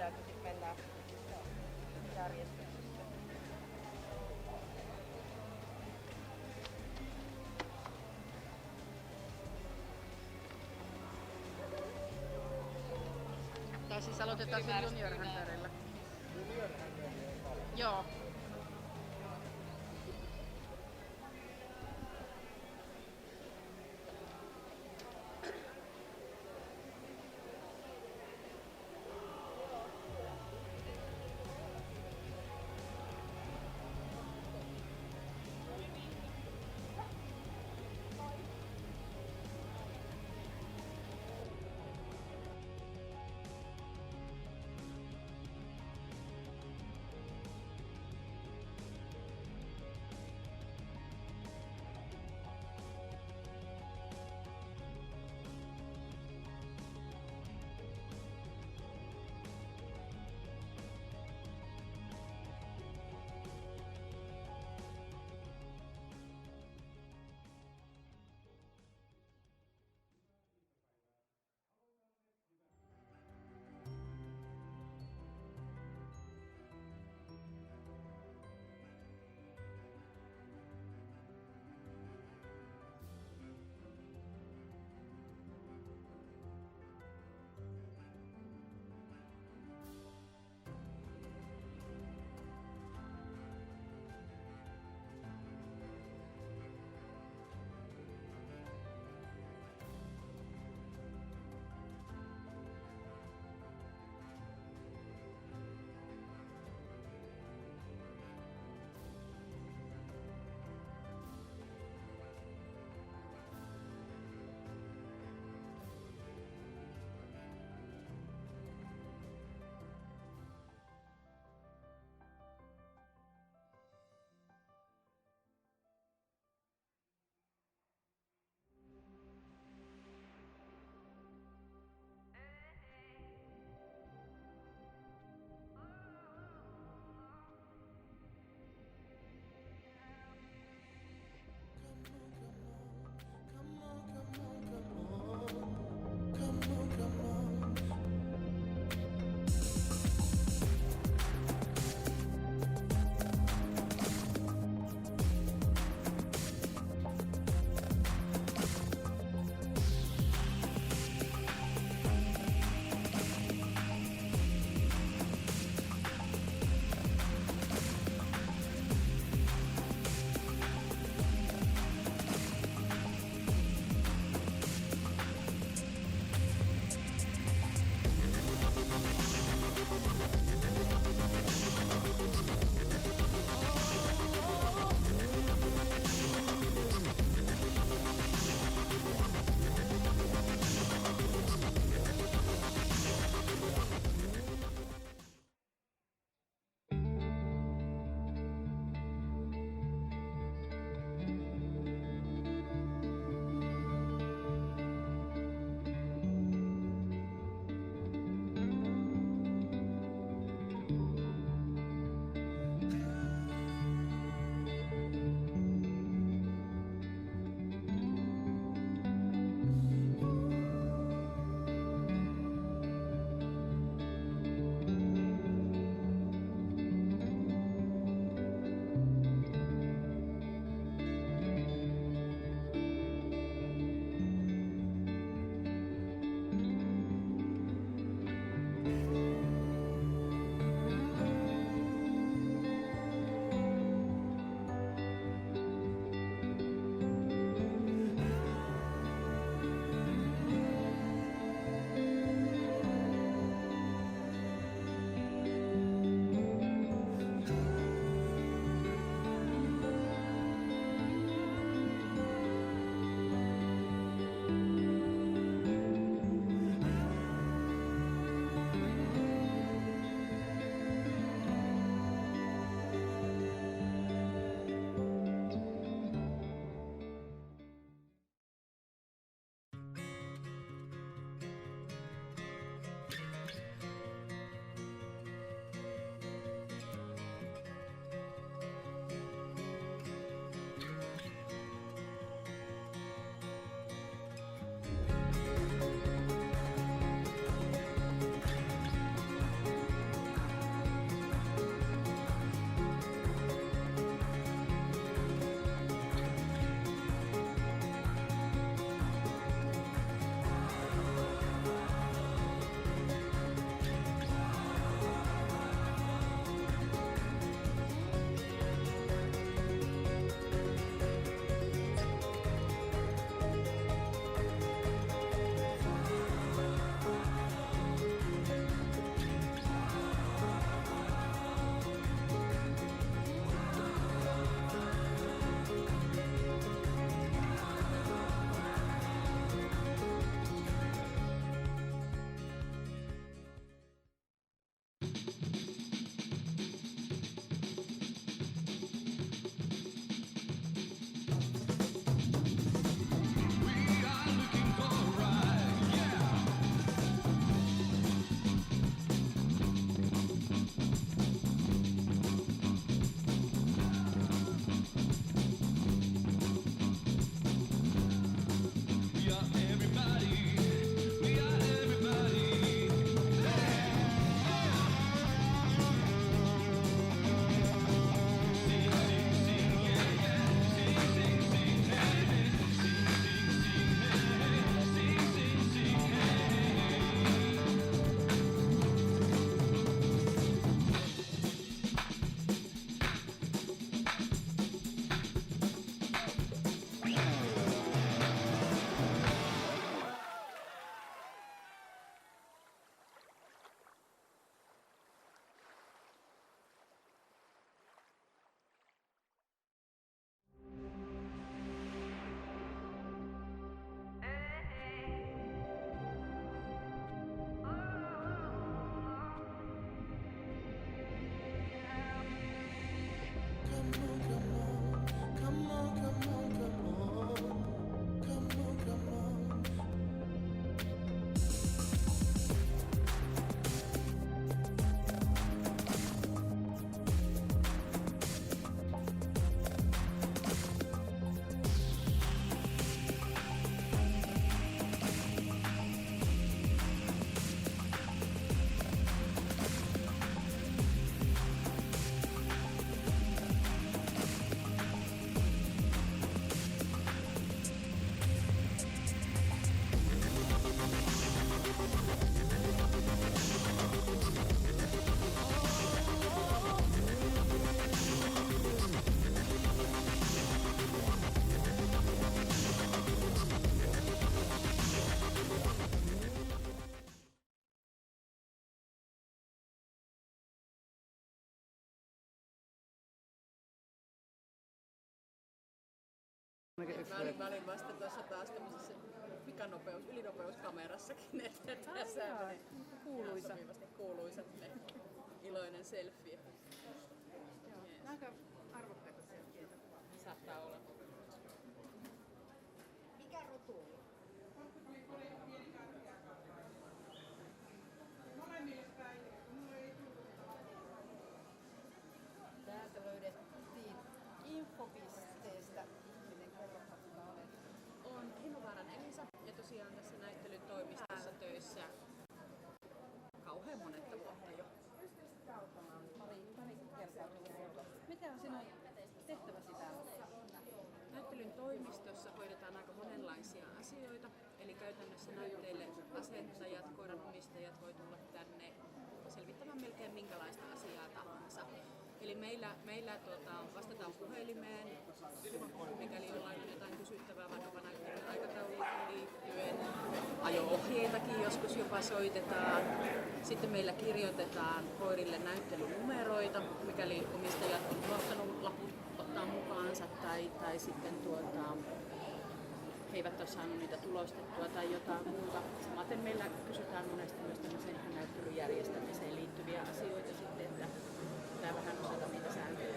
käydäänkö sitten mennään järjestyksessä. Tai siis aloitetaan sen junior-hunterilla. Joo. Yksi Mä olin vasta tuossa taas tämmöisessä ylinopeuskamerassakin, että tässä on kuuluisa. kuuluisat ne iloinen selfie. Nämä aika arvokkaita selfieitä. Saattaa olla. Mikä rotu? Täältä löydettiin infopisteestä ihminen, kerrotaan olet. On Himovaaran Elisa ja tosiaan tässä näyttelytoimistossa töissä kauhean monetta vuotta jo. Pari kertaa tullut. Mikä on sinun tehtäväsi täällä? Näyttelyn toimistossa hoidetaan aika monenlaisia asioita, eli käytännössä näytteille asettajat, koiranomistajat voi tulla tänne selvittämään melkein minkälaista asiaa tahansa. Eli meillä vastataan puhelimeen, mikäli jollain on jotain kysyttävää vaikkapa näyttelyn aikatauluun liittyen. Ajo-ohjeitakin joskus jopa soitetaan. Sitten meillä kirjoitetaan koirille näyttelynumeroita, mikäli omistajat on unohtanut laput ottaa mukaansa tai sitten he eivät ole saanut niitä tulostettua tai jotain muuta. Samaten meillä kysytään monesti myös tämmöiseen näyttelyn järjestämiseen liittyviä asioita sitten, että pitää vähän osata niitä sääntöjä.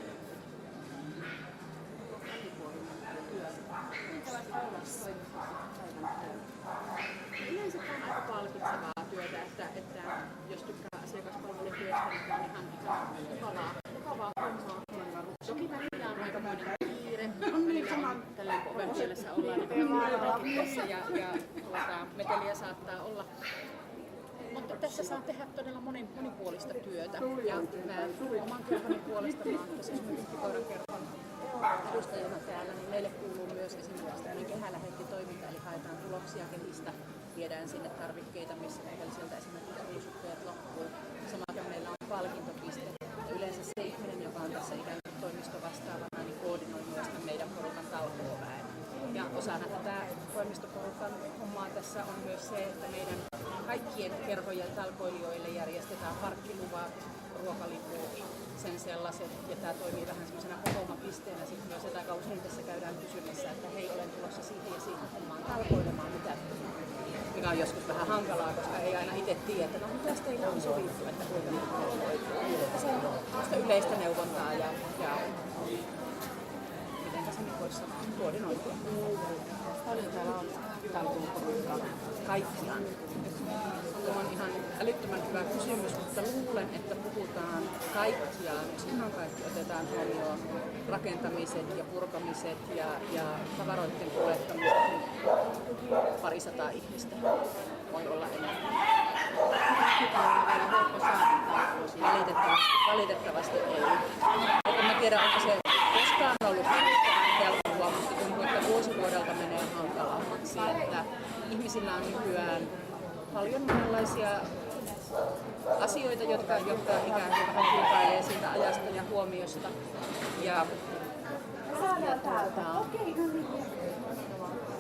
Minkälaista olla toimistossa? Yleensä tämä on aika palkitsevaa työtä, että jos tykkää asiakaspalvelutyöstä, niin on ihan mukavaa hommaa. Toki välillä on aikamoinen kiire. Tällä ovenpielessä ollaan ja meteliä saattaa olla. Mutta tässä saa tehdä todella monipuolista työtä. Ja mä oman kerhoni puolesta, mä oon tässä esimerkiksi koirankerhon edustajana täällä, niin meille kuuluu myös esimerkiksi tämmöinen kehälähettitoiminta, eli haetaan tuloksia kehistä, viedään sinne tarvikkeita, missä sieltä esimerkiksi ruusukkeet loppuu. Samaten meillä on palkintopiste. Yleensä se ihminen, joka on tässä ikään kuin toimistovastaavana, niin koordinoi myös meidän porukan talkooväen. Ja osana tätä toimistoporukan hommaa tässä on myös se, että meidän kaikkien kerhojen talkoilijoille järjestetään parkkiluvat, ruokaliput, sen sellaiset. Ja tämä toimii vähän semmoisena kokoomapisteenä sitten myös, että aika usein tässä käydään kysymässä, että hei, olen tulossa siihen ja siihen hommaan talkoilemaan, mikä on joskus vähän hankalaa, koska ei aina itse tiedä, että no mitäs teillä on sovittu, että kuinka nyt talkoituu. Se on yleistä neuvontaa ja mitenkä se nyt voisi sanoa, koordinointia. Paljon täällä on talkooluporukkaa? Kaikkiaan. Tuo on ihan älyttömän hyvä kysymys, mutta luulen, että puhutaan kaikkiaan. Ihan kaikki otetaan huomioon rakentamiset ja purkamiset ja tavaroiden kuljettamiset. 200 ihmistä voi olla enemmän. Valitettavasti ei. En tiedä, onko se koskaan ollut helppoa, mutta tuntuu, että vuosivuodelta menee hankalammaksi. Että ihmisillä on nykyään paljon monenlaisia asioita, jotka ikään kuin vähän kilpailee siitä ajasta ja huomiosta.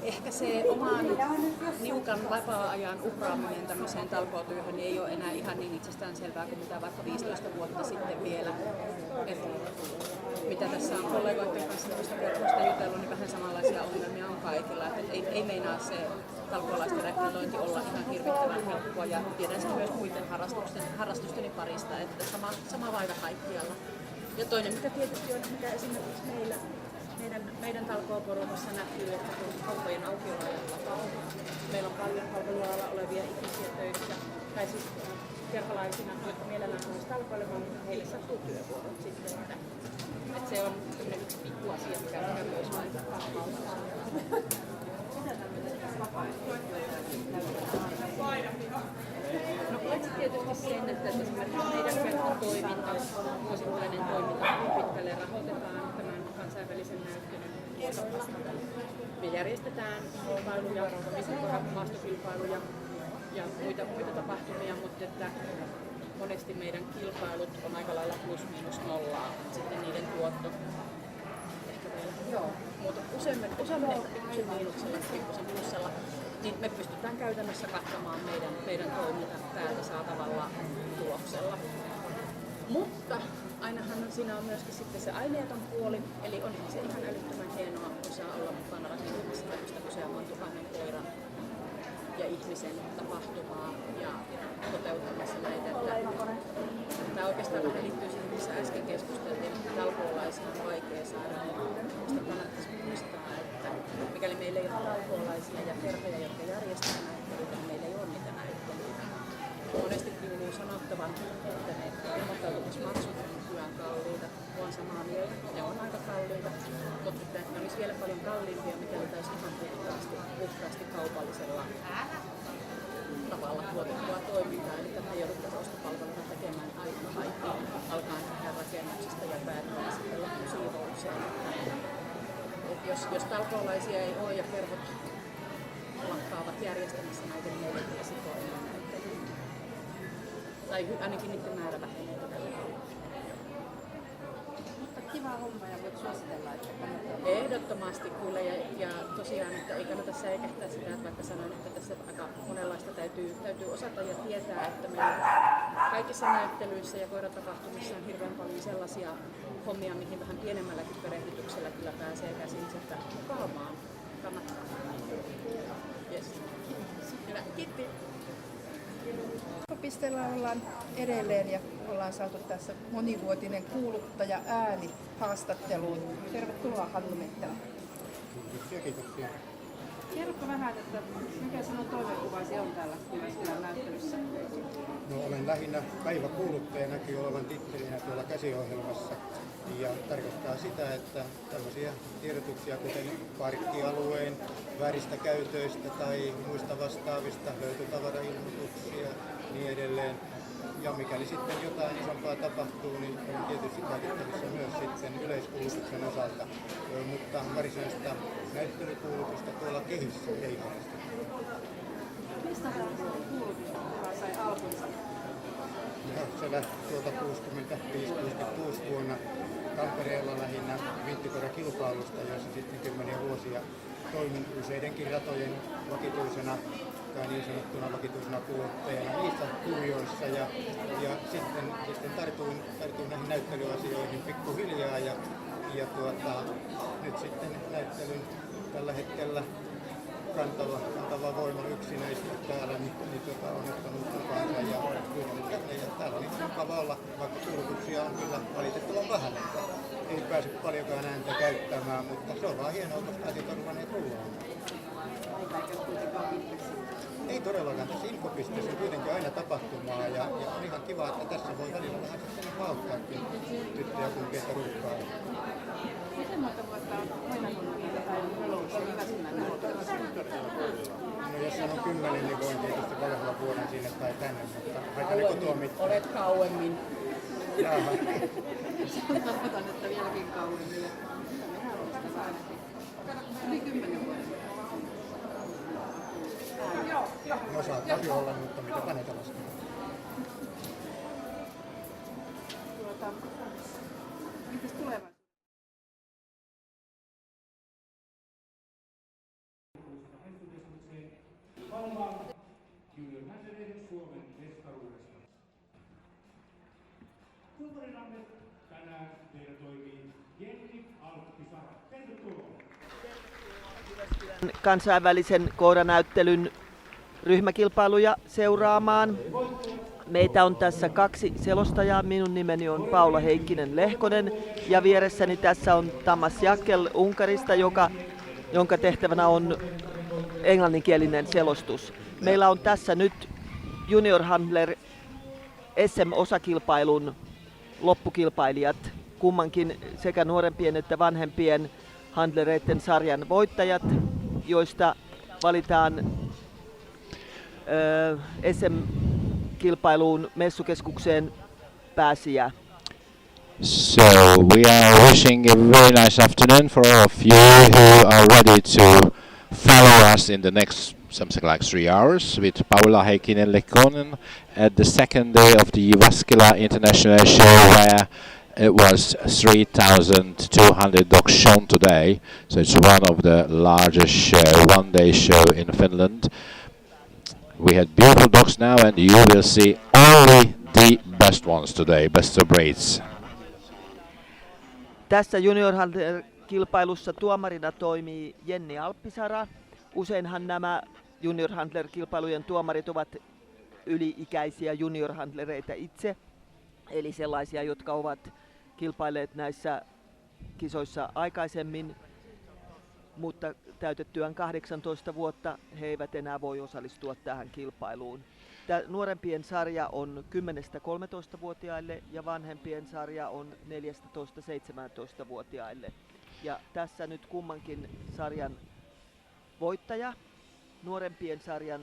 Ehkä se oman niukan vapaa-ajan uhraaminen tämmöiseen talkootyöhön ei ole enää ihan niin itsestäänselvää kuin mitä vaikka 15 vuotta sitten vielä. Mitä tässä on kollegoiden kanssa tuosta kertomusta jutellut, niin vähän samanlaisia ongelmia on kaikilla. Ei meinaa se talkoolaisten rekrytointi olla ihan hirvittävän helppoa ja tiedän sen myös muiden harrastusteni parista, että sama vaiva kaikkialla. Ja toinen, mikä tietysti on, mikä esimerkiksi meidän talkooporukassa näkyy, että kun kauppojen aukioloajat vapaa, meillä on paljon palvelualalla olevia ihmisiä töissä, tai siis kerholaisina, jotka mielellään tulisi talkoilemaan, mutta heille sattuu työvuorot sitten. Että se on yksi pikku asia, mikä myös vaikuttaa palveluun. Mitä tämmöiset vapaaehtoistyötä No paitsi tietysti sen, että esimerkiksi meidän kerhon toiminta, vuosittainen toiminta, pitkälle rahoitetaan tämän kansainvälisen näyttelyn ehdoilla. Me järjestetään kilpailuja, maastokilpailuja ja muita tapahtumia, mutta että monesti meidän kilpailut on aika lailla plus-miinus nollaa, sitten niiden tuotto. Ehkä vielä. Joo. Mutta useimmin ehkä pikkusen miinuksella, pikkusen plussalla. Niin me pystytään käytännössä kattamaan meidän toiminta päältä saatavalla tuloksella. Mutta ainahan siinä on myöskin sitten se aineeton puoli, eli onhan se ihan älyttömän hienoa osaa olla mukana rakentamassa tämmöistä useamman 1000 koiran ja ihmisen tapahtumaa ja toteuttamassa näitä. Tämä oikeastaan vähän liittyy siihen, missä äsken keskusteltiin, että talkoolaisia on vaikea saada. Mistä kannattaisi muistaa, että mikäli meillä ei ole talkoolaisia ja perheitä, jotka järjestävät näyttelyitä, niin meillä ei ole niitä näyttelyitä. Monesti kuuluu sanottavan, että ne ilmoittautumismaksut on nykyään kalliita. Olen samaa mieltä, ne on aika kalliita, mutta että ne olisi vielä paljon kalliimpia, mikäli taisi ihan puhtaasti kaupallisella tavalla tuotettua toimintaa. Eli että jouduttaisiin ostopalveluna tekemään aivan kaikki, alkaen tehdä rakennuksista ja päättyä sitten loppusiivoukseen. Jos talkoolaisia ei ole ja kerhot lakkaavat järjestämässä näitä, niin meillä ei sitoo enää näyttelyä. Tai ainakin niiden määrä vähenee todella. Mutta kiva homma ja voit suositella, että kannattaa. Ehdottomasti kyllä ja tosiaan, että ei kannata säikähtää sitä, että vaikka sanoin, että tässä aika monenlaista täytyy osata ja tietää, että meillä kaikissa näyttelyissä ja koiratapahtumissa on hirveän paljon sellaisia hommia, mihin vähän pienemmälläkin perehdytyksellä kyllä pääsee käsinsä, että mukaamaan kannattaa. Yes. Hyvä, kiitti! Infopisteellä ollaan edelleen ja ollaan saatu tässä monivuotinen kuuluttaja ääni haastatteluun. Tervetuloa Hannu Mettälä. Kiitoksia. Kerro vähän, että mikä sinun toimenkuvasi on täällä Jyväskylän näyttelyssä? No, olen lähinnä päiväkuuluttaja, näkyy olevan tittelinä tuolla käsiohjelmassa. Ja tarkoittaa sitä, että tällaisia tiedotuksia kuten parkkialueen vääristä käytöistä tai muista vastaavista, löytötavarailmoituksia ja niin edelleen. Ja mikäli sitten jotain isompaa tapahtuu, niin on tietysti käytettävissä myös sitten yleiskulutuksen osalta. Mutta varsinaista näyttelykuulutusta tuolla kehissä ei harrasteta. Mistä tämä kuulutus sai alkunsa? No, se lähti tuolta 65-66 vuonna Tampereella lähinnä vinttikoirakilpailusta, jossa sitten kymmeniä vuosia toimin useidenkin ratojen vakituisena tai niin sanottuna vakituisena kuuluttajana niissä kuvioissa ja sitten tartuin näihin näyttelyasioihin pikkuhiljaa ja nyt sitten näyttelyn tällä hetkellä kantava voima yksinäisesti täällä niin on ottanut mukaansa ja täällä on niin mukava olla, vaikka kuulutuksia on kyllä valitettavan vähän, että ei pääse paljonkaan ääntä käyttämään, mutta se on vaan hienoa, koska asiat on ruvanneet rullaamaan. Ei todellakaan, tässä infopisteessä on kuitenkin aina tapahtumaa ja on ihan kiva, että tässä voi välillä vähän sitten paukkaakin tyttöjä kun keitä ruuhkaa. Miten monta vuotta koirakunnan tai ollut Jyväskylän näyttelyssä? No jos sanon 10, niin voin tietysti valehella vuoden sinne tai tänne, mutta haittaneko tuo mitään? Olet kauemmin. Jaha. Tarkoitan, että vieläkin kauemmin. Minä olen sitä ainakin. Yli 10 vuotta. No saattaa olla, mutta mitä paneita lasketaan. Mitäs tulevaisuudessa? Suomen mestaruudesta. Tuomarinamme tänään meillä toimii Jenni Alppisara. Tervetuloa! Kansainvälisen koiranäyttelyn ryhmäkilpailuja seuraamaan. Meitä on tässä 2 selostajaa. Minun nimeni on Paula Heikkinen-Lehkonen ja vieressäni tässä on Thomas Jackel Unkarista, jonka tehtävänä on englanninkielinen selostus. Meillä on tässä nyt Junior Handler SM-osakilpailun loppukilpailijat, kummankin sekä nuorempien että vanhempien handlereiden sarjan voittajat, joista valitaan SM-kilpailuun messukeskukseen pääsijä. So we are wishing a very nice afternoon for all of you who are ready to follow us in the next something like 3 hours with Paula Heikkinen-Lehkonen at the second day of the Jyväskylän International Show, where it was 3,200 dogs shown today. So it's one of the largest show, one-day show in Finland. We had beautiful dogs now, and you will see only the best ones today, best of breeds. Tässä Junior Handler-kilpailussa tuomarina toimii Jenni Alppisara. Useinhan nämä Junior Handler-kilpailujen tuomarit ovat yli-ikäisiä junior handlereita itse, eli sellaisia, jotka ovat kilpailleet näissä kisoissa aikaisemmin, mutta täytettyään 18 vuotta he eivät enää voi osallistua tähän kilpailuun. Nuorempien sarja on 10-13-vuotiaille ja vanhempien sarja on 14-17-vuotiaille. Ja tässä nyt kummankin sarjan voittaja. Nuorempien sarjan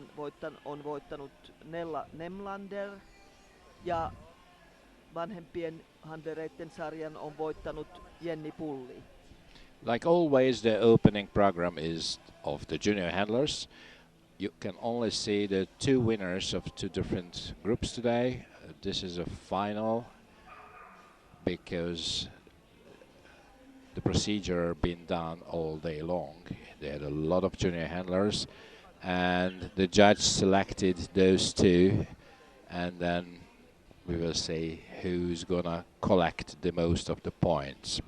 on voittanut Nella Nemlander ja vanhempien handlereiden sarjan on voittanut Jenni Pulli. Like always, the opening program is of the junior handlers. You can only see the two winners of two different groups today. This is a final because the procedure been done all day long. They had a lot of junior handlers and the judge selected those two, and then we will see who's gonna collect the most of the points.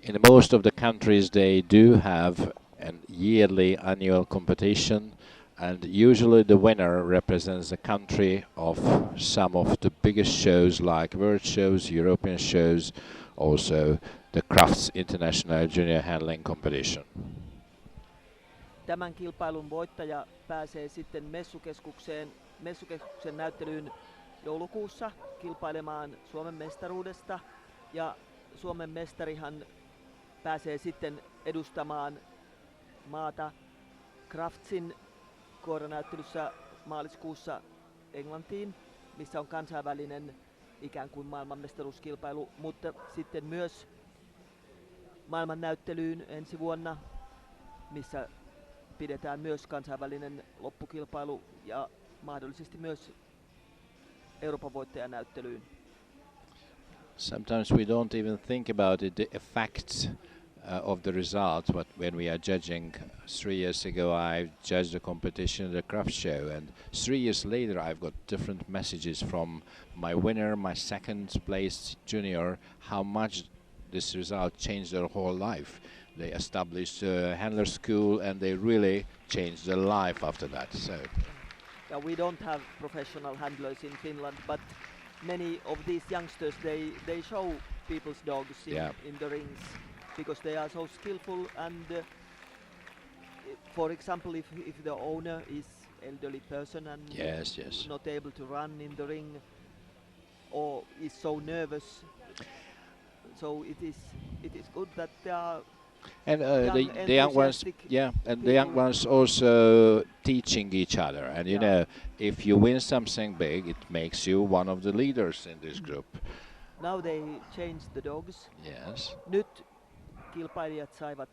In most of the countries they do have a yearly annual competition, and usually the winner represents the country of some of the biggest shows like world shows, European shows, also the Crafts International Junior Handling Competition. Tämän kilpailun voittaja pääsee sitten messukeskuksen näyttelyyn joulukuussa kilpailemaan Suomen mestaruudesta, ja Suomen mestarihan pääsee sitten edustamaan maata Craftsin koiranäyttelyssä maaliskuussa Englantiin, missä on kansainvälinen ikään kuin maailmanmestaruuskilpailu, mutta sitten myös maailmannäyttelyyn ensi vuonna, missä pidetään myös kansainvälinen loppukilpailu ja mahdollisesti myös Euroopan voittajanäyttelyyn. Sometimes we don't even think about it, the effects of the result, but when we are judging, 3 years ago I judged the competition at the craft show, and 3 years later I've got different messages from my winner, my second place junior, how much this result changed their whole life. They established a handler school and they really changed their life after that. So yeah, we don't have professional handlers in Finland, but many of these youngsters, they show people's dogs in the rings because they are so skillful, and for example, if the owner is elderly person and yes. not able to run in the ring or is so nervous, so it is good that there are and young, the young ones, and the young ones also teaching each other. And you know, if you win something big, it makes you one of the leaders in this group. Now they changed the dogs. Yes. Nyt kilpailijat saivat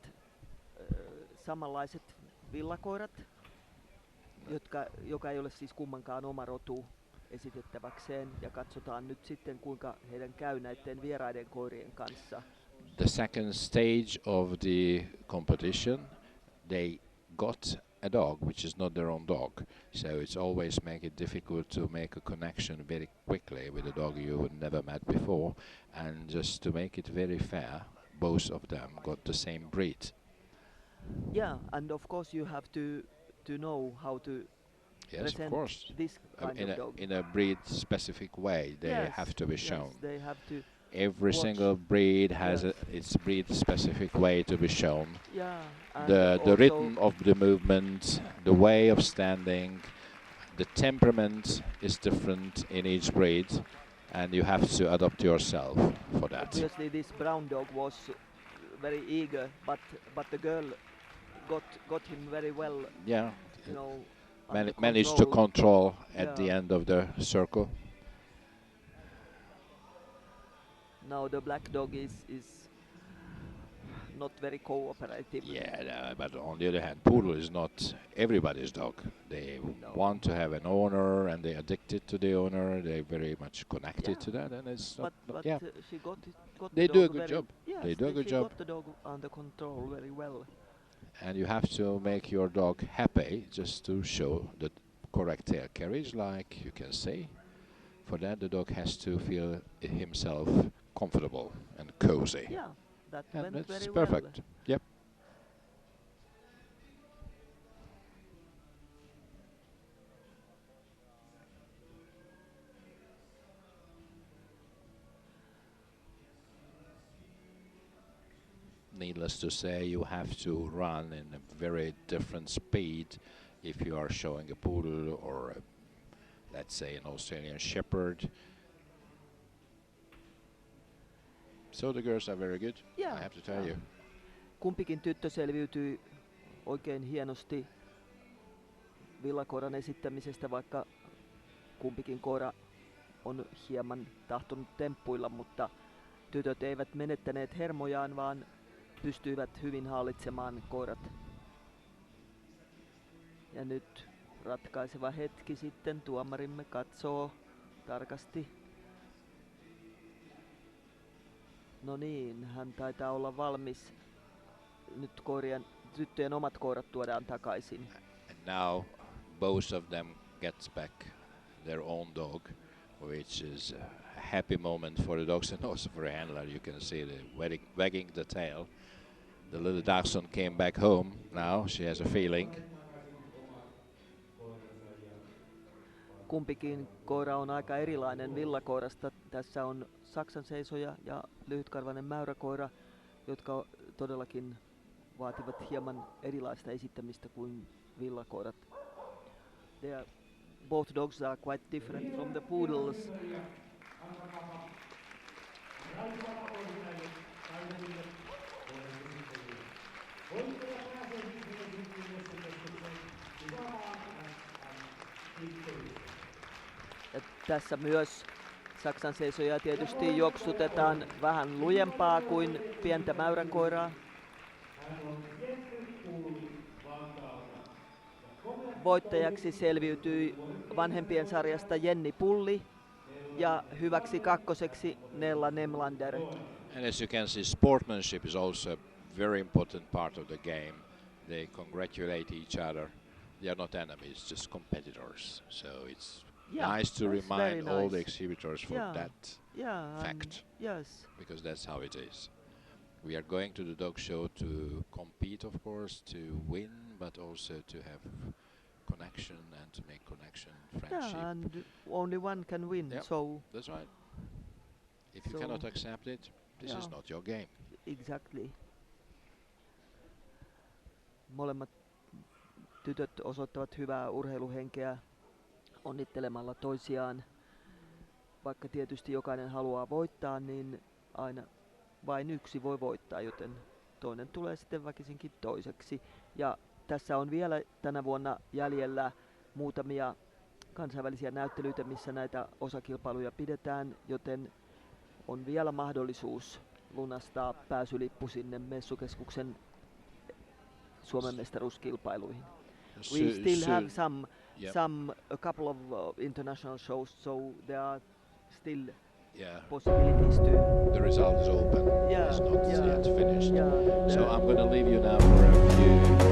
samanlaiset villakoirat, joka ei ole siis kummankaan oma rotu esitettäväkseen, ja katsotaan nyt sitten kuinka heidän käy näiden vieraiden koirien kanssa. The second stage of the competition, they got a dog which is not their own dog, so it's always make it difficult to make a connection very quickly with a dog you never met before, and just to make it very fair, both of them got the same breed. Yeah, and of course you have to know how to present this kind of dog in a breed specific way. They have to be shown. Yes, they have to. Every single breed has its breed specific way to be shown. Yeah, the rhythm of the movement, the way of standing, the temperament is different in each breed, and you have to adapt yourself for that. Obviously this brown dog was very eager, but the girl got him very well. Yeah, you know, managed to control at the end of the circle. Now the black dog is not very cooperative. Yeah, no, but on the other hand, poodle is not everybody's dog. They want to have an owner, and they're addicted to the owner. They're very much connected to that, and it's not. She got they the do a dog good job. Yes, they do a good job. Got the dog under control very well. And you have to make your dog happy just to show the correct tail carriage, like you can say. For that, the dog has to feel himself comfortable and cozy. Yeah, that And went that's very perfect. well. Yep. Needless to say, you have to run in a very different speed if you are showing a poodle or let's say an Australian Shepherd. So the girls are very good, Yeah, I have to tell you. Kumpikin tyttö selviytyi oikein hienosti villakoiran esittämisestä, vaikka kumpikin koira on hieman tahtonut temppuilla, mutta tytöt eivät menettäneet hermojaan, vaan pystyivät hyvin hallitsemaan koirat. Ja nyt ratkaiseva hetki sitten, tuomarimme katsoo tarkasti. No niin, hän taitaa olla valmis. Nyt tyttöjen omat koirat tuodaan takaisin. And now both of them gets back their own dog, which is a happy moment for the dogs and also for the handler. You can see the wagging the tail. The little dachshund came back home now. She has a feeling. Kumpikin koira on aika erilainen villakoirasta. Tässä on saksanseisoja ja lyhytkarvainen mäyräkoira, jotka todellakin vaativat hieman erilaista esittämistä kuin villakoirat. Both dogs are quite different from the poodles. Ja tässä myös saksanseisoja tietysti juoksutetaan vähän lujempaa kuin pientä mäyräkoiraa. Voittajaksi selviytyi vanhempien sarjasta Jenni Pulli ja hyväksi kakkoseksi Nella Nemlander. And as you can see, sportsmanship is also a very important part of the game. They congratulate each other. They are not enemies, just competitors. So it's nice to remind all the exhibitors for that fact. Yes. Because that's how it is. We are going to the dog show to compete, of course, to win, but also to have connection and to make connection, friendship. Yeah, and only one can win. Yep, So that's right. If you cannot accept it, this is not your game. Exactly. Molemmat tytöt osoittavat hyvää urheiluhenkeä onnittelemalla toisiaan. Vaikka tietysti jokainen haluaa voittaa, niin aina vain yksi voi voittaa, joten toinen tulee sitten väkisinkin toiseksi. Ja tässä on vielä tänä vuonna jäljellä muutamia kansainvälisiä näyttelyitä, missä näitä osakilpailuja pidetään, joten on vielä mahdollisuus lunastaa pääsylippu sinne messukeskuksen Suomen mestaruuskilpailuihin. We still have a couple of international shows, so there are still possibilities to. The result is open. It's not yet finished. Yeah, so I'm going to leave you now for a few minutes.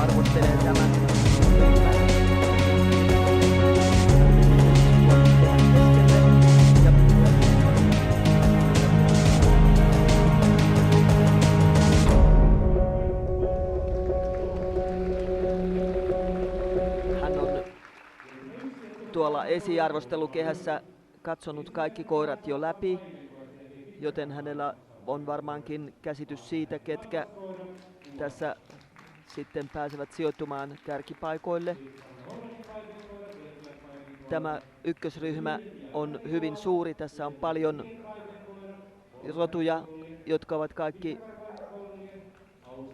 Arvostelee tämän. Hän on tuolla esiarvostelukehässä katsonut kaikki koirat jo läpi, joten hänellä on varmaankin käsitys siitä, ketkä tässä sitten pääsevät sijoittumaan kärkipaikoille. Tämä ykkösryhmä on hyvin suuri. Tässä on paljon rotuja, jotka ovat kaikki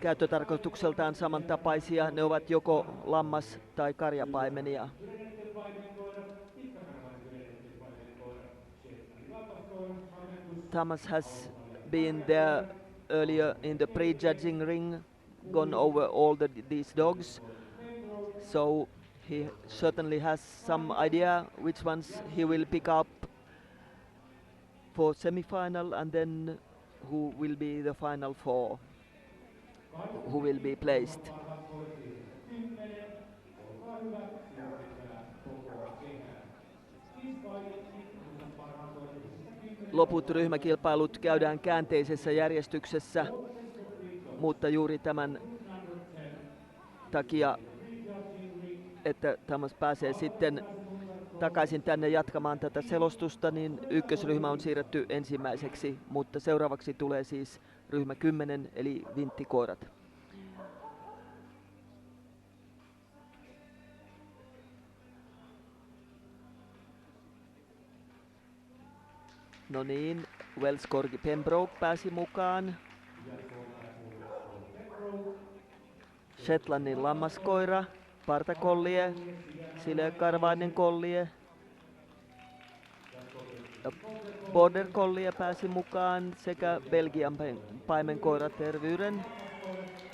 käyttötarkoitukseltaan samantapaisia. Ne ovat joko lammas- tai karjapaimenia. Thomas has been there earlier in the prejudging ring, gone over all these dogs, so he certainly has some idea which ones he will pick up for semi-final, and then who will be the final four, who will be placed. Loput ryhmäkilpailut käydään käänteisessä järjestyksessä, mutta juuri tämän takia, että Thomas pääsee sitten takaisin tänne jatkamaan tätä selostusta, niin ykkösryhmä on siirretty ensimmäiseksi, mutta seuraavaksi tulee siis ryhmä 10 eli vinttikoirat. No niin, Welsh Corgi Pembroke pääsi mukaan. Shetlandin lammaskoira, partakollie, sileäkarvainen kollie. Border collie pääsi mukaan sekä Belgian paimenkoira Terrieren,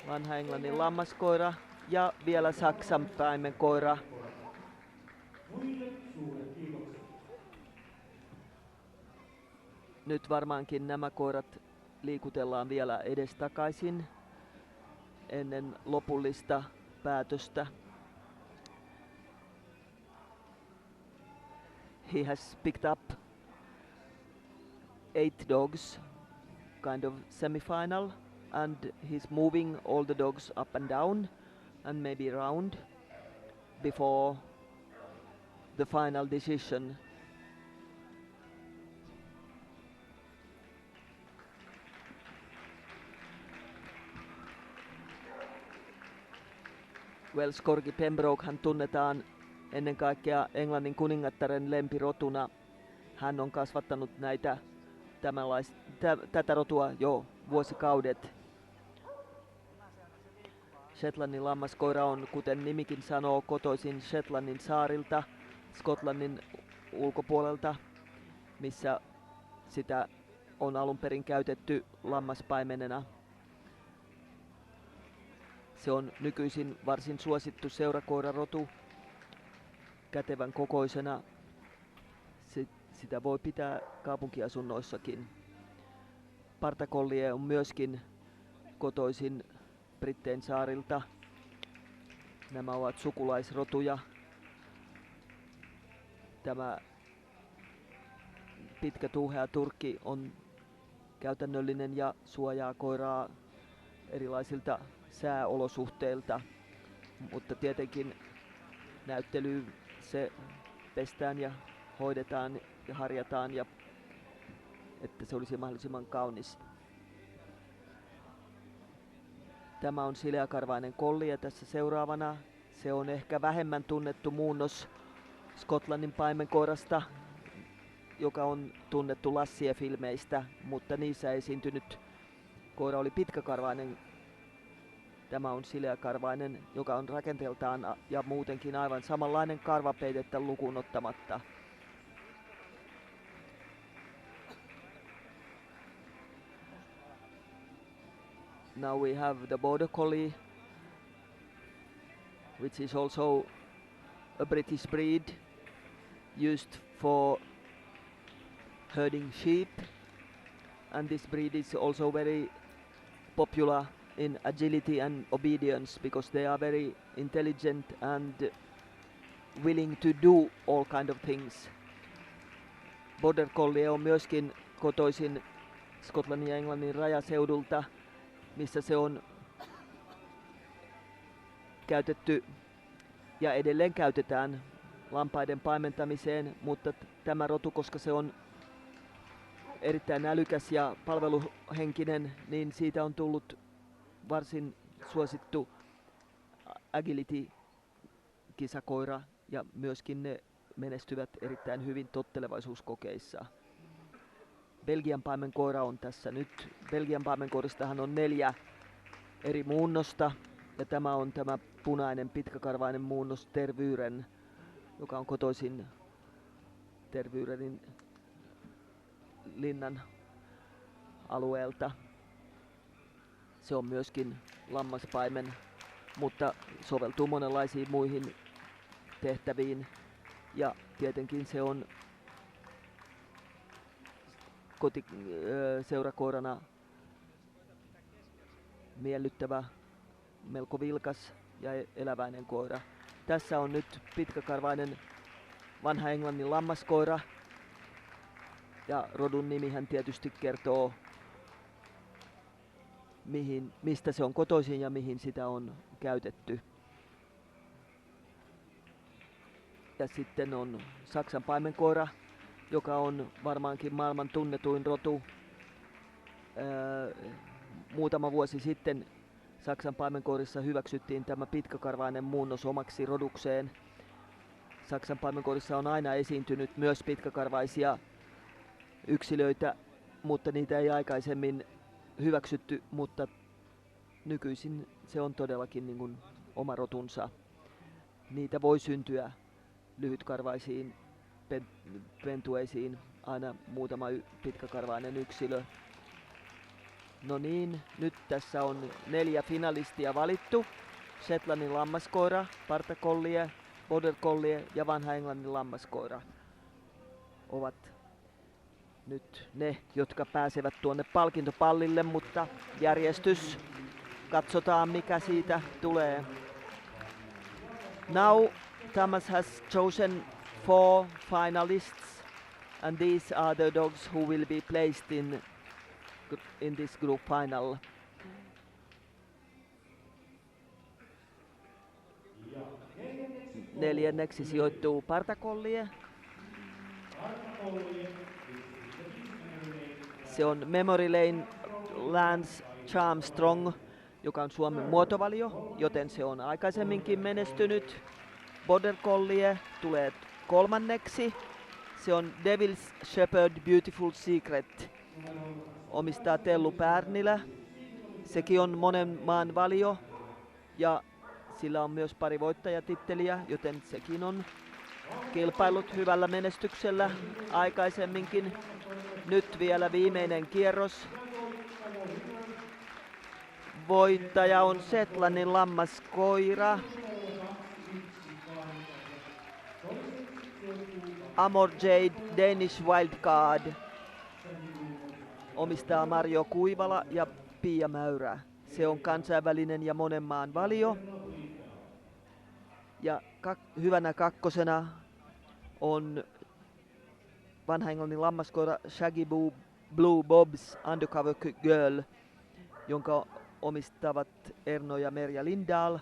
vanha Englannin lammaskoira ja vielä Saksan paimenkoira. Nyt varmaankin nämä koirat liikutellaan vielä edestakaisin ennen lopullista päätöstä. He has picked up 8 dogs, kind of semi-final, and he's moving all the dogs up and down and maybe round before the final decision. Welsh Corgi Pembrokehan tunnetaan ennen kaikkea Englannin kuningattaren lempirotuna. Hän on kasvattanut tätä rotua jo vuosikaudet. Shetlandin lammaskoira on, kuten nimikin sanoo, kotoisin Shetlandin saarilta, Skotlannin ulkopuolelta, missä sitä on alun perin käytetty lammaspaimenena. Se on nykyisin varsin suosittu seurakoirarotu, kätevän kokoisena. Sitä voi pitää kaupunkiasunnoissakin. Partakollie on myöskin kotoisin Brittein saarilta. Nämä ovat sukulaisrotuja. Tämä pitkä tuuhea turkki on käytännöllinen ja suojaa koiraa erilaisilta sääolosuhteilta, mutta tietenkin näyttelyyn se pestään ja hoidetaan ja harjataan, ja että se olisi mahdollisimman kaunis. Tämä on sileäkarvainen kollie tässä seuraavana. Se on ehkä vähemmän tunnettu muunnos Skotlannin paimenkoirasta, joka on tunnettu Lassie-filmeistä, mutta niissä esiintynyt koira oli pitkäkarvainen. Tämä on sileäkarvainen, joka on rakenteeltaan ja muutenkin aivan samanlainen karvapeitettä lukuun ottamatta. Now we have the Border Collie, which is also a British breed used for herding sheep, and this breed is also very popular in agility and obedience because they are very intelligent and willing to do all kind of things. Border Collie on myöskin kotoisin Skotlannin ja Englannin rajaseudulta, missä se on käytetty ja edelleen käytetään lampaiden paimentamiseen, mutta tämä rotu, koska se on erittäin älykäs ja palveluhenkinen, niin siitä on tullut varsin suosittu agility-kisakoira, ja myöskin ne menestyvät erittäin hyvin tottelevaisuuskokeissa. Belgian paimenkoira on tässä nyt. Belgian paimenkoiristahan on 4 eri muunnosta, ja tämä on tämä punainen pitkäkarvainen muunnos Terrieren, joka on kotoisin Terrierin linnan alueelta. Se on myöskin lammaspaimen, mutta soveltuu monenlaisiin muihin tehtäviin. Ja tietenkin se on kotiseurakoirana miellyttävä, melko vilkas ja eläväinen koira. Tässä on nyt pitkäkarvainen vanha Englannin lammaskoira. Ja rodun nimihän tietysti kertoo, mistä se on kotoisin ja mihin sitä on käytetty. Ja sitten on Saksan paimenkoira, joka on varmaankin maailman tunnetuin rotu. Muutama vuosi sitten Saksan paimenkoirissa hyväksyttiin tämä pitkäkarvainen muunnos omaksi rodukseen. Saksan paimenkoirissa on aina esiintynyt myös pitkäkarvaisia yksilöitä, mutta niitä ei aikaisemmin hyväksytty, mutta nykyisin se on todellakin niin kuin oma rotunsa. Niitä voi syntyä lyhytkarvaisiin pentueisiin aina muutama pitkäkarvainen yksilö. No niin, nyt tässä on 4 finalistia valittu. Shetlandin lammaskoira, partakollie, border collie ja vanha Englannin lammaskoira ovat nyt ne, jotka pääsevät tuonne palkintopallille, mutta järjestys, katsotaan mikä siitä tulee. Now Thomas has chosen 4 finalists and these are the dogs who will be placed in this group final. Neljänneksi sijoittuu partakollie. Se on Memory Lane Lance Charmstrong, joka on Suomen muotovalio, joten se on aikaisemminkin menestynyt. Border Collie tulee 3. Se on Devil's Shepherd Beautiful Secret. Omistaa Tellu Pärnilä. Sekin on monen maan valio ja sillä on myös pari voittajatitteliä, joten sekin on kilpailut hyvällä menestyksellä aikaisemminkin. Nyt vielä viimeinen kierros. Voittaja on Shetlandin lammaskoira. Amor Jade Danish Wildcard. Omistaa Marjo Kuivala ja Pia Mäyrä. Se on kansainvälinen ja monen maan valio. Ja hyvänä kakkosena on vanha Englannin lammaskoira Shaggy Blue Bob's Undercover Girl, jonka omistavat Erno ja Merja Lindahl.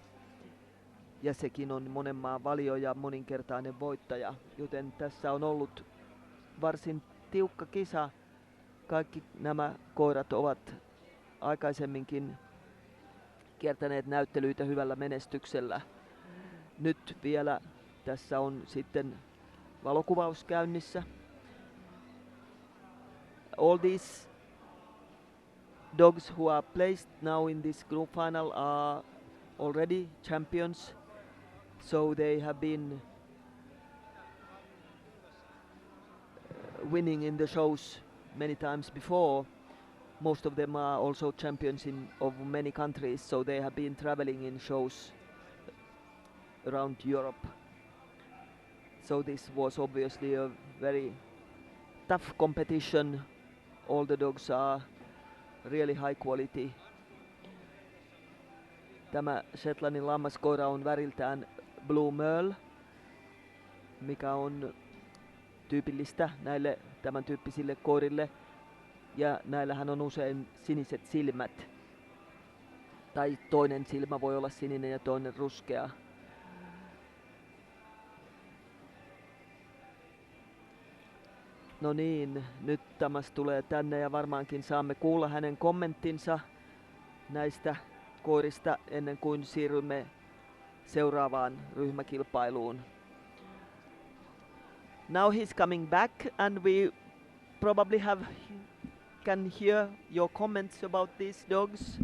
Ja sekin on monen maan valio ja moninkertainen voittaja, joten tässä on ollut varsin tiukka kisa. Kaikki nämä koirat ovat aikaisemminkin kiertäneet näyttelyitä hyvällä menestyksellä. Nyt vielä tässä on sitten valokuvaus käynnissä. All these dogs who are placed now in this group final are already champions, so they have been winning in the shows many times before. Most of them are also champions of many countries, so they have been traveling in shows around Europe. So this was obviously a very tough competition. All the dogs are really high quality. Tämä Shetlandin lammaskoira on väriltään Blue Merle, mikä on tyypillistä näille tämän tyyppisille koirille. Ja näillähän on usein siniset silmät. Tai toinen silmä voi olla sininen ja toinen ruskea. No niin, nyt Tamas tulee tänne ja varmaankin saamme kuulla hänen kommenttinsa näistä koirista ennen kuin siirrymme seuraavaan ryhmäkilpailuun. Now he's coming back and we probably can hear your comments about these dogs.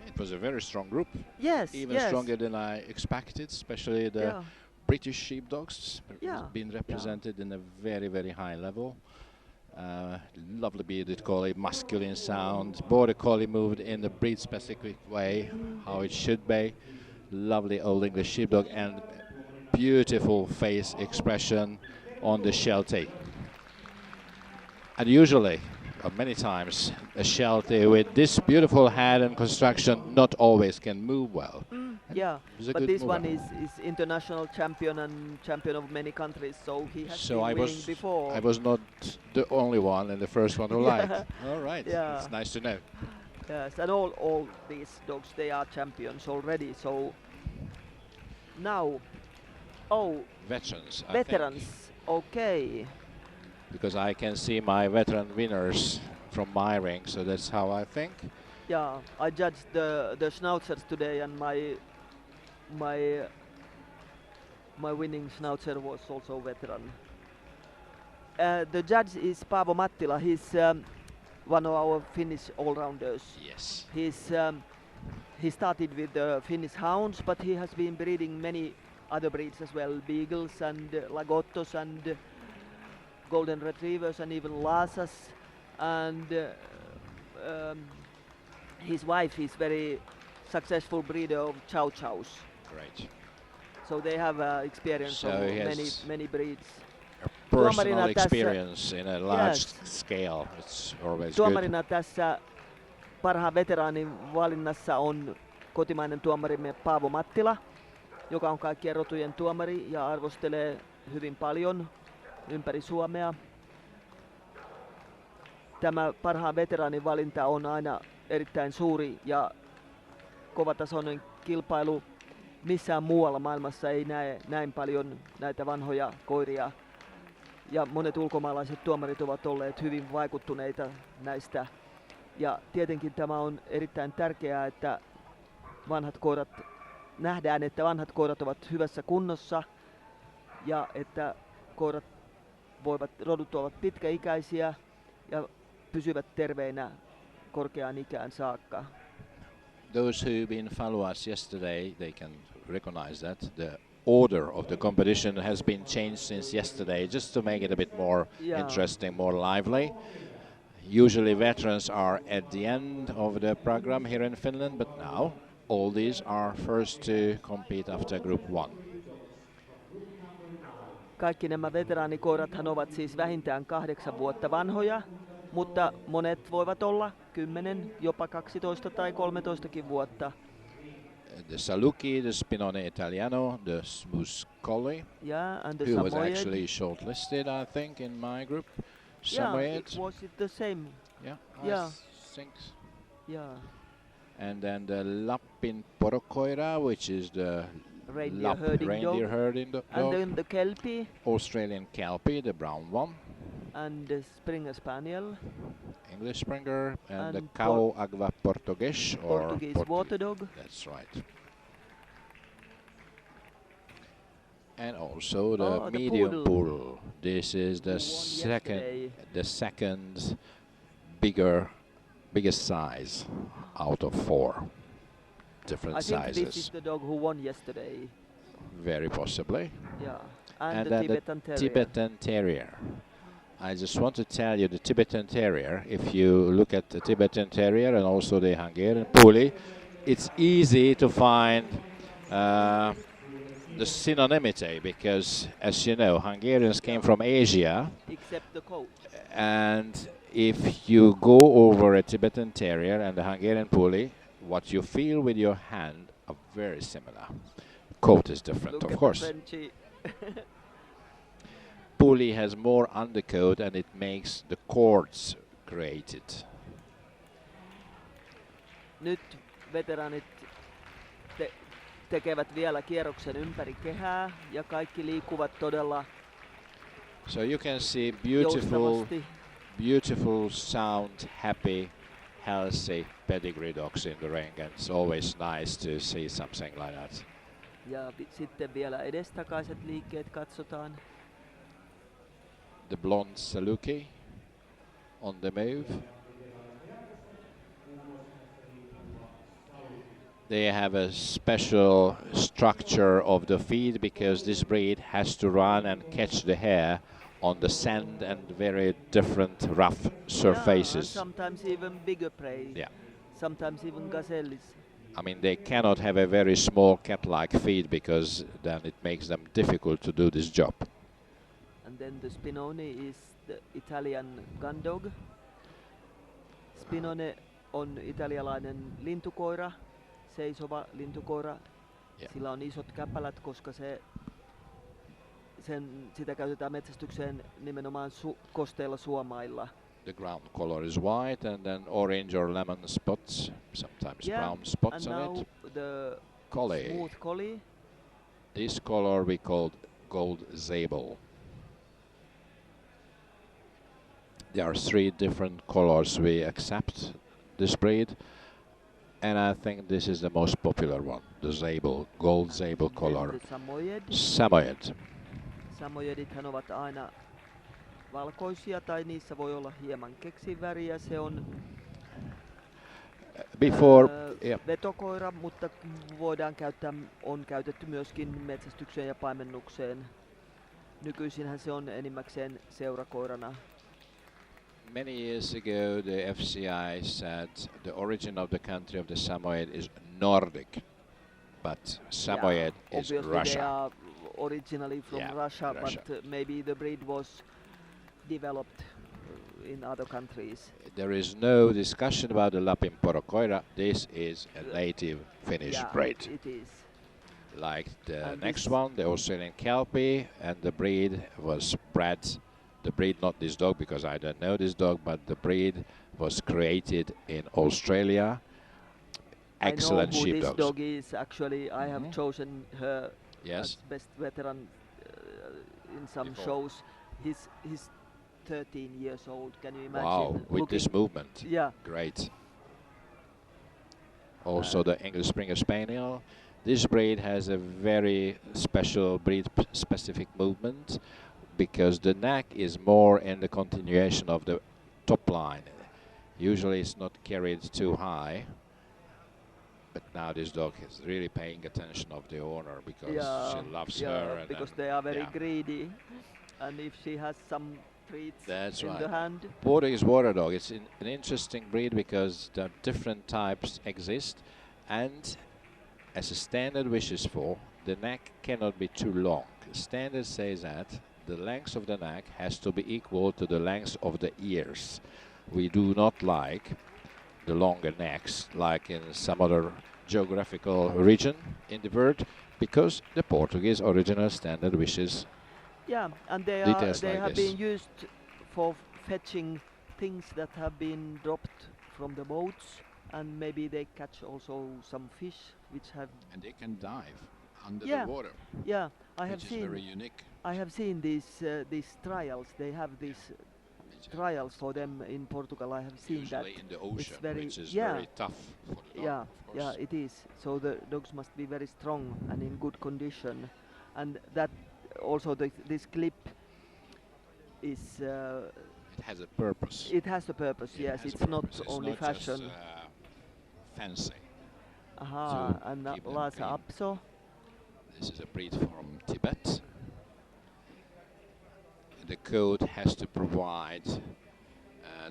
It was a very strong group. Yes, Even stronger than I expected, especially the British sheepdogs been represented in a very, very high level. Lovely bearded collie, masculine sound. Border collie moved in the breed-specific way, how it should be. Lovely old English sheepdog and beautiful face expression on the sheltie. And usually many times a sheltie with this beautiful head and construction not always can move well. Yeah, He's a but good this mover. one is international champion and champion of many countries, so he has So been I winning was before. I was not the only one and the first one who Yeah. liked. All right, Yeah. it's nice to know. Yes, and all these dogs, they are champions already, so now, Veterans, I veterans, think, okay. because I can see my veteran winners from my ring, so that's how I think. Yeah, I judged the schnauzers today, and my winning schnauzer was also veteran. The judge is Paavo Mattila. He's one of our Finnish all-rounders. Yes. He started with the Finnish hounds, but he has been breeding many other breeds as well, beagles and lagottos and golden retrievers and even lhasas. And his wife is very successful breeder of chow chows. Great. So they have experience So of he has many breeds. Personal Tuomarina tässä- experience in a large Yes. scale. It's always good. Tuomarina tässä parhaan veteraanin valinnassa on kotimainen tuomarimme Paavo Mattila, joka on kaikkien rotujen tuomari ja arvostelee hyvin paljon ympäri Suomea. Tämä parhaan veteraanin valinta on aina erittäin suuri ja kovatasoinen kilpailu. Missään muualla maailmassa ei näe näin paljon näitä vanhoja koiria. Ja monet ulkomaalaiset tuomarit ovat olleet hyvin vaikuttuneita näistä. Ja tietenkin tämä on erittäin tärkeää, että nähdään, että vanhat koirat ovat hyvässä kunnossa ja että rodut ovat pitkäikäisiä ja pysyvät terveinä korkeaan ikään saakka. Those who've been follow us yesterday, they can recognize that the order of the competition has been changed since yesterday, just to make it a bit more interesting, more lively. Usually veterans are at the end of the program here in Finland, but now all these are first to compete after Group 1. Kaikki nämä veteraanikoirathan ovat siis vähintään 8 vuotta vanhoja, mutta monet voivat olla 10, jopa 12 tai 13kin vuotta. The Saluki, the Spinone Italiano, the Smooth Collie, Yeah, and the who was Samoyed. actually shortlisted, I think, in my group. Yeah, Samoyed. it was the same. Yeah, Yeah. think. Yeah. And then the Lappin Porokoira, which is the Reindeer herding reindeer dog. herding dog. And then the Kelpie Australian Kelpie, the brown one. and the Springer Spaniel, English Springer, and the And Cao Agua Portuguese, or Portuguese water dog. That's right. And also the Oh, the medium poodle. poodle. This is the second biggest size out of 4 different I think sizes. this is the dog who won yesterday. Very possibly. Yeah. And the then Tibetan Terrier. Tibetan Terrier. I just want to tell you the Tibetan Terrier, if you look at the Tibetan Terrier and also the Hungarian Puli, it's easy to find the synonymity because, as you know, Hungarians came from Asia, Except the coat. and if you go over a Tibetan Terrier and the Hungarian Puli, what you feel with your hand are very similar. Coat is different, Look of at course. the Frenchie. Puli has more undercoat and it makes the cords created. Nyt veteraanit tekevät vielä kierroksen ympäri kehää ja kaikki liikkuvat todella So you can see joustavasti. beautiful, sound, happy, healthy pedigree dogs in the ring, and it's always nice to see something like that. Ja sitten vielä edestakaiset liikkeet katsotaan. The blonde Saluki on the move. They have a special structure of the feet because this breed has to run and catch the hare on the sand and very different rough surfaces. Yeah, and sometimes even bigger prey. Yeah. Sometimes even gazelles. I mean, they cannot have a very small cat-like feet because then it makes them difficult to do this job. And then the Spinone is the Italian gun dog. Spinone on italialainen lintukoira, seisova lintukoira. Yeah. Sillä on isot käppälät, koska sitä käytetään metsästykseen nimenomaan kosteilla suomailla. The ground color is white and then orange or lemon spots, sometimes brown spots and on now it. The Collie. smooth collie. This color we called gold sable. There are 3 different colors we accept this breed, and I think this is the most popular one, the sable, gold sable color. The Samoyed. Samoyed. Samoyedithan ovat aina valkoisia tai niissä voi olla hieman keksiväriä. Se on vetokoira, mutta on käytetty myöskin metsästykseen ja paimennukseen. Nykyisinhän se on enimmäkseen seurakoirana. Many years ago the FCI said the origin of the country of the Samoyed is Nordic, but Samoyed is obviously Russia. They are originally from Russia, Russia. but maybe the breed was developed in other countries. There is no discussion about the Lapin Porokoira. This is a native Finnish breed. It is. Like the next one, the Australian Kelpie, and the breed was bred. The breed, not this dog, because I don't know this dog, but the breed was created in Australia. Excellent I know who sheepdogs. this dog is. Actually, I have chosen her as best veteran in some shows. He's 13 years old. Can you imagine? Wow, with this movement. Yeah. Great. Also the English Springer Spaniel. This breed has a very special breed-specific movement because the neck is more in the continuation of the top line. Usually it's not carried too high, but now this dog is really paying attention of the owner because she loves her. And because they are very greedy, and if she has some treats in the hand. Portuguese water dog, it's an interesting breed because the different types exist, and as a standard wishes for, the neck cannot be too long. Standard says that the length of the neck has to be equal to the length of the ears. We do not like the longer necks like in some other geographical region in the world because the Portuguese original standard wishes. Yeah, and they have been used for fetching things that have been dropped from the boats, and maybe they catch also some fish which have. And they can dive under the water. Yeah, I have seen. Very unique. I have seen these trials. They have these trials for them in Portugal. I have seen usually that. In the ocean, which is yeah, very tough for the dog, yeah, it is. So the dogs must be very strong and in good condition, and that also this clip is. It has a purpose. It has a purpose. Yes, it's not only not fashion. Just, fancy. Aha, and Lhasa Apso. This is a breed from Tibet. The code has to provide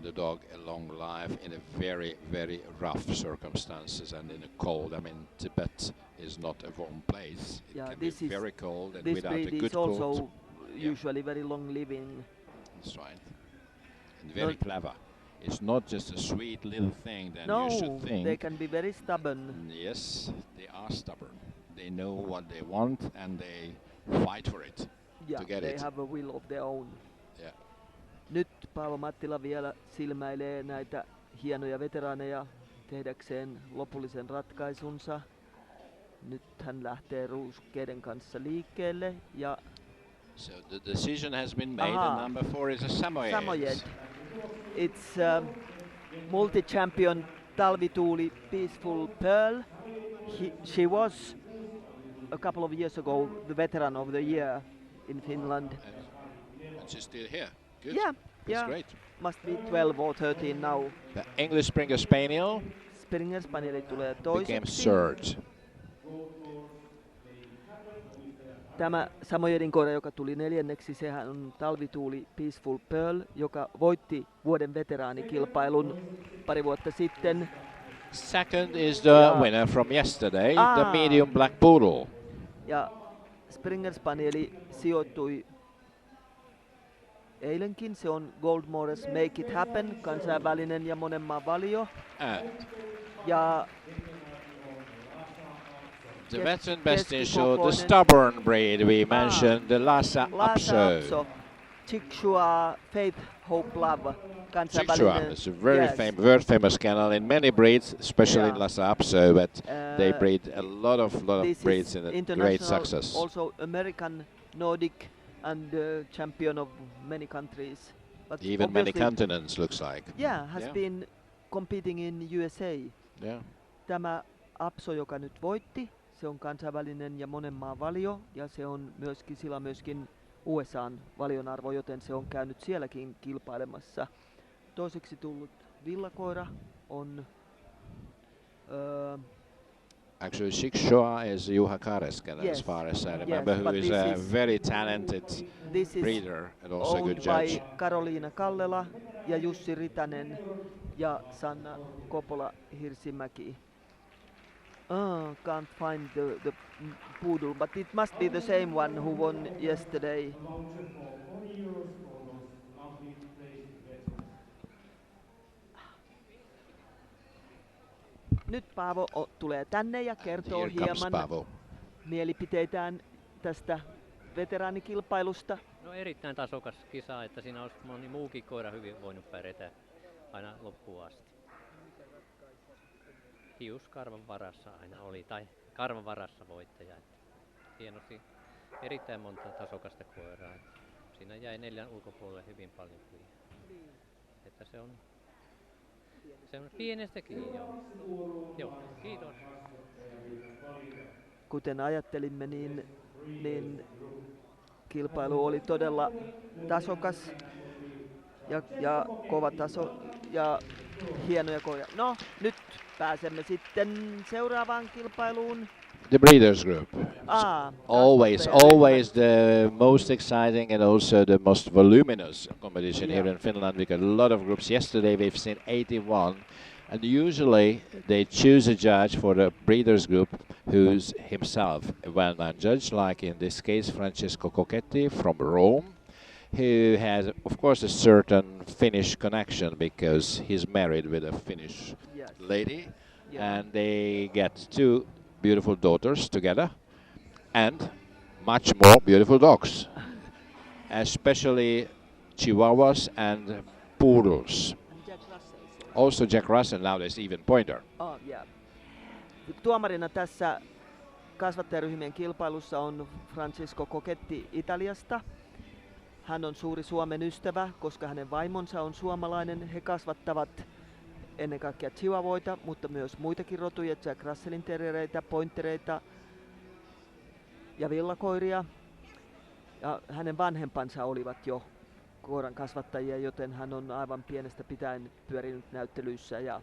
the dog a long life in a very, very rough circumstances and in a cold. I mean, Tibet is not a warm place. It can be very cold and without a good coat. This breed is also usually very long living. That's right. And very clever. It's not just a sweet little thing that you should think. No, they can be very stubborn. Yes, they are stubborn. They know what they want and they fight for it. Yeah, they have a will of their own. Yeah. Nyt Paavo Mattila vielä silmäilee näitä hienoja veteraaneja tehdäkseen lopullisen ratkaisunsa. Nyt hän lähtee ruuskeiden kanssa liikkeelle ja so the decision has been made and number 4 is a Samoyed. Samoyed. It's multi-champion Talvituuli Peaceful Pearl. She was a couple of years ago the veteran of the year in Finland. And she's still here. Good. Yeah, That's great. Must be 12 or 13 now. The English Springer Spaniel Springer Spaniel tulee became toiseksi. third. Tämä Samoyedin koira, joka tuli neljänneksi, sehän on Talvituuli Peaceful Pearl, joka voitti vuoden veteraanikilpailun pari vuotta sitten. Second is the winner from yesterday, the medium black poodle. Ja Springer Spanieli sijoittui eilenkin. Se on Goldmores Make It Happen, kansainvälinen ja monen maan valio. And Ja the veteran best in show, the stubborn breed we mentioned, the Lhasa Lhasa Apso. Apso, Chicksua Faith Hope Love, Chicksua kansainvälinen. is a very Yes. world famous kennel in many breeds, especially in Yeah. Lhasa Apso, but they Uh, breed a lot of This breeds is in a great international, success. also American, Nordic, and champion of many countries. But Even many obviously, continents looks like. yeah, has Yeah. been competing in USA. Yeah. Tämä Apso, joka nyt voitti, se on kansainvälinen ja monen maan valio, ja se on myöskin, sillä on myöskin USAn valionarvo, joten se on käynyt sielläkin kilpailemassa. Toiseksi tullut villakoira on Actually, Chicksua is Juha Karesken, Yes. as far as I Yes, remember, who but is this a is- very talented this is breeder and also a good owned judge. by Karoliina Kallela ja Jussi Ritanen ja Sanna Kopola Hirsimäki. Can't find the poodle, but it must be the same one who won yesterday. Voucher for €40 for those lovely placed bets. Nyt Paavo tulee tänne ja kertoo Here comes hieman Paavo. mielipiteitään tästä veteraanikilpailusta. No erittäin tasokas kisa, että siinä olisi moni muukin koira hyvin voinut pärjätä aina loppuun asti. Hius karvan varassa aina oli, tai karvan varassa voittaja. Että hienosti, erittäin monta tasokasta koiraa. Että siinä jäi 4 ulkopuolelle hyvin paljon kyllä. Että se on pienestäkin, joo. Joo, kiitos. Kuten ajattelimme, niin kilpailu oli todella tasokas ja kova taso ja hienoja koira. No, nyt pääsemme sitten seuraavaan kilpailuun. The breeders group. Always, Always the most exciting and also the most voluminous competition here Yeah. in Finland. We got a lot of groups. Yesterday we've seen 81. And usually they choose a judge for the breeders group who's himself a well-known judge, like in this case Francesco Cocchetti from Rome, who has of course a certain Finnish connection because he's married with a Finnish Yes. lady, Yeah. and they get 2 beautiful daughters together and much more beautiful dogs, especially Chihuahuas and Poodles. Jack Russell. Also Jack Russell, nowadays even Pointer. Yeah. Tuomarina tässä kasvattajaryhmien kilpailussa on Francesco Cocchetti Italiasta. Hän on suuri Suomen ystävä, koska hänen vaimonsa on suomalainen. He kasvattavat ennen kaikkea chihuahuoita, mutta myös muitakin rotuja, Jack Russellin terriereitä, pointereita ja villakoiria. Ja hänen vanhempansa olivat jo koiran kasvattajia, joten hän on aivan pienestä pitäen pyörinyt näyttelyissä ja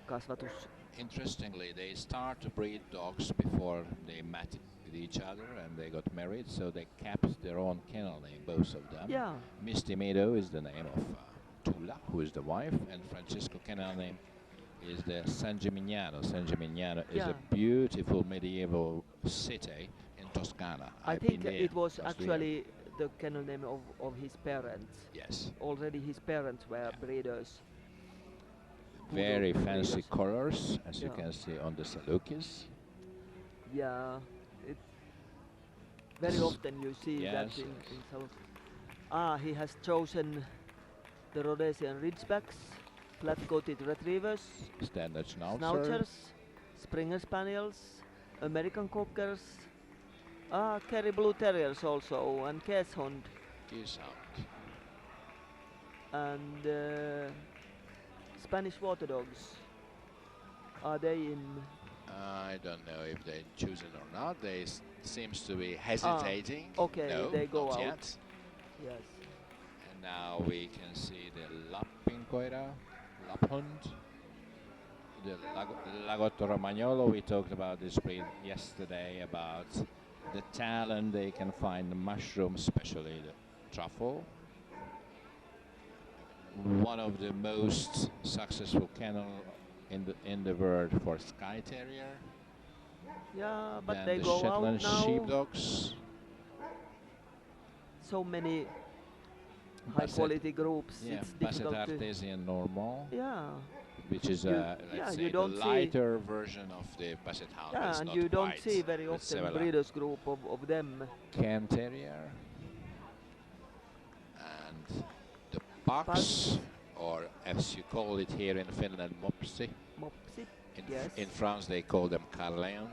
kasvatus. Interestingly, they start to breed dogs before they met with each other and they got married, so they kept their own kennel name, both of them. Yeah. Misty Meadow is the name of Tula, who is the wife, and Francesco kennel name is the San Gimignano. San Gimignano is Yeah. a beautiful medieval city in Toscana. I I've think been there. it was Last actually the kennel name of his parents. year. Yes. Already his parents were breeders. Very Poodle fancy breeders. colors, as you Yeah. can see on the Salukis. Yeah, very often you see that Yes, in yes. Salon. He has chosen the Rhodesian Ridgebacks, flat-coated retrievers, Standard Schnauzer. Schnauzers, Springer Spaniels, American Cockers, Kerry Blue Terriers also, and Käshond, Gearsound. and Spanish Water Dogs. Are they in? I don't know if they choose it or not. They seems to be hesitating. Okay, no, they go not out. yet. Yes. And now we can see the Lappinkoira, Laphund, the Lagotto Romagnolo. We talked about this breed yesterday, about the talent they can find the mushrooms, especially the truffle. One of the most successful kennel in the world for Sky Terrier. Yeah, but Then they the go Shetland out now. sheepdogs. So many high quality groups. Yeah, It's Basset difficult to. Artesian Normal, Yeah. which is You- let's yeah, say you the don't see- lighter version of the Basset Hound. Yeah, It's and not you don't white, see very but often similar. breeders group of them. Can Terrier and the Pugs, or as you call it here in Finland, Mopsi. Mopsi. In, Yes. in France they call them Carleon.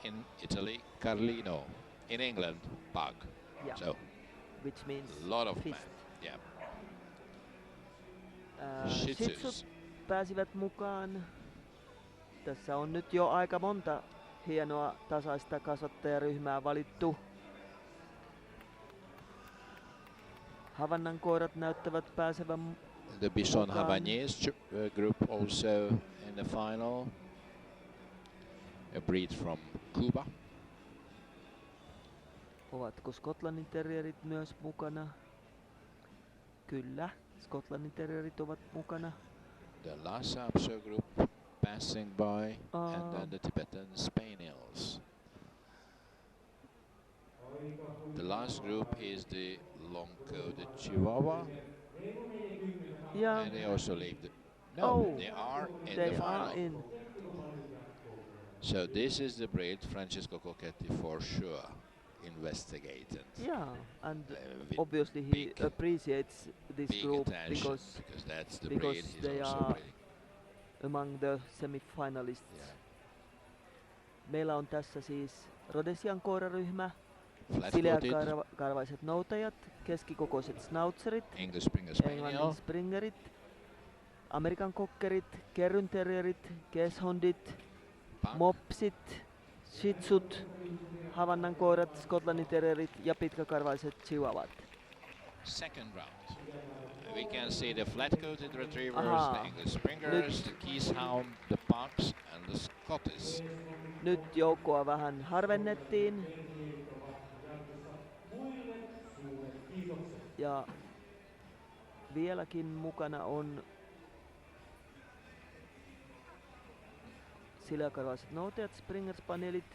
In Italy, Carlino. In England, Pug. Yeah. So Which means a lot of fist. men. Yeah. Shih Shih Tzus Tzus. pääsivät mukaan. Tässä on nyt jo aika monta hienoa tasaista kasvattajaryhmää valittu. Havannan koirat näyttävät pääsevän The Bichon mukaan. Havanese group also in the final. A breed from Cuba. Ovatko Skotlannin terrierit myös mukana? Kyllä, Skotlannin terrierit ovat mukana. The Lhasa Apso group passing by, and then the Tibetan Spaniels. The last group is the long-coated Chihuahua, Yeah. and they also leave the. No, they are in they the final. are in. So this is the breed Francesco Cocchetti for sure investigated. Yeah, and with obviously he big- appreciates this Big group attention, because that's the because breed he's they also are breeding. among the semi-finalists. Yeah. Meillä on tässä siis Rhodesian koiraryhmä, Flat-footed, sileäkarvaiset noutajat, keskikokoiset schnautzerit, English Springer Spaniel, Englannin springerit, Amerikan kokkerit, Kerryn terrierit, Keeshondit, Pug, mopsit, shih tzut, Havannan koirat, Skotlannin terrierit ja pitkäkarvaiset chihuahuat. second round. We can see the flat-coated retrievers, Aha. the English Springers, the Keeshond, the Pugs, and the Scottish. Nyt joukkoa vähän harvennettiin. Ja vieläkin mukana on sileäkarvaiset noutajat, Springer Spanielit,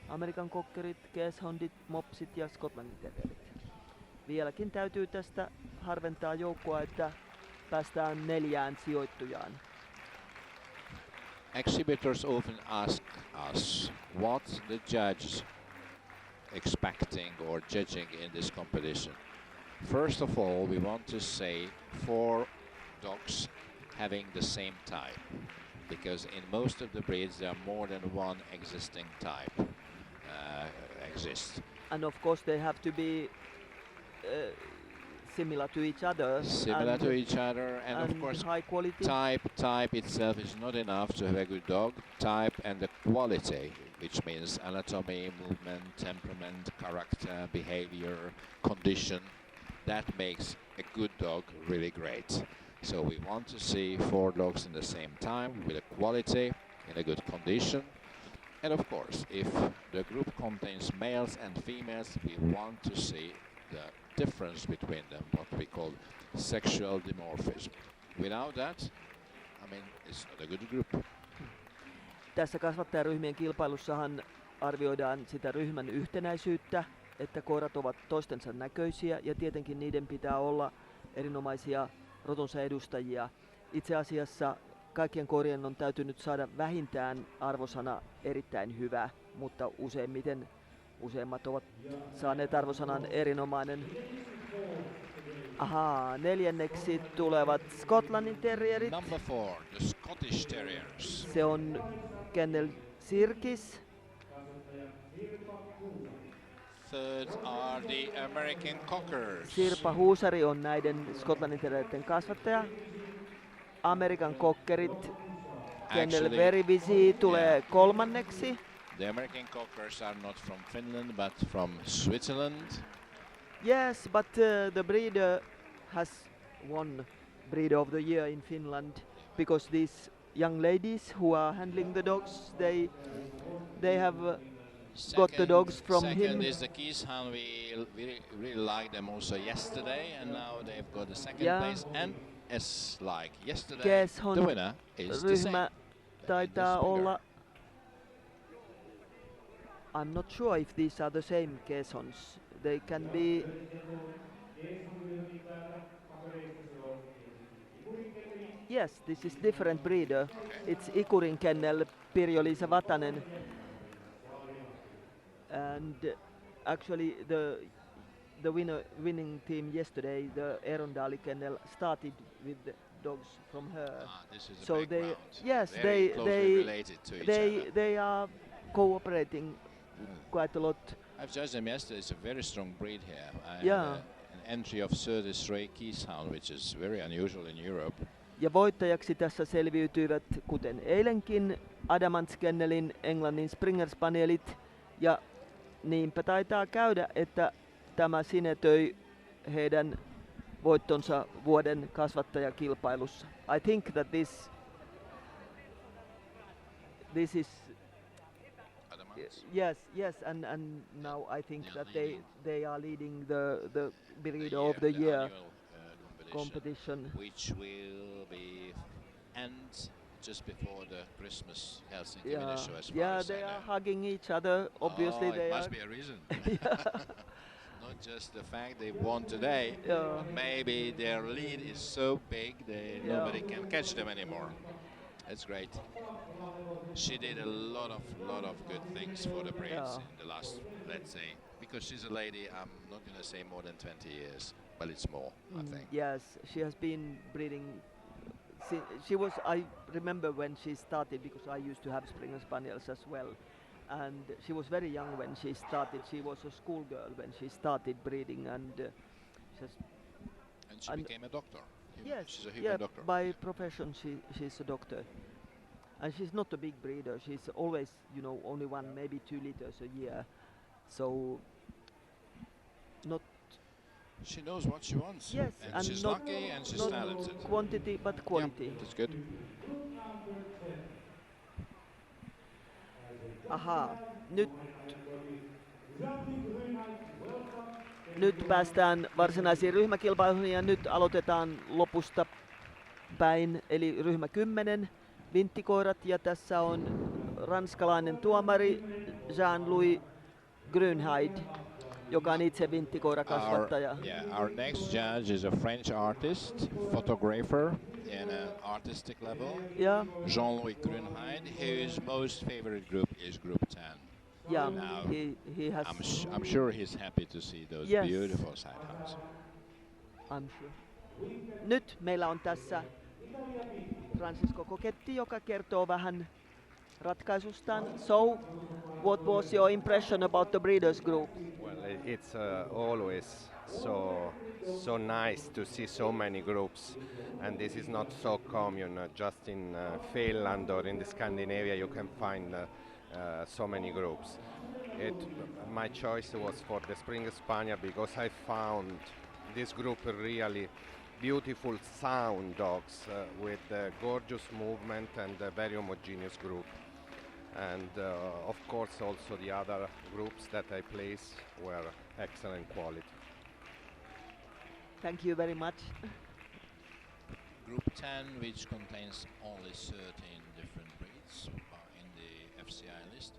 Amerikan kokkerit, Keeshondit, Mopsit ja Skotlannin terrierit. Vieläkin täytyy tästä harventaa joukkoa, että päästään 4 sijoittujaan. Exhibitors often ask us what the judge expecting or judging in this competition. First of all, we want to say 4 dogs having the same type, because in most of the breeds there are more than one existing type exists. And of course they have to be similar to each other. Similar to each other, and of course high quality. type itself is not enough to have a good dog. Type and the quality, which means anatomy, movement, temperament, character, behavior, condition, that makes a good dog really great. So we want to see 4 dogs in the same time with a quality, in a good condition. And of course, if the group contains males and females, we want to see the difference between them, what we call sexual dimorphism. Without that, I mean, it's not a good group. Tässä kasvattajaryhmien kilpailussahan arvioidaan sitä ryhmän yhtenäisyyttä, että koirat ovat toistensa näköisiä ja tietenkin niiden pitää olla erinomaisia rotunsa edustajia. Itse asiassa kaikkien koirien on täytynyt saada vähintään arvosana erittäin hyvä, mutta useimmat ovat saaneet arvosanan erinomainen. Ahaa, 4. tulevat Skotlannin terrierit. Number 4, the Scottish Terriers. Se on Kennel Sirkis. Third are the American Cockers. Sirpa Huusari on näiden Skotlannin terrierien kasvattaja. Amerikan kokkerit. Kennel Actually, Verivisi tulee 3. the American Cockers are not from Finland but from Switzerland. Yes, but the breeder has won Breeder of the Year in Finland because these young ladies who are handling the dogs, they have got the dogs from second him. is the Keeshond. We really liked them also yesterday, and now they've got the second Yeah. place. And as like yesterday, Keeshond the winner is the same. ryhmä taitaa olla. I'm not sure if these are the same Keeshonds. They can be. Yes, this is different breeder. It's Ikurin kennel, Pirjo-Liisa Vatanen. And actually the winning team yesterday, the Erondali kennel, started with the dogs from her. This is a So they, background. yes, Very closely related to each other. they are cooperating quite a lot. I've judged them yesterday. It's a very strong breed here. I Yeah. had an entry of 33 Keeshhound, which is very unusual in Europe. Ja voittajaksi tässä selviytyivät, kuten eilenkin, Adamants Kennelin Englannin Springer Spanielit. Ja niinpä taitaa käydä, että tämä sinetöi heidän voittonsa vuoden kasvattajakilpailussa. I think that this is Adamants. yes, and now I think They are that leading. they are leading the breed The of the year annual, competition. which will be end just before the Christmas Helsinki Yeah, mini show, as far yeah, as I they are know. hugging each other. Obviously, it they must are. be a reason. Not just the fact they won today. Yeah. Maybe their lead is so big that Yeah. nobody can catch them anymore. That's great. She did a lot of good things for the breeds Yeah. in the last, let's say, because she's a lady. I'm not gonna say more than 20 years, but it's more, I think. Yes, she has been breeding. I remember when she started, because I used to have Springer Spaniels as well, and she was very young when she started. She was a schoolgirl when she started breeding, and And she and- became a doctor. yes, She's a human yeah, doctor. by profession she's a doctor, and she's not a big breeder. She's always, only 1, maybe 2 liters a year, so not. She knows what she wants. Yes, and and she's not- lucky and she's not talented. quantity but quality. Yeah, that's good. Ahaa, nyt päästään varsinaisiin ryhmäkilpailuihin ja nyt aloitetaan lopusta päin, eli ryhmä 10, vinttikoirat, ja tässä on ranskalainen tuomari Jean-Louis Grünheid, joka on itse vinttikoirakasvattaja. Our next judge is a French artist, photographer in an artistic level. Ja, Jean-Louis Grünheid, whose most favorite group is Group 10. ja Now, he has, I'm sure he's happy to see those Yes. beautiful sidehounds. I'm sure. Nyt meillä on tässä Francisco Coquetti, joka kertoo vähän ratkaisustaan. So, what was your impression about the breeders group? Well, it's always so nice to see so many groups, and this is not so common. Just in Finland or in the Scandinavia, you can find so many groups. My choice was for the Springer Spaniel because I found this group really beautiful sound dogs with gorgeous movement and a very homogeneous group. And of course also the other groups that I placed were excellent quality. Thank you very much. Group 10, which contains only 13 different breeds, are in the FCI list,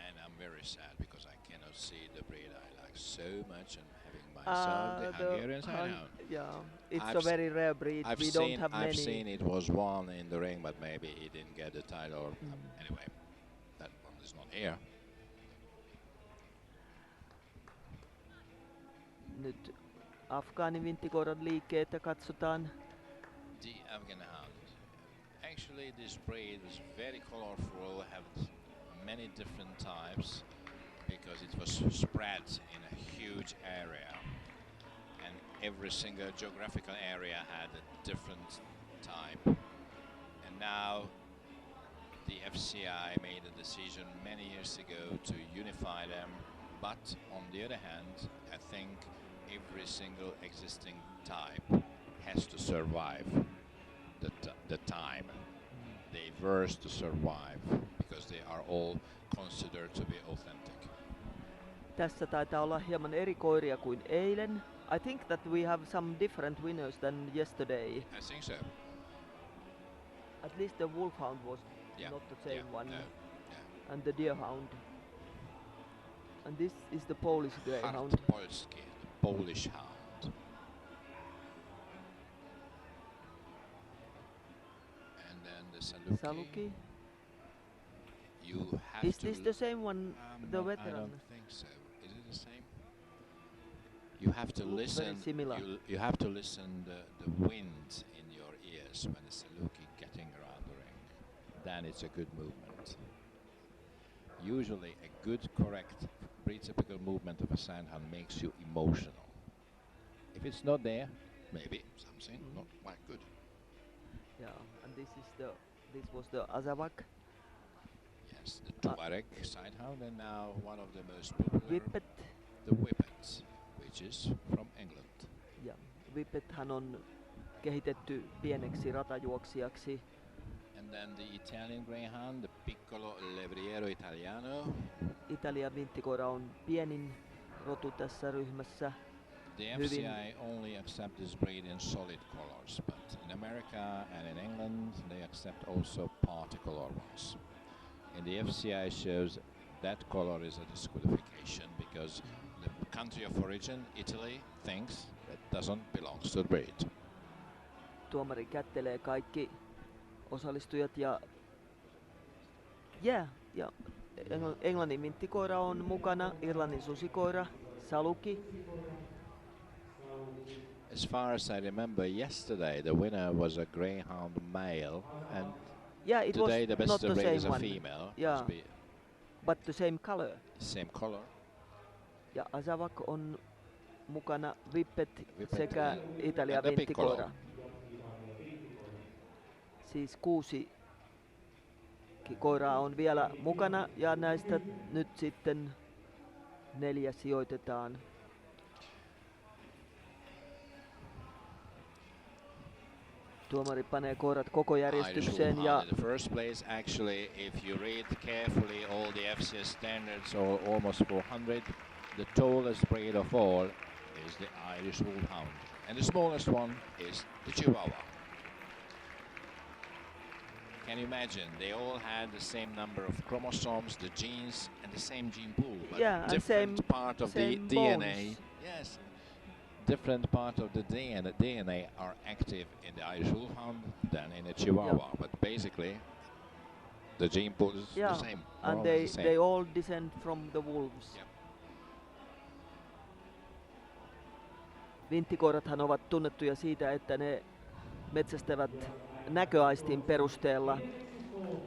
and I'm very sad because I cannot see the breed I like so much, and having myself the Hungarian Sidehound. Yeah, it's I've a s- very rare breed. We don't have many. I've seen it was one in the ring, but maybe he didn't get the title. Anyway, that one is not here. Nyt afgaanivinttikoiran liikkeitä katsotaan. The Afghan Hound. Actually, this breed was very colorful, have many different types, because it was spread in a huge area, and every single geographical area had a different type. And now the FCI made a decision many years ago to unify them, but on the other hand, I think every single existing type has to survive the time. They verse to survive because they are all considered to be authentic. Tässä taitaa olla hieman eri koiria kuin eilen. I think that we have some different winners than yesterday. I think so. At least the wolfhound was not the same one, No, yeah. and the deerhound. And this is the Polish greyhound. Hart Polski, the Polish hound. the Saluki. Saluki. You have Is to this the same one, the no, I veteran? don't think so. Is it the same? You have to Looks listen. very similar. You have to listen the wind in your ears when the Saluki getting around the ring. Then it's a good movement. Usually, a good, correct, breed-typical movement of a sandhound makes you emotional. If it's not there, maybe something not quite good. Yeah, and this was the Azawak. Yes, the Tuareg sidehound, and now one of the most popular, Whippet. the Whippet, which is from England. Ja Whippethän on kehitetty pieneksi ratajuoksijaksi. And then the Italian greyhound, the Piccolo Levriero Italiano. Italian vinttikoira on pienin rotu tässä ryhmässä. The Hyvin. FCI only accept this breed in solid colors, but in America and in England they accept also party color ones. And the FCI shows that color is a disqualification because the country of origin, Italy, thinks that doesn't belong to the breed. Tuomari kättelee kaikki osallistujat ja ja Englannin vinttikoira on mukana, Irlannin susikoira, Saluki. As far as I remember, yesterday the winner was a greyhound male, and Yeah, it today was the best not the breed same is a one. female. Yeah, Must be but the same color. same color. Ja Azawak on mukana, Whippet Whippet sekä and Italian the Piccolo. vinttikoira. Siis 6 koiraa on vielä mukana ja näistä nyt sitten 4 sijoitetaan. Tuomari panee koirat koko järjestykseen Irish ja Wolfhound in the first place. Actually, if you read carefully all the FCS standards, or almost 400, the tallest breed of all is the Irish Wolfhound, and the smallest one is the Chihuahua. Can you imagine? They all had the same number of chromosomes, the genes, and the same gene pool, but Yeah, and different same- part of the same DNA. bones. Yes, different part of the DNA are active in the Irish Wolfhound than in the Chihuahua, but basically the gene pool is the same. more and or less they the same. they all descend from the wolves. Yep. Vinttikoirathan ovat tunnettuja siitä, että ne metsästävät näköaistin perusteella.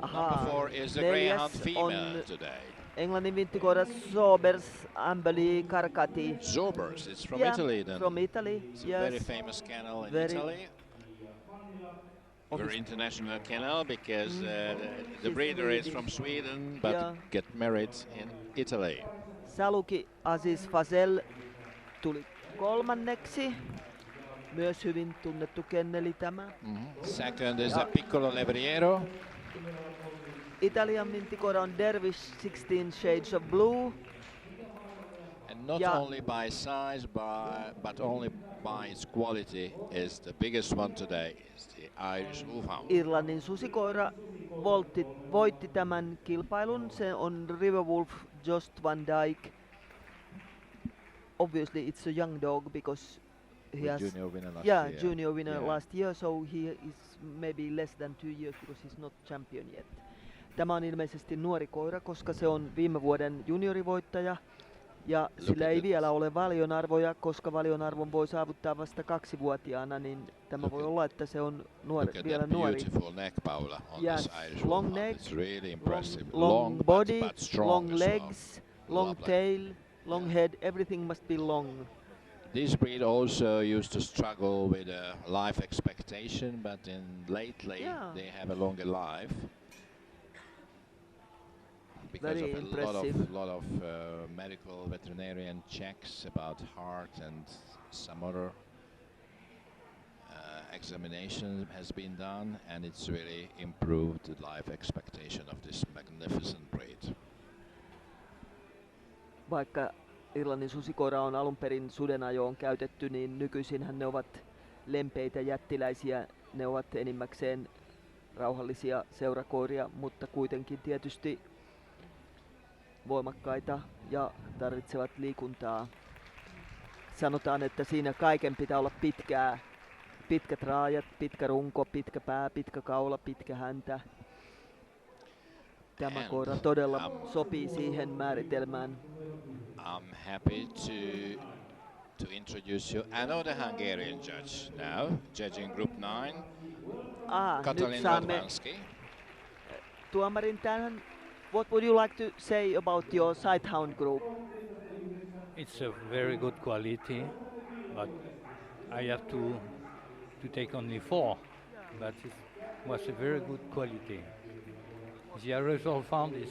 Number 4 is the greyhound female today. Englannin vinttikoira Sobers Amberley Carcati. Zobers, it's from Yeah, Italy then. from Italy, It's a yes. very famous kennel in Very- Italy. Very international kennel because the She's breeder is breeding. from Sweden but Yeah. get married in Italy. Saluki Aziz Fazel tuli 3. Myös hyvin tunnettu kenneli tämä. Second is the Piccolo Levriero. Italian vinttikoira on Dervish 16 Shades of Blue. And not Yeah. only by size but only by its quality is the biggest one today is the Irish Wolfhound. Irlannin susikoira voitti tämän kilpailun. Se on Riverwolf Jost van Dyke. Obviously it's a young dog because he With has junior winner last yeah, year. junior winner Yeah. last year, so he is maybe less than 2 years because he's not champion yet. Tämä on ilmeisesti nuori koira, koska se on viime vuoden juniorivoittaja ja sillä at ei it. vielä ole valionarvoja, koska valionarvon voi saavuttaa vasta 2-vuotiaana, niin tämä Look voi at- olla, että se on Look at vielä that nuori. beautiful neck, Paula, on Yes, this Irish long Wolfhound. neck, It's really impressive. long body, but strong long as well. legs, long Lovely. tail, long head, everything must be long. This breed also used to struggle with life expectation, but lately Yeah. they have a longer life because Very of a impressive. lot of medical veterinarian checks about heart and some other examination has been done, and it's really improved the life expectation of this magnificent breed. Vaikka Irlannin susikoira on alun perin sudenajoon käytetty, niin nykyisinhän ne ovat lempeitä jättiläisiä. Ne ovat enimmäkseen rauhallisia seurakoiria, mutta kuitenkin tietysti voimakkaita ja tarvitsevat liikuntaa. Sanotaan, että siinä kaiken pitää olla pitkää pitkät raajat, pitkä runko, pitkä pää, pitkä kaula, pitkä häntä. Tämä koira todella sopii siihen määritelmään. I'm happy to introduce you another Hungarian judge now, judging Group 9, Nyt saamme tuomarin tähän. What would you like to say about your Sighthound group? It's a very good quality, but I have to take only 4. But it was a very good quality. The result found is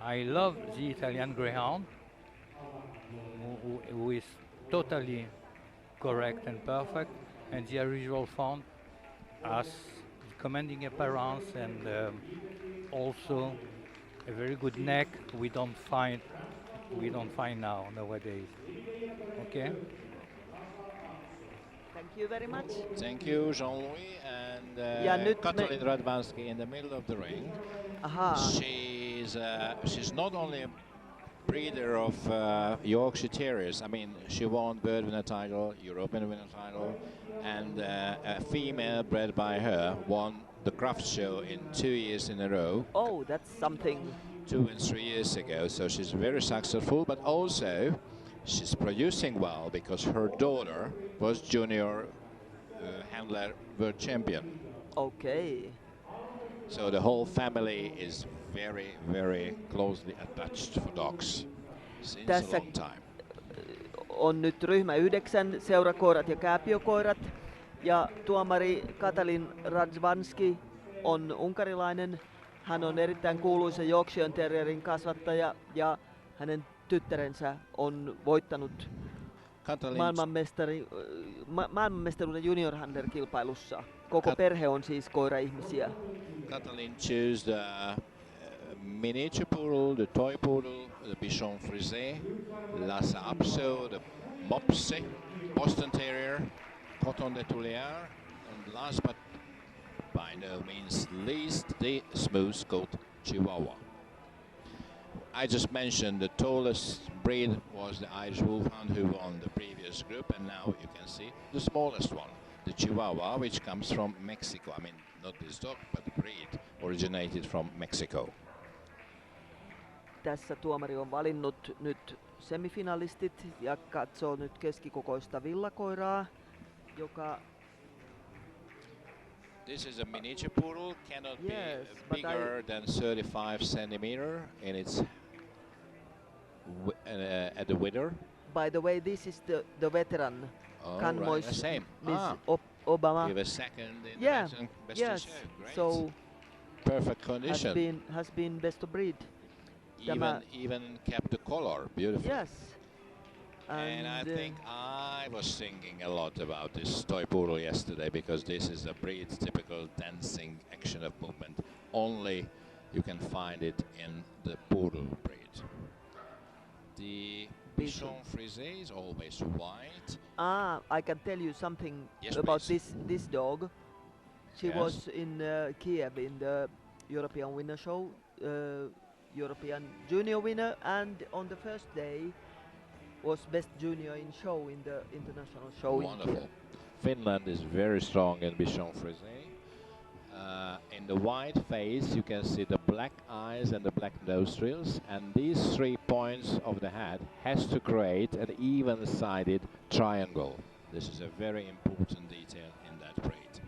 I love the Italian Greyhound, who is totally correct and perfect, and the usual found has commanding appearance and also a very good neck. We don't find nowadays. Okay. Thank you very much. Thank you, Jean-Louis, and Katalin Radwanski in the middle of the ring. She's not only a breeder of Yorkshire Terriers. I mean, she won Bird Winner title, European Winner title, and a female bred by her won the craft show in 2 years in a row. Oh, that's something. 2 and 3 years ago, so she's very successful, but also she's producing well because her daughter was junior handler world champion. Okay. So the whole family is very, very closely attached for dogs since a long time. On nyt ryhmä 9, seurakoirat ja kääpiökoirat. Ja tuomari Katalin Radwanski on unkarilainen. Hän on erittäin kuuluisa Yorkshire Terrierin kasvattaja ja hänen tyttärensä on voittanut maailmanmestaruuden junior handler kilpailussa. Koko perhe on siis koiraihmisiä. Katalin chose the miniature poodle, the toy poodle, the Bichon Frisé, Lhasa Apso, the Mopsy, Boston Terrier, Coton de Tulear, and last but by no means least, the smooth-coat Chihuahua. I just mentioned the tallest breed was the Irish Wolfhound who won the previous group, and now you can see the smallest one, the Chihuahua, which comes from Mexico. I mean, not this dog, but the breed originated from Mexico. Tässä tuomari on valinnut nyt semifinalistit ja katsoo nyt keskikokoista villakoiraa, joka... This is a miniature poodle, cannot be bigger than 35 centimeter in its at the wither. By the way, this is the veteran. Right, the same. Obama. Give a second in best yes. in show. Great. So perfect condition. Has been best of breed. Even kept the color beautiful. Yes. And I think I was thinking a lot about this toy poodle yesterday because this is a breed typical dancing action of movement. Only you can find it in the poodle breed. The Bichon Frisé is always white. I can tell you something yes, about please. this dog. She was in Kiev in the European Winner Show, European Junior Winner, and on the first day was best junior in show in the international show. Wonderful. Finland is very strong in Bichon Frisé. In the white face you can see the black eyes and the black nostrils, and these 3 points of the head has to create an even-sided triangle. This is a very important detail in that breed.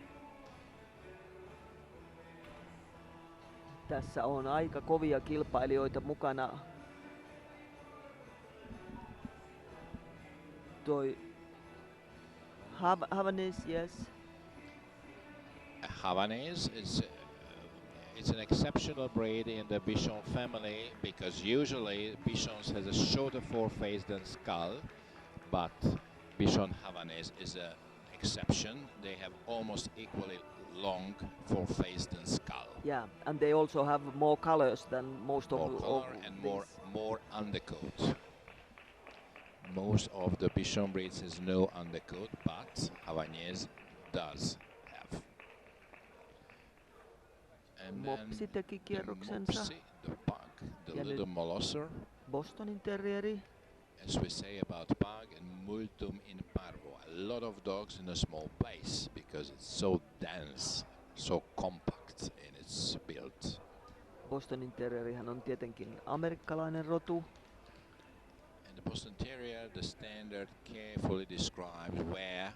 Tässä on aika kovia kilpailijoita mukana. Toi Havanese, yes. Havanese is it's an exceptional breed in the Bichon family because usually Bichons has a shorter foreface than skull, but Bichon Havanese is an exception. They have almost equally long foreface than skull. Yeah, and they also have more colors than most more of color and more undercoat. Most of the Bichon breeds has no undercoat, but Havanese does have. And Mopsi teki kierroksensa. The pug, the little molosser. Bostonin terrieri. as we say about pug, and multum in parvo. A lot of dogs in a small place because it's so dense, so compact in its build. Bostonin Terrierihän on tietenkin amerikkalainen rotu. And the Boston Terrier, the standard carefully describes where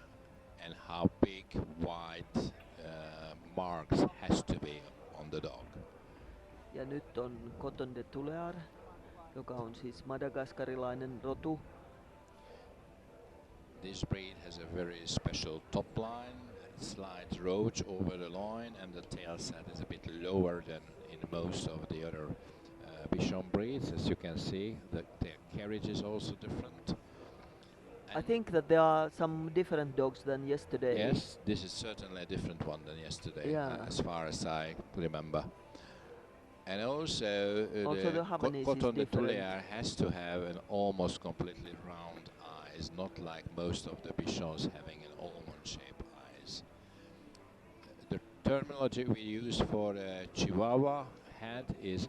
and how big white marks has to be on the dog. Ja nyt on Coton de Tulear, joka on siis madagaskarilainen rotu. This breed has a very special top line, slight roach over the loin, and the tail set is a bit lower than in most of the other Bichon breeds. As you can see, their carriage is also different. I think that there are some different dogs than yesterday. Yes, this is certainly a different one than yesterday, Yeah. as far as I remember. And also the Havanese is Coton de different. Tulear has to have an almost completely round eyes, not like most of the Bichons having an almond-shaped eyes. The terminology we use for a Chihuahua head is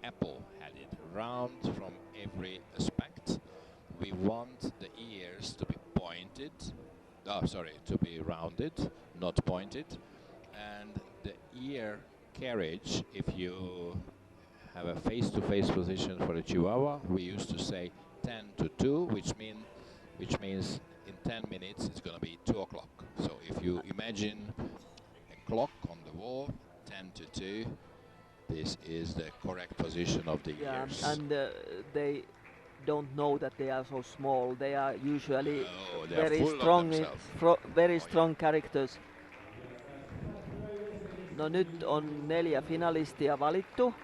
apple-headed, round from every aspect. We want the ears to be pointed, to be rounded, not pointed, and the ear carriage, if you have a face-to-face position for a Chihuahua, we used to say 10-2, which means in 10 minutes it's going to be 2 o'clock. So if you imagine a clock on the wall, 10-2, this is the correct position of the ears. And they don't know that they are so small. They are usually they are very full of strong, themselves. very strong characters. No nyt on 4 finalistia valittu.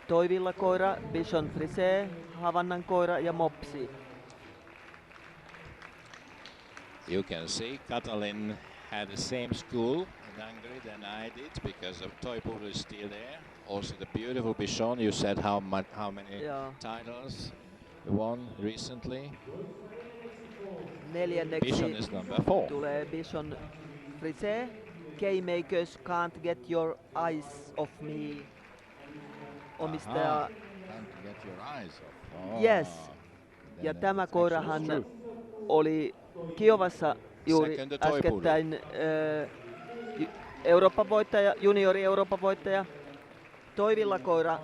Toivillakoira, Bichon Frise, Havannankoira ja Mopsi. You can see Katalin had the same school in Hungary than I did because of Toipoodle is still there. Also the beautiful Bichon, you said how many titles you won recently. Bichon is number 4. Tulee Bichon Frise. K-makers can't get your eyes off me. Omistaja. Can't get your eyes off. Oh, Yes. Ja tämä koirahan oli Kiovassa juuri äskettäin Euroopan voittaja, juniori Euroopan voittaja. Toivillakoira.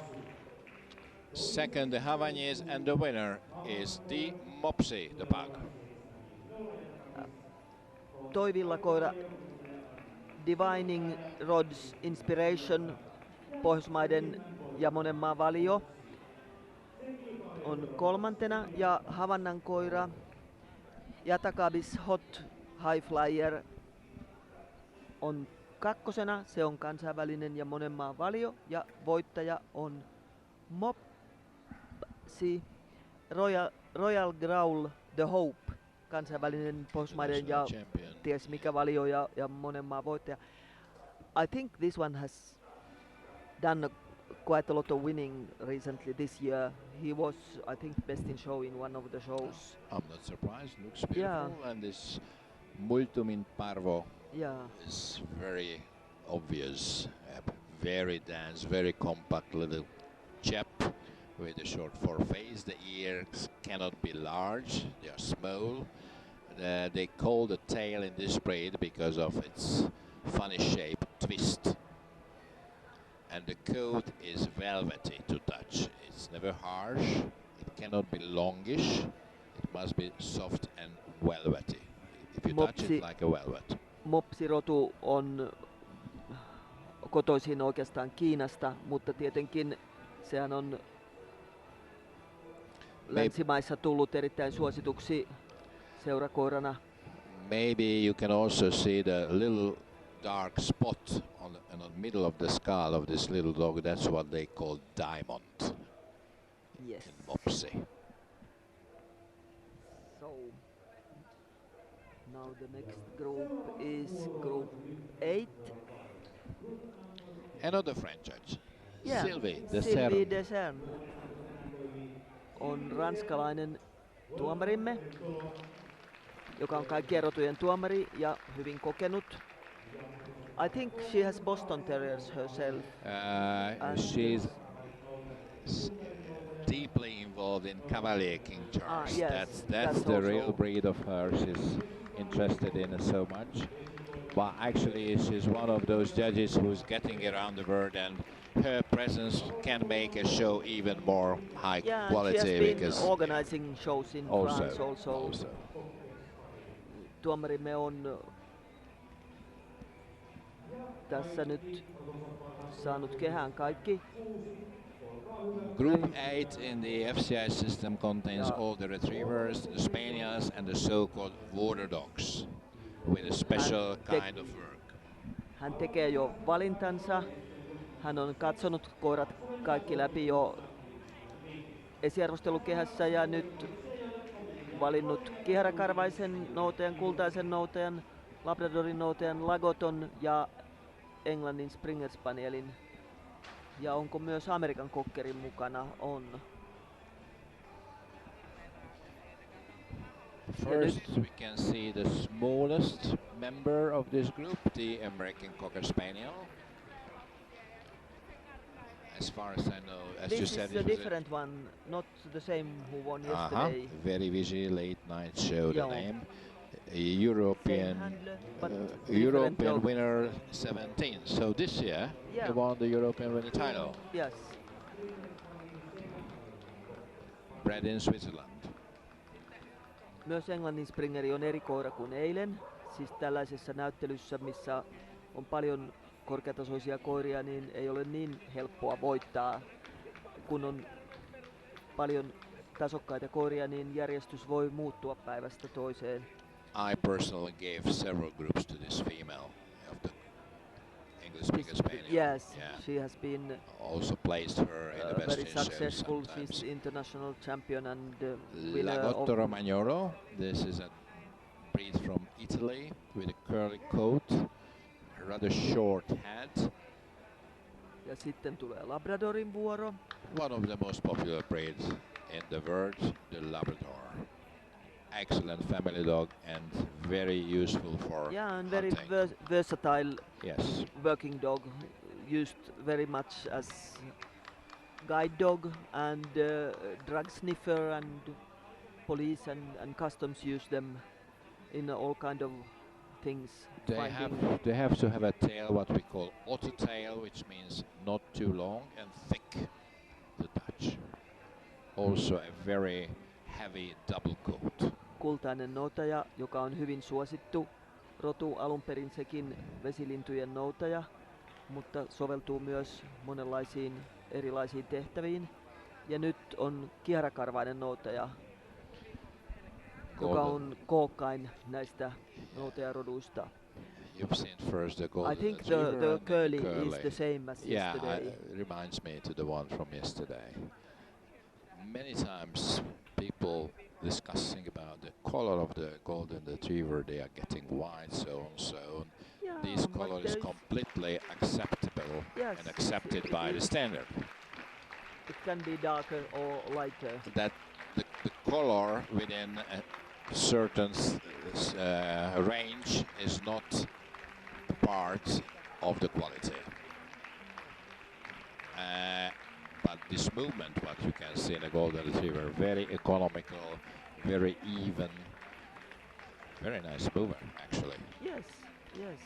Second the Havanese and the winner is the Mopsi, the pug. Toivillakoira. Divining Rods Inspiration, Pohjoismaiden ja monen maan valio, on 3. ja Havannankoira Jatakabis Hot High Flyer on 2. Se on kansainvälinen ja monen maan valio ja voittaja on Mopsi Royal Growl The Hope, kansainvälinen Pohjoismaiden ja ties mikä valio ja monen maan voittaja. I think this one has done quite a lot of winning recently this year. He was, I think, best in show in one of the shows. I'm not surprised, looks beautiful, and this multum in parvo is very obvious. Very dense, very compact little chap with a short foreface. The ears cannot be large, they are small. They call the tail in this breed because of its funny shape, twist. And the coat is velvety to touch. It's never harsh, it cannot be longish, it must be soft and velvety. If you touch it like a velvet. Mopsirotu on kotoisin oikeastaan Kiinasta, mutta tietenkin sehän on länsimaissa tullut erittäin suosituksi seurakoirana. Maybe you can also see the little dark spot on the middle of the skull of this little dog. That's what they call diamond. Yes. In Mopsi. So now the next group is group 8. Another French judge. Yeah. Sylvie Desern on ranskalainen tuomarimme, joka on kaikkien rotujen tuomari ja hyvin kokenut. I think she has Boston Terriers herself. She's deeply involved in Cavalier King Charles. Yes, that's that's the also- real breed of her she's interested in so much. But actually, she's one of those judges who's getting around the world, and her presence can make a show even more high Yeah, and quality she has been because organizing shows in France also. Tuomarimme on tässä nyt saanut kehään kaikki. Group 8 in the FCI system contains all the retrievers, the spaniels, and the so-called water dogs with a special kind of work. Hän tekee jo valintansa. Hän on katsonut koirat kaikki läpi jo esiarvostelukehässä ja nyt valinnut kiharakarvaisen noutajan, kultaisen noutajan, labradorin noutajan, lagoton ja Englannin Springer Spanielin. Ja onko myös Amerikan kokkerin mukana? On. First, we can see the smallest member of this group, the American Cocker Spaniel. As far as I know, as you This said, is a different one, not the same who won yesterday. Very busy late night show. The Yeah. name, a European, handler, but European different dog. winner 17. So this year, Yeah. he won the European winner title. Yes. Bred in Switzerland. Myös Englannin Springeri on eri koira kuin eilen. Siis tällaisessa näyttelyssä, missä on paljon korkeatasoisia koiria, niin ei ole niin helppoa voittaa. Kun on paljon tasokkaita koiria, niin järjestys voi muuttua päivästä toiseen. I personally gave several groups to this female of the English Springer Spaniel. Yes, Yeah. she has been Also placed her in the best very in shows successful. sometimes. She's international champion and winner Lagotto of Romagnolo. This is a breed from Italy with a curly coat, a rather short head. Ja sitten tulee Labradorin vuoro. One of the most popular breeds in the world, the Labrador. Excellent family dog and very useful for Yeah, and very hunting. versatile Yes. working dog, used very much as guide dog and drug sniffer, and police and customs use them in all kind of things. They have to have a tail what we call otter tail, which means not too long and thick, the Dutch. Also a very heavy double coat. Kultainen noutaja, joka on hyvin suosittu rotu, alun perin sekin vesilintujen noutaja, mutta soveltuu myös monenlaisiin erilaisiin tehtäviin. Ja nyt on kiharakarvainen noutaja, joka on kookkain näistä noutajaroduista. You've seen first the golden I think retriever the and curly is the same as yesterday. Reminds me to the one from yesterday. Many times people discussing about the color of the golden retriever, they are getting white, so on, so on. Yeah, This but color is there's- completely acceptable Yes, and accepted by the standard. It can be darker or lighter. That the color within a certain range is not part of the quality. But this movement, what you can see in a golden retriever, very economical, very even, very nice mover actually. Yes, yes.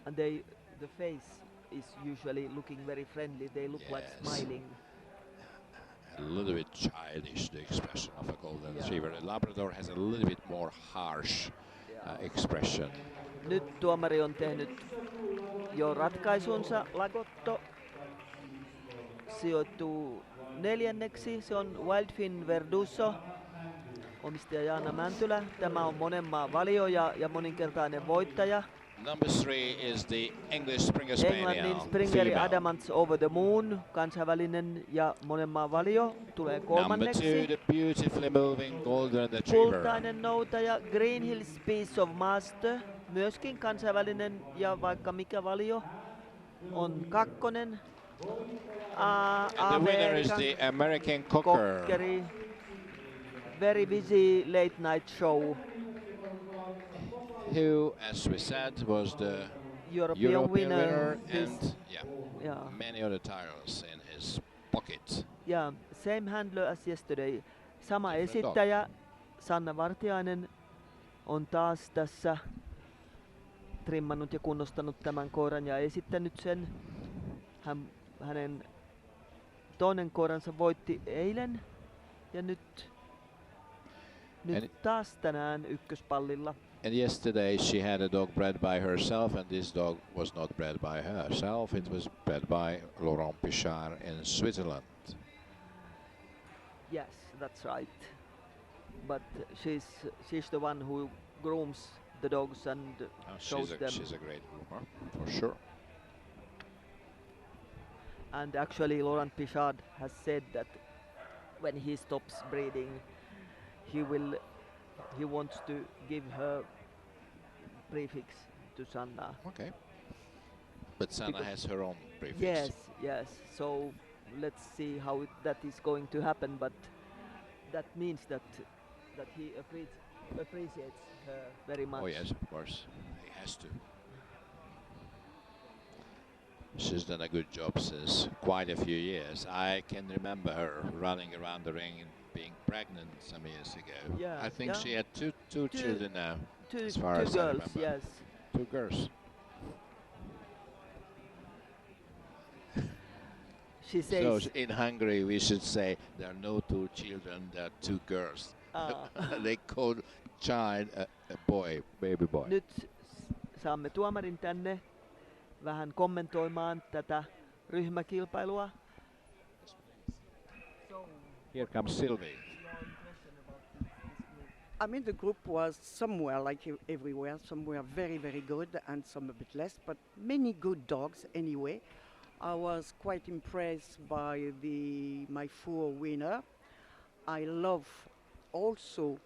And the face is usually looking very friendly. They look like Yes. smiling. A little bit childish, the expression of a golden retriever. A Labrador has a little bit more harsh expression. Nyt tuomari on tehnyt jo ratkaisunsa. Lagotto sijoittuu 4. Se on Wildfin Verduso, omistaja Jaana Mäntylä. Tämä on monen maan valio ja moninkertainen voittaja. Number 3 is the English Springer Spaniel. Englannin Springeri female. Adamants Over the Moon, kansainvälinen ja monen maan valio, tulee Number 2, kolmanneksi. the beautifully moving golden retriever. Kultainen noutaja Green Hills Piece of Master, myöskin kansainvälinen ja vaikka mikä valio, on 2. And the winner is the American Cocker. Kokkeri. Very busy late night show. Who, as we said, was the European winner and this- yeah, Yeah. many other titles in his pocket. Yeah, same handler as yesterday. Sama Different esittäjä, Sanna Vartiainen, on taas tässä trimmannut ja kunnostanut tämän koiran ja esittänyt sen. Hänen toinen koiransa voitti eilen ja nyt taas tänään ykköspallilla. And yesterday she had a dog bred by herself, and this dog was not bred by herself. It was bred by Laurent Pichard in Switzerland. Yes, that's right. But she's the one who grooms the dogs and shows them. She's a great groomer, for sure. And actually Laurent Pichard has said that when he stops breeding, he wants to give her prefix to Sanna. Okay. But Sanna has her own prefix. Yes. So let's see how that is going to happen. But that means that he appreciates her very much. Oh yes, of course. He has to. She's done a good job since quite a few years. I can remember her running around the ring and being pregnant some years ago. Yeah, I think yeah. she had two children now, as Two far as I girls, remember. yes. 2 girls. She says. So in Hungary we should say there are no 2 children, there are 2 girls. They call child a boy, baby boy. Nyt saamme tuomarin tänne vähän kommentoimaan tätä ryhmäkilpailua. Here comes Sylvie. I mean, the group was somewhere, like everywhere, some were very, very good and some a bit less, but many good dogs anyway. I was quite impressed by my 4 winner. I love also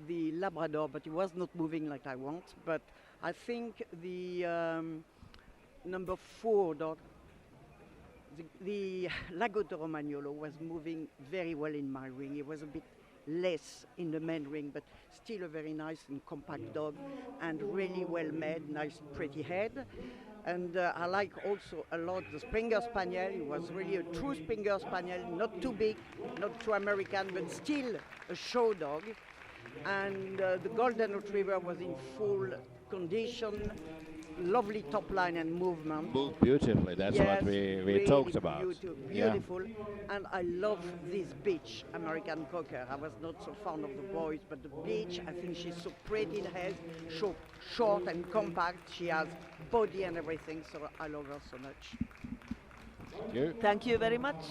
the Labrador, but he was not moving like I want. But I think the number 4 dog, the Lagotto Romagnolo, was moving very well in my ring. It was a bit less in the main ring, but still a very nice and compact dog and really well made, nice pretty head. And I like also a lot the Springer Spaniel. It was really a true Springer Spaniel, not too big, not too American, but still a show dog. And the Golden Retriever was in full condition, lovely top line and movement. Moved beautifully, that's what we really talked about. Beautiful. And I love this beach American Cocker. I was not so fond of the boys, but the beach, I think she's so pretty in head, so short and compact. She has body and everything, so I love her so much. Thank you. Thank you very much.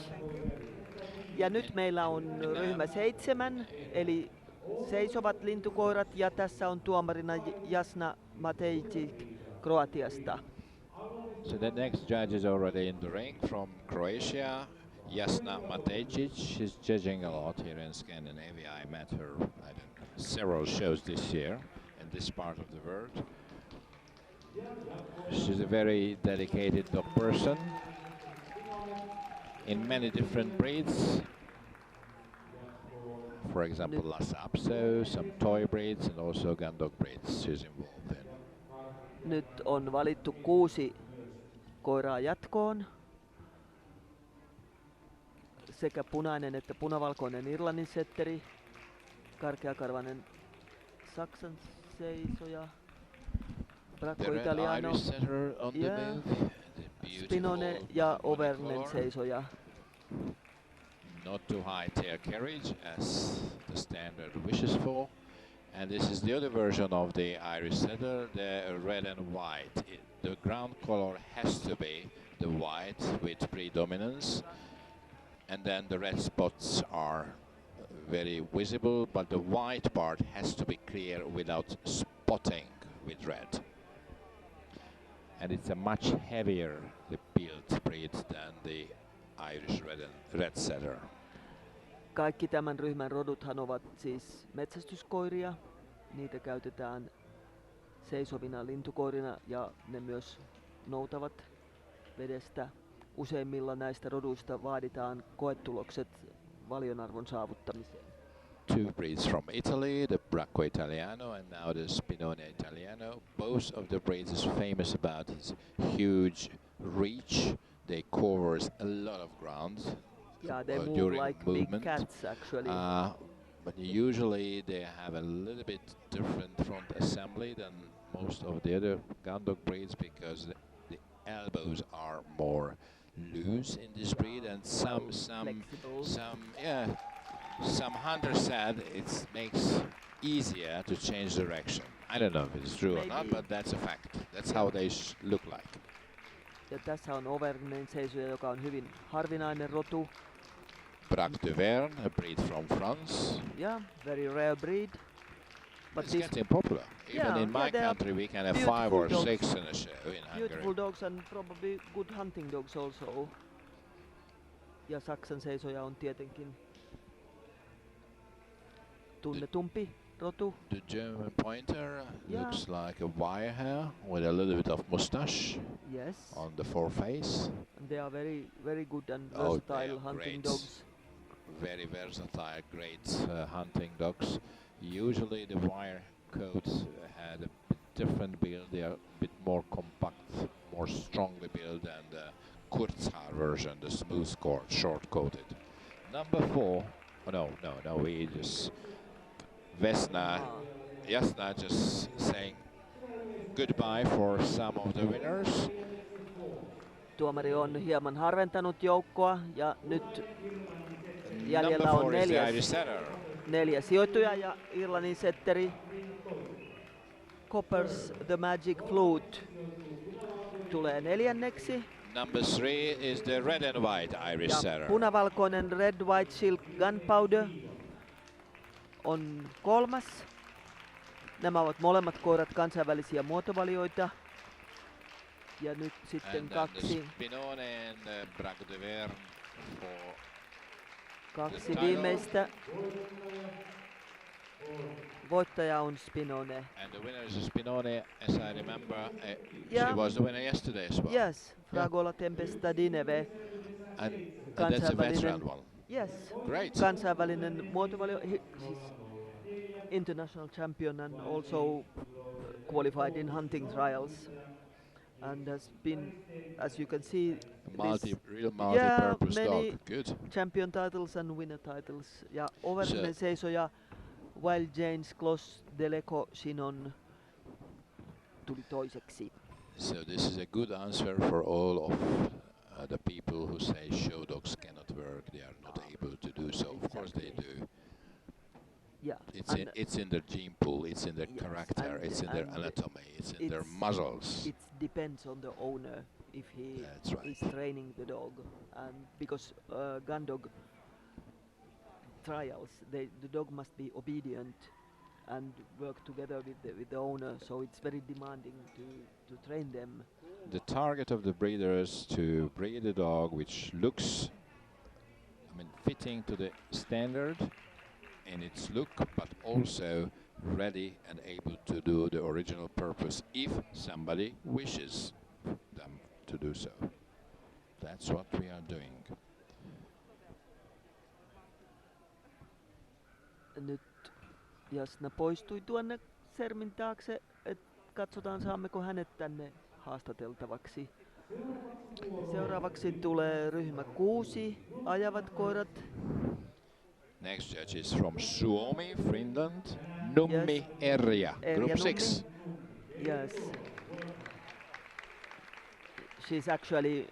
Ja nyt meillä on ryhmä 7, eli seisovat lintukoirat, ja tässä on tuomarina Jasna Matejčić Kroatiasta. So the next judge is already in the ring from Croatia, Jasna Matejčić. She's judging a lot here in Scandinavia. I met her at several shows this year in this part of the world. She's a very dedicated dog person in many different breeds. For example, Lhasa Apso, some toy breeds and also gun dog breeds she's involved in. Nyt on valittu 6 koiraa jatkoon. Sekä punainen että punavalkoinen Irlannin setteri, karkeakarvainen Saksan seisoja, Bracco Italiano, Spinone ja Overnen seisoja. Not too high tail carriage as the standard wishes for. And this is the other version of the Irish setter, the red and white. The ground color has to be the white with predominance, and then the red spots are very visible, but the white part has to be clear without spotting with red. And it's a much heavier built breed than the Irish red setter. Kaikki tämän ryhmän roduthan ovat siis metsästyskoiria. Niitä käytetään seisovina lintukoirina ja ne myös noutavat vedestä. Useimmilla näistä roduista vaaditaan koetulokset valionarvon saavuttamiseen. 2 breeds from Italy, the Bracco Italiano and now the Spinone Italiano. Both of the breeds is famous about its huge reach. They covers a lot of ground, Yeah, they move during like movement. big cats actually. But usually they have a little bit different front assembly than most of the other gun dog breeds because the elbows are more loose in this breed, and some hunters said it makes easier to change direction. I don't know if it's true or not, but that's a fact. That's how they look like. Ja tässä on Auvergnen seisoja, joka on hyvin harvinainen rotu. Braque de Verne, a breed from France. Yeah, very rare breed. But it's getting popular. Even in my country, we can have 5 or 6 in a show in Hungary. Beautiful dogs and probably good hunting dogs also. Ja Saksan seisoja on tietenkin tunnetumpi rotu. The German pointer looks like a wire hair with a little bit of mustache. Yes. On the foreface. And they are very, very good and versatile hunting dogs. Very versatile, great hunting dogs. Usually the wire coats had a bit different build. They are a bit more compact, more strongly built than the Kurzhaar version, the smooth short-coated. Number 4. Oh, no, we just Jasna just saying goodbye for some of the winners. Tuomari on hieman harventanut joukkoa ja nyt jäljellä on neljä sijoittuja ja Irlannin setteri Coppers The Magic Flute tulee neljänneksi. Number 3 is the red and white Irish setter. Punavalkoinen Red White Silk Gunpowder on kolmas. Nämä ovat molemmat koirat kansainvälisiä muotovalioita. Ja nyt sitten kaksi. Spinone and Braque de Verne for kaksi viimeistä. Voittaja on Spinone. And the winner is Spinone, as I remember. She was the winner yesterday as well. Yes, Fragola Tempesta Dineve. And that's a veteran one. Yes. Great. Kansainvälinen muotovalio. She's international champion and also qualified in hunting trials. And has been, as you can see, real multi-purpose many dog. Good. champion titles and winner titles. Ja Auvergne seisoja Wild Janes Klos Deleco Chinon tuli toiseksi. So this is a good answer for all of the people who say show dogs cannot work. They are not able to do so. Of course they do. Yeah. It's in their gene pool, it's in their character, it's in their anatomy, it's in their muscles. It depends on the owner if he is training the dog, and because gun dog trials, the dog must be obedient and work together with the owner, so it's very demanding to train them. The target of the breeder is to breed a dog which looks, fitting to the standard in its look, but also ready and able to do the original purpose if somebody wishes them to do so. That's what we are doing. Nyt Jasna poistui tuonne sermin taakse, katsotaan saammeko hänet tänne haastateltavaksi. Seuraavaksi tulee ryhmä 6, ajavat koirat. Next judge is from Suomi, Finland, Nummi Erja, Group 6. Yes. She's actually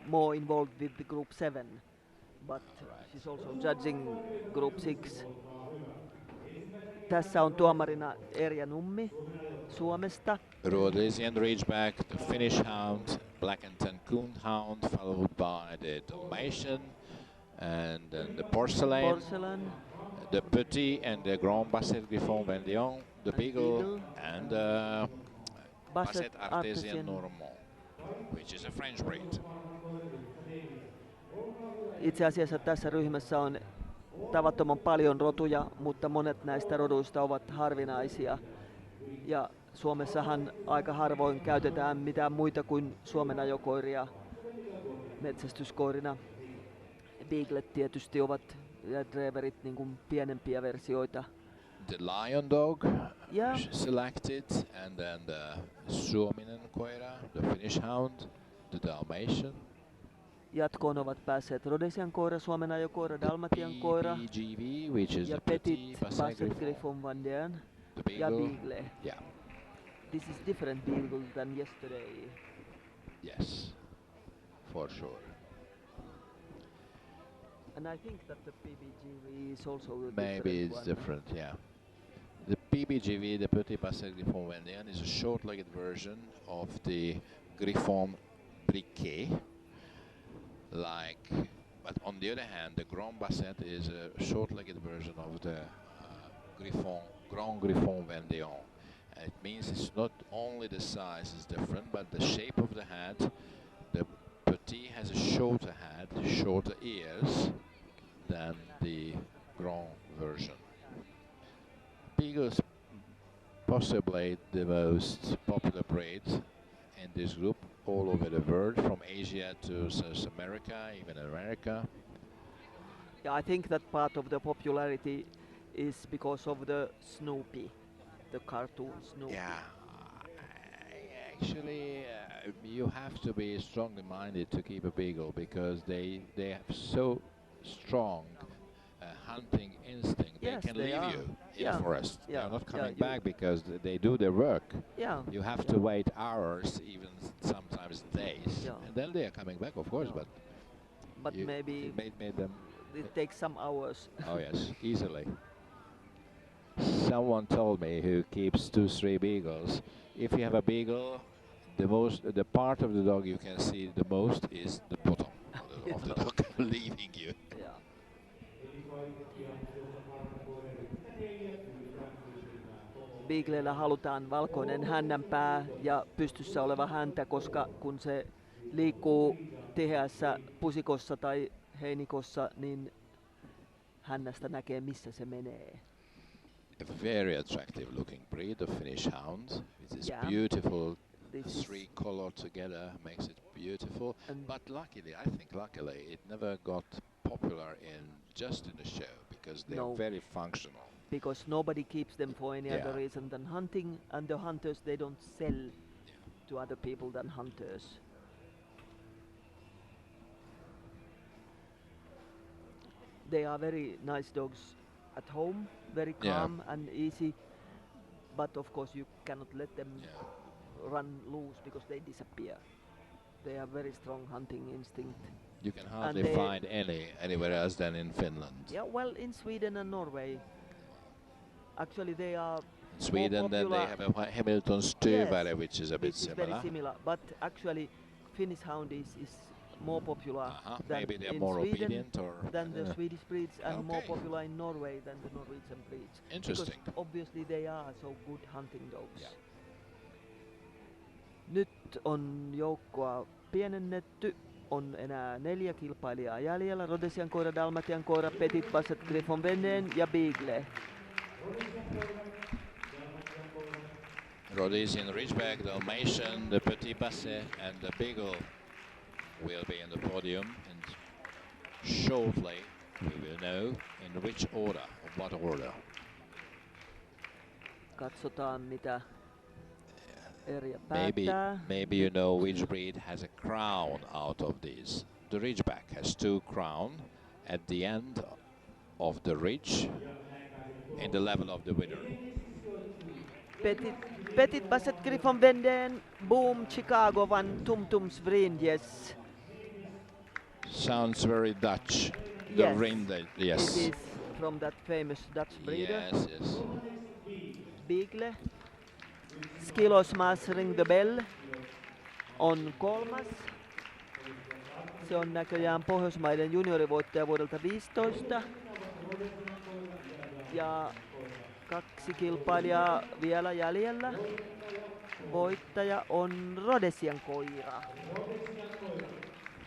more involved with the Group 7, but she's also judging Group 6. Tässä on tuomarina Erja Nummi Suomesta. Rhodesian Ridgeback, the Finnish Hound, Black and Tan Coon Hound, followed by the Dalmatian, and then the porcelain, the Petit and the Grand Basset Griffon Vendéon, the Beagle, and the Basset Artesian Normand, which is a French breed. Itse asiassa tässä ryhmässä on tavattoman paljon rotuja, mutta monet näistä roduista ovat harvinaisia. Ja Suomessahan aika harvoin käytetään mitään muita kuin Suomen ajokoiria metsästyskoirina. Beaglet tietysti ovat ja Dreverit niin kuin pienempiä versioita. The Lion Dog selected, and then the Suominen koira, the Finnish Hound, the Dalmatian. Jatkoon ovat päässeet Rhodesian koira, Suomen ajokoira, Dalmatian koira PBGV, which is ja the Petit Petit Basset Basset Griffon. Griffon Vendéen The ja Beagle. Beagle. Yeah. This is different beagle than yesterday. Yes, for sure. And I think that the PBGV is also a Maybe different it's one. different, yeah. The PBGV, the Petit Basset Griffon Vendéen, is a short-legged version of the Griffon Briquet. But on the other hand, the Grand Basset is a short-legged version of the Grand Griffon Vendéen. And it means it's not only the size is different, but the shape of the head. The Petit has a shorter head, shorter ears than the Grand version. Beagles possibly the most popular breed in this group all over the world, from Asia to South America, even America. Yeah, I think that part of the popularity is because of the Snoopy, the cartoon Snoopy. Yeah, actually, you have to be strongly minded to keep a beagle because they have so strong hunting instinct. Yes, they can they leave are. you in Yeah. the forest. Yeah. They're not Yeah, coming you- back because they do their work. Yeah. You have Yeah. to wait hours, even sometimes days, Yeah. and then they are coming back, of course. Yeah. But You- maybe it made them. it takes some hours. Oh yes, easily. Someone told me who keeps 2-3 beagles. If you have a beagle, the part of the dog you can see the most is the bottom of the dog leaving you. Yeah. Beaglella halutaan valkoinen hännänpää ja pystyssä oleva häntä, koska kun se liikkuu tiheässä pusikossa tai heinikossa, niin hännästä näkee missä se menee. A very attractive looking breed of Finnish hound. It is Yeah. beautiful. This is- 3 color together makes it beautiful. But luckily, I think luckily, it never got popular just in the show because they No. are very functional. Because nobody keeps them for any Yeah. other reason than hunting, and the hunters, they don't sell to other people than hunters. They are very nice dogs at home, very Yeah. calm and easy, but of course you cannot let them run loose because they disappear. They have very strong hunting instinct. You can And hardly they- find anywhere else than in Finland. Yeah, well, in Sweden and Norway, actually they are In Sweden, more then they popular. have a Hamilton Stövare, which is a bit which is similar. very similar, but actually Finnish hound is more popular than Maybe they're in more Sweden obedient or than the Swedish breeds, and more Okay. popular in Norway than the Norwegian breeds. Interesting. Because obviously they are so good hunting dogs. Yeah. Nyt on joukkoa pienennetty. On enää 4 kilpailijaa jäljellä. Rhodesian koira, Dalmatian koira, Petit Basset Griffon Vendéen ja Beagle. Rhodesian Ridgeback, Dalmatian, the Petit Basset, and the Beagle will be in the podium. And shortly, we will know in which order, or what order. Katsotaan mitä Erja Maybe, päättää. maybe you know which breed has a crown out of these. The Ridgeback has 2 crown at the end of the ridge in the level of the winner. Petit Basset Griffon Vendéen, Boom Chicago van Tumtums Vriendjes. Sounds very Dutch. The Yes. Rinde, yes. It is from that famous Dutch breeder. Yes, yes. Beagle. Skilos Mas Ring the Bell on 3. Se on näköjään Pohjoismaiden juniorivoittaja vuodelta 15. Ja 2 kilpailijaa vielä jäljellä. Voittaja on Rhodesian koira.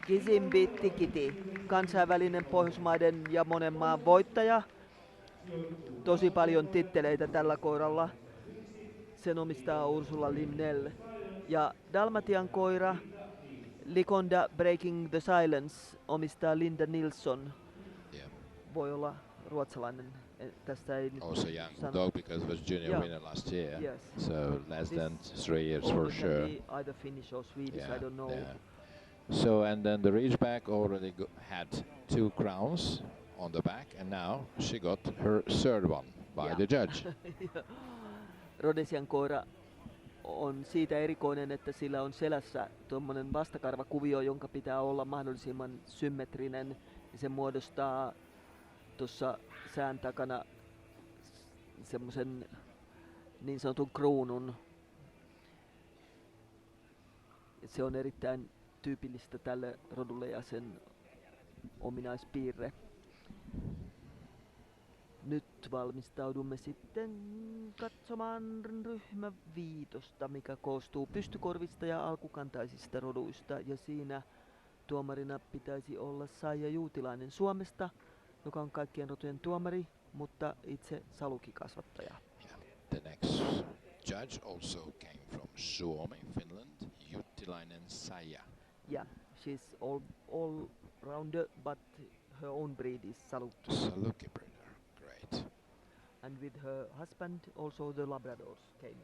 Kizimbi Tikiti, kansainvälinen Pohjoismaiden ja monen maan voittaja. Tosi paljon titteleitä tällä koiralla. Sen omistaa Ursula Limnell. Ja Dalmatian koira, Likonda Breaking the Silence, omistaa Linda Nilsson. Yeah. Voi olla ruotsalainen. Tästä ei nyt Also young sano. dog because it was junior Yeah. winner last year. Yes. So less This than 3 years for only can sure. be either Finnish or Swedish, Yeah, I don't know. yeah. So, and then the Ridgeback already had 2 crowns on the back, and now she got her 3rd one by the judge. Rhodesian koira on siitä erikoinen, että sillä on selässä tuommoinen vastakarvakuvio, jonka pitää olla mahdollisimman symmetrinen. Ja se muodostaa tuossa sään takana semmoisen niin sanotun kruunun. Se on erittäin tyypillistä tälle rodulle ja sen ominaispiirre. Nyt valmistaudumme sitten katsomaan ryhmä 5, mikä koostuu pystykorvista ja alkukantaisista roduista. Ja siinä tuomarina pitäisi olla Saija Juutilainen Suomesta, joka on kaikkien rotujen tuomari, mutta itse salukikasvattaja. The next judge also came from Suomi, Finland, Juutilainen Saija. Yeah, she's all rounder, but her own breed is Saluki. Saluki breeder, great. And with her husband, also the Labradors came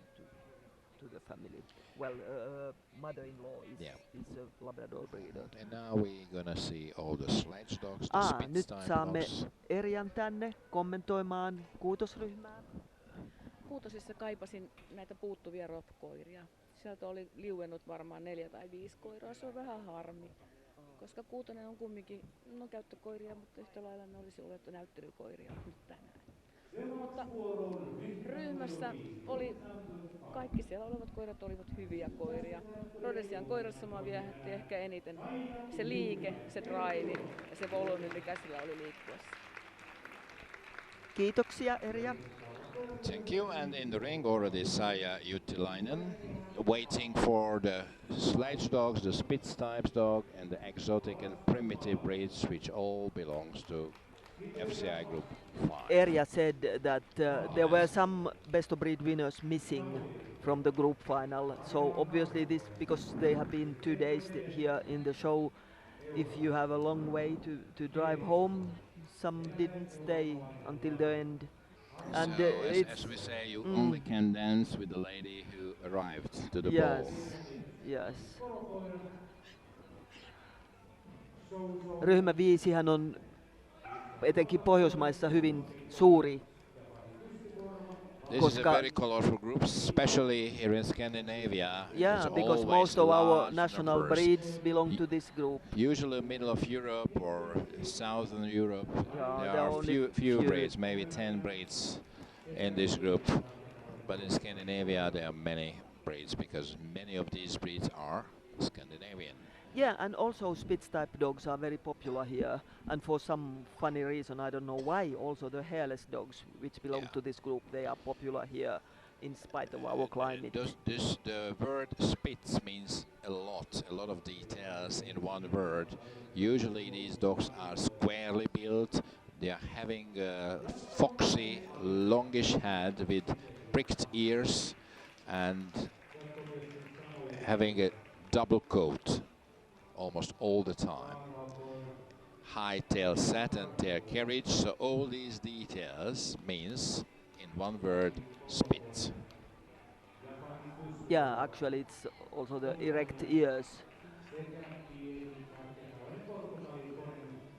to the family. Well, mother-in-law is a Labrador breeder. And now we're gonna see all the sledge dogs, the Nyt Spitz-type saamme dogs. Erjan tänne kommentoimaan kuutosryhmää. Kuutosissa kaipasin näitä puuttuvia rotkoiria. Sieltä oli liuennut varmaan 4 tai 5 koiraa. Se on vähän harmi, koska kuutonen on kumminkin käyttökoiria, mutta yhtä lailla ne olisi olleet näyttelykoiria nyt tänään. Mutta ryhmässä oli, kaikki siellä olevat koirat olivat hyviä koiria. Rhodesian koirassa minua viehätti ehkä eniten se liike, se drive ja se volyymi, mikä sillä oli liikkuessa. Kiitoksia Erja. Thank you. And in the ring already Saija Juutilainen, waiting for the sledge dogs, the Spitz type dog, and the exotic and primitive breeds, which all belongs to FCI Group 5. Erja said that there were some best of breed winners missing from the group final. So obviously this, because they have been 2 days here in the show, if you have a long way to drive home, some didn't stay until the end. And So as we say, you only can dance with the lady who arrived to the ball. Yes. Ryhmä 5 on etenkin Pohjoismaissa hyvin suuri. This is a very colorful group, especially here in Scandinavia. Yeah, There's because always most of our large national numbers. breeds belong to this group. Usually middle of Europe or southern Europe, Yeah, there there are are only few few. breeds, maybe 10 breeds in this group. But in Scandinavia there are many breeds because many of these breeds are Scandinavian. Yeah, and also Spitz type dogs are very popular here, and for some funny reason, I don't know why, also the hairless dogs, which belong to this group, they are popular here in spite of our climate. The word Spitz means a lot of details in one word. Usually these dogs are squarely built, they are having a foxy, longish head with pricked ears and having a double coat almost all the time. High tail set and tail carriage, so all these details means in one word Spitz. Yeah, actually it's also the erect ears.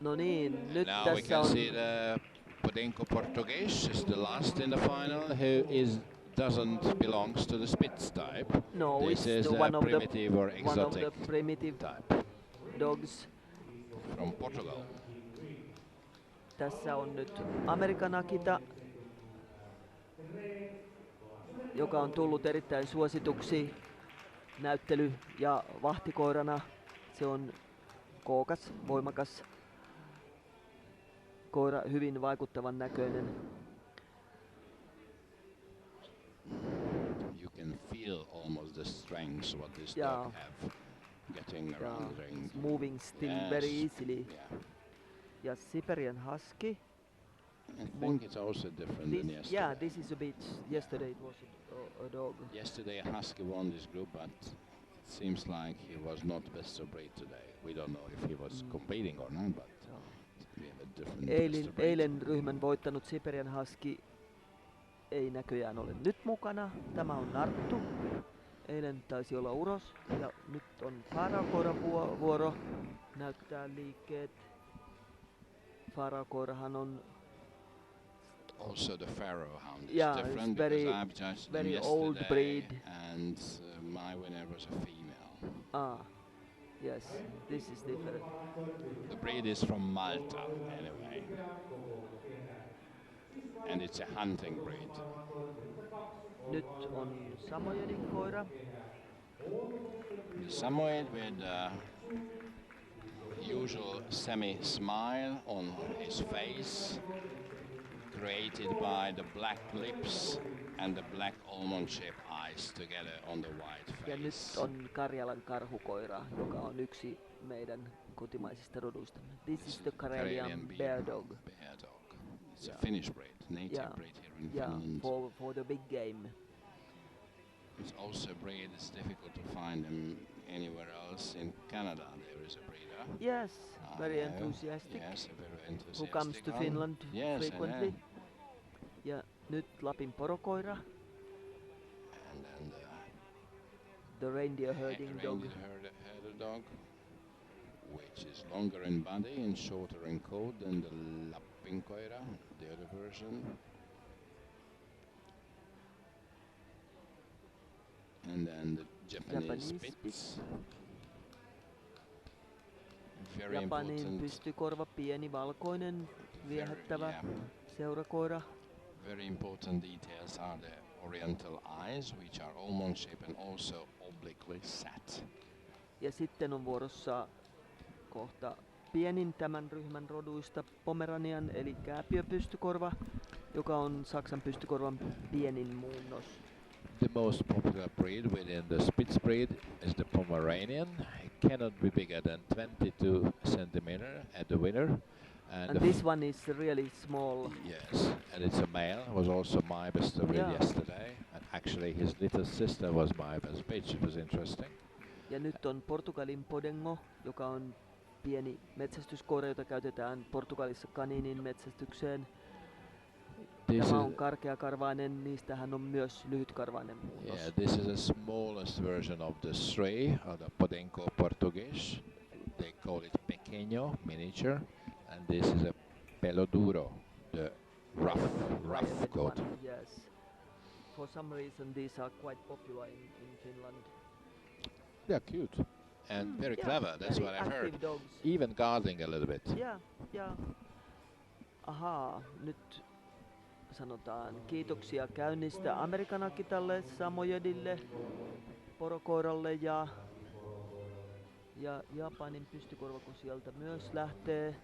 No niin, nyt Now we tässä can on see the Podenco Portuguese is the last in the final, who doesn't belongs to the Spitz type. No, This it's is the a one of primitive or one of exotic the primitive type dogs. from Portugal. Tässä on nyt Amerikan Akita, joka on tullut erittäin suosituksi näyttely- ja vahtikoirana. Se on kookas, voimakas koira, hyvin vaikuttavan näköinen. You can feel almost the strength what this Yeah. dog have getting around the ring. It's moving still Yes. very easily. Yeah. Ja Siberian Husky. I think it's also different than yesterday. Yeah, this is a bit. Yesterday it was a dog. Yesterday Husky won this group, but it seems like he was not best of breed today. We don't know if he was competing or not, but we have a different best of breed. Eilen ryhmän voittanut Siberian Husky ei näköjään ole nyt mukana. Tämä on Narttu, Eilen taisi olla uros ja nyt on faaraukoiran vuoro näyttää liikkeet. Faaraukoirahan on Also the Pharaoh hound is Yeah, different it's very- because I've judged them very yesterday old breed. and my winner was a female. Yes, this is different. The breed is from Malta anyway. And it's a hunting breed. Nyt on Samoyedin koira. The Samoyed with usual semi-smile on his face, created by the black lips and the black almond-shaped eyes together on the white Ja nyt face. on Karjalan karhukoira, joka on yksi meidän kotimaisista roduistamme. This is the Karelian bear dog. Bear dog. It's a Finnish breed, native breed here in Finland. For the big game. It's also a breed that's difficult to find them anywhere else. In Canada there is a breeder. Yes, very know. enthusiastic. Yes, a very enthusiastic Who comes to one. Finland Yes, frequently. I know. Ja nyt Lapin porokoira, And then the reindeer herding dog. herder dog, which is longer in body and shorter in coat than the Lappinkoira, the other version. And then the Japanese Spitz. Very Japanin important. pystykorva, pieni valkoinen, viehättävä seurakoira. Very important details are the oriental eyes, which are almond shaped and also obliquely set. Ja sitten on vuorossa kohta pienin tämän ryhmän roduista Pomeranian eli kääpiöpystykorva, joka on Saksan pystykorvan pienin muunnos. The most popular breed within the Spitz breed is the Pomeranian. It cannot be bigger than 22 centimeter at the winner. And this one is really small. Yes, and it's a male. Was also my best breed yesterday. And actually his little sister was my best bitch. It was interesting. Ja nyt on Portugalin Podengo, joka on pieni metsästyskoira, jota käytetään Portugalissa kaniinin metsästykseen. Tämä on karkeakarvainen, niistähän on myös lyhytkarvainen muunnos. Yeah, this is the smallest version of the stray, or the Podenco Portuguese. They call it pequeño, miniature, and this is a pelo duro, the rough coat. Yes. For some reason these are quite popular in Finland. They're cute and very clever, that's what I've heard. Dogs. Even guarding a little bit. Yeah. Ahaa, nyt sanotaan kiitoksia käynnistä Amerikan Akitalle, Samoyedille, porokoiralle ja Japanin pystykorvako sieltä myös lähtee.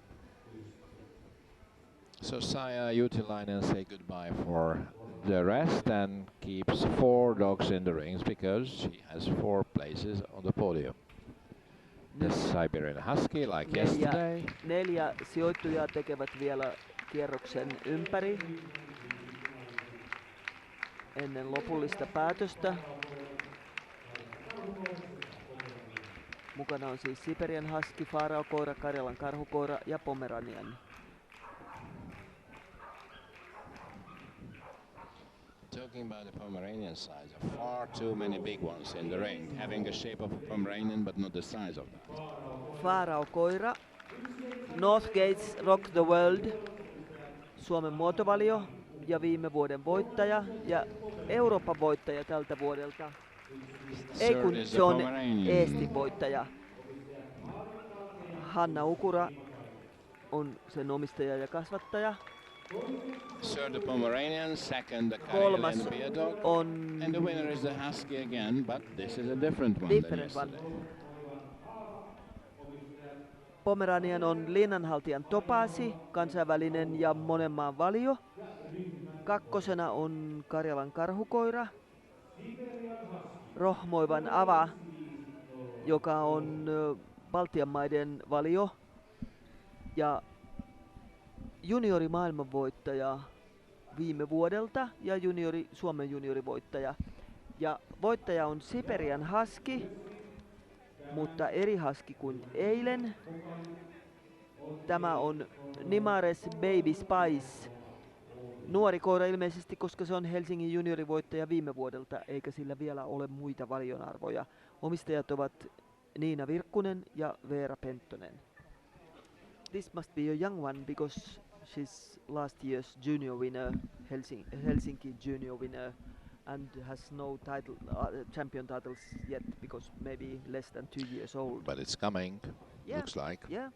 So Saija Jutilainen say goodbye for the rest and keeps 4 dogs in the rings because she has 4 places on the podium. The Siberian Husky like yesterday. 4 sijoittujaa tekevät vielä kierroksen ympäri ennen lopullista päätöstä. Mukana on siis Siberian Husky, Faaraukoira, Karjalan karhukoira ja Pomeranian. Talking about the Pomeranian size, there are far too many big ones in the ring, having the shape of a Pomeranian but not the size of that. Faaraukoira, Northgate's Rock the World, Suomen muotovalio ja viime vuoden voittaja ja Euroopan voittaja tältä vuodelta. Ei kun se on Eestin voittaja. Hanna Ukura on sen omistaja ja kasvattaja. Third the Pomeranian, second the Karelian bear dog, and the winner is the Husky again, but this is a different one than yesterday. Pomeranian on linnanhaltijan Topasi, kansainvälinen ja monen maan valio. Kakkosena on Karjalan karhukoira, rohmoivan Ava, joka on Baltian maiden valio ja juniori maailmanvoittaja viime vuodelta ja Suomen juniorivoittaja. Ja voittaja on Siberian Husky, mutta eri husky kuin eilen. Tämä on Nimares Baby Spice, nuori koira ilmeisesti, koska se on Helsingin juniorivoittaja viime vuodelta, eikä sillä vielä ole muita valionarvoja. Omistajat ovat Niina Virkkunen ja Veera Penttonen. This must be a young one because she's last year's junior winner, Helsinki junior winner, and has no title, champion titles yet because maybe less than 2 years old. But it's coming, Yeah, looks like. Yeah.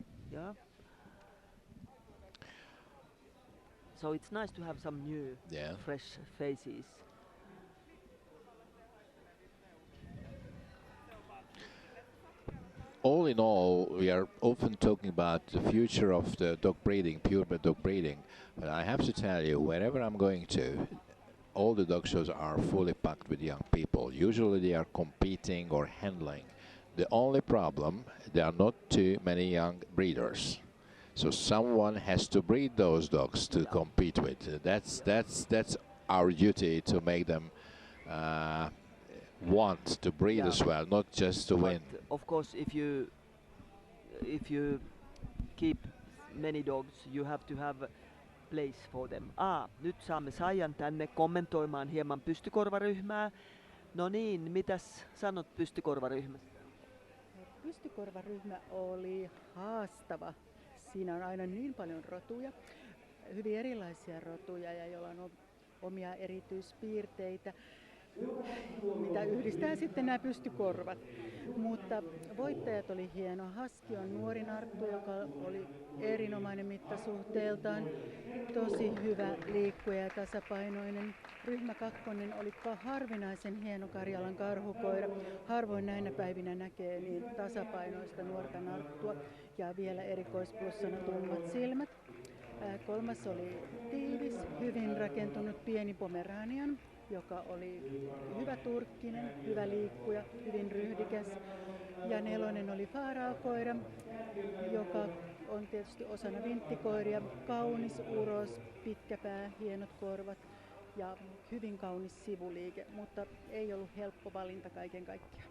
So it's nice to have some new, fresh faces. All in all, we are often talking about the future of the dog breeding, purebred dog breeding. But I have to tell you, wherever I'm going to, all the dog shows are fully packed with young people. Usually they are competing or handling. The only problem, there are not too many young breeders. So someone has to breed those dogs to compete with. That's our duty, to make them want to breed as well, not just to win. Of course, if you keep many dogs, you have to have a place for them. Nyt saamme Saijan tänne kommentoimaan hieman pystykorvaryhmää. No niin, mitäs sanot pystykorvaryhmästä? Pystykorvaryhmä oli haastava. Siinä on aina niin paljon rotuja, hyvin erilaisia rotuja ja joilla on omia erityispiirteitä, mitä yhdistää sitten nämä pystykorvat. Mutta voittajat oli hieno. Husky on nuori narttu, joka oli erinomainen mittasuhteeltaan, tosi hyvä liikkuja ja tasapainoinen. Ryhmä 2 oli harvinaisen hieno Karjalan karhukoira. Harvoin näinä päivinä näkee niin tasapainoista nuorta narttua ja vielä erikoisplussana tummat silmät. 3 oli tiivis, hyvin rakentunut pieni Pomeranian, joka oli hyvä turkkinen, hyvä liikkuja, hyvin ryhdikäs. Ja 4 oli Faarao-koira, joka on tietysti osana vinttikoiria. Kaunis uros, pitkä pää, hienot korvat ja hyvin kaunis sivuliike, mutta ei ollut helppo valinta kaiken kaikkiaan.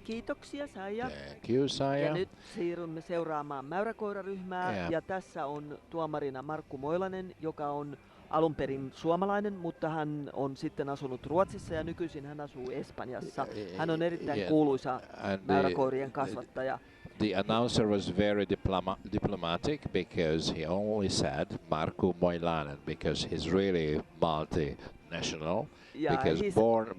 Kiitoksia Saija. Thank you, Saija. Ja nyt siirrymme seuraamaan mäyräkoiraryhmää. Ja tässä on tuomarina Markku Moilanen, joka on alun perin suomalainen, mutta hän on sitten asunut Ruotsissa ja nykyisin hän asuu Espanjassa. Hän on erittäin kuuluisa mäyräkoirien kasvattaja. The announcer was very diplomatic because he only said Markku Moilanen because he's really multinational. Because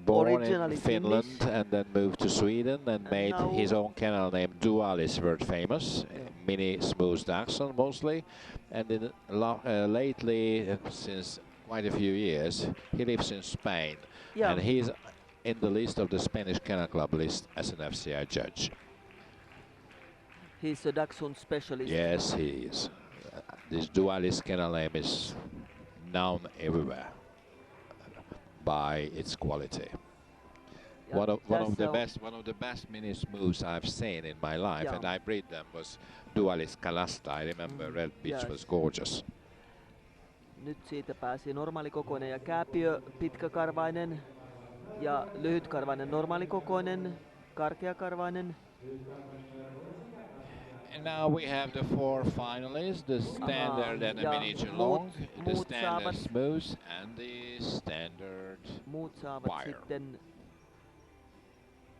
born in Finland and then moved to Sweden and made his own kennel named Dualis world famous, mini smooth dachshund mostly, and then lately, since quite a few years, he lives in Spain, and he's in the list of the Spanish Kennel Club list as an FCI judge. He's a dachshund specialist. Yes, he is. This Dualis kennel name is known everywhere by its quality. One of the best mini smooths I've seen in my life, and I breed them, was Dualis Calasta. I remember Red Beach was gorgeous. Nyt siitä pääsi normaalikokoinen ja kääpiö, pitkäkarvainen ja lyhytkarvainen normaalikokoinen, karkeakarvainen. And now we have the 4 finalists, the standard and the miniature long, the standard smooth and the standard muut saavat wire. Sitten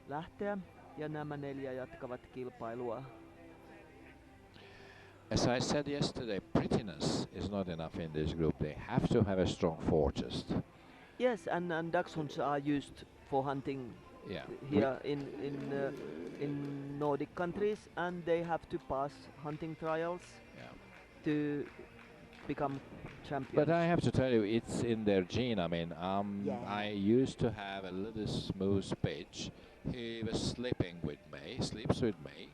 lähteä ja nämä 4 jatkavat kilpailua. As I said yesterday, prettiness is not enough in this group. They have to have a strong fortress. Yes, and dachshunds are used for hunting here in Nordic countries, and they have to pass hunting trials to become champions. But I have to tell you, it's in their gene. I mean, I used to have a little smooth pitch. He was sleeping with me, sleeps with me,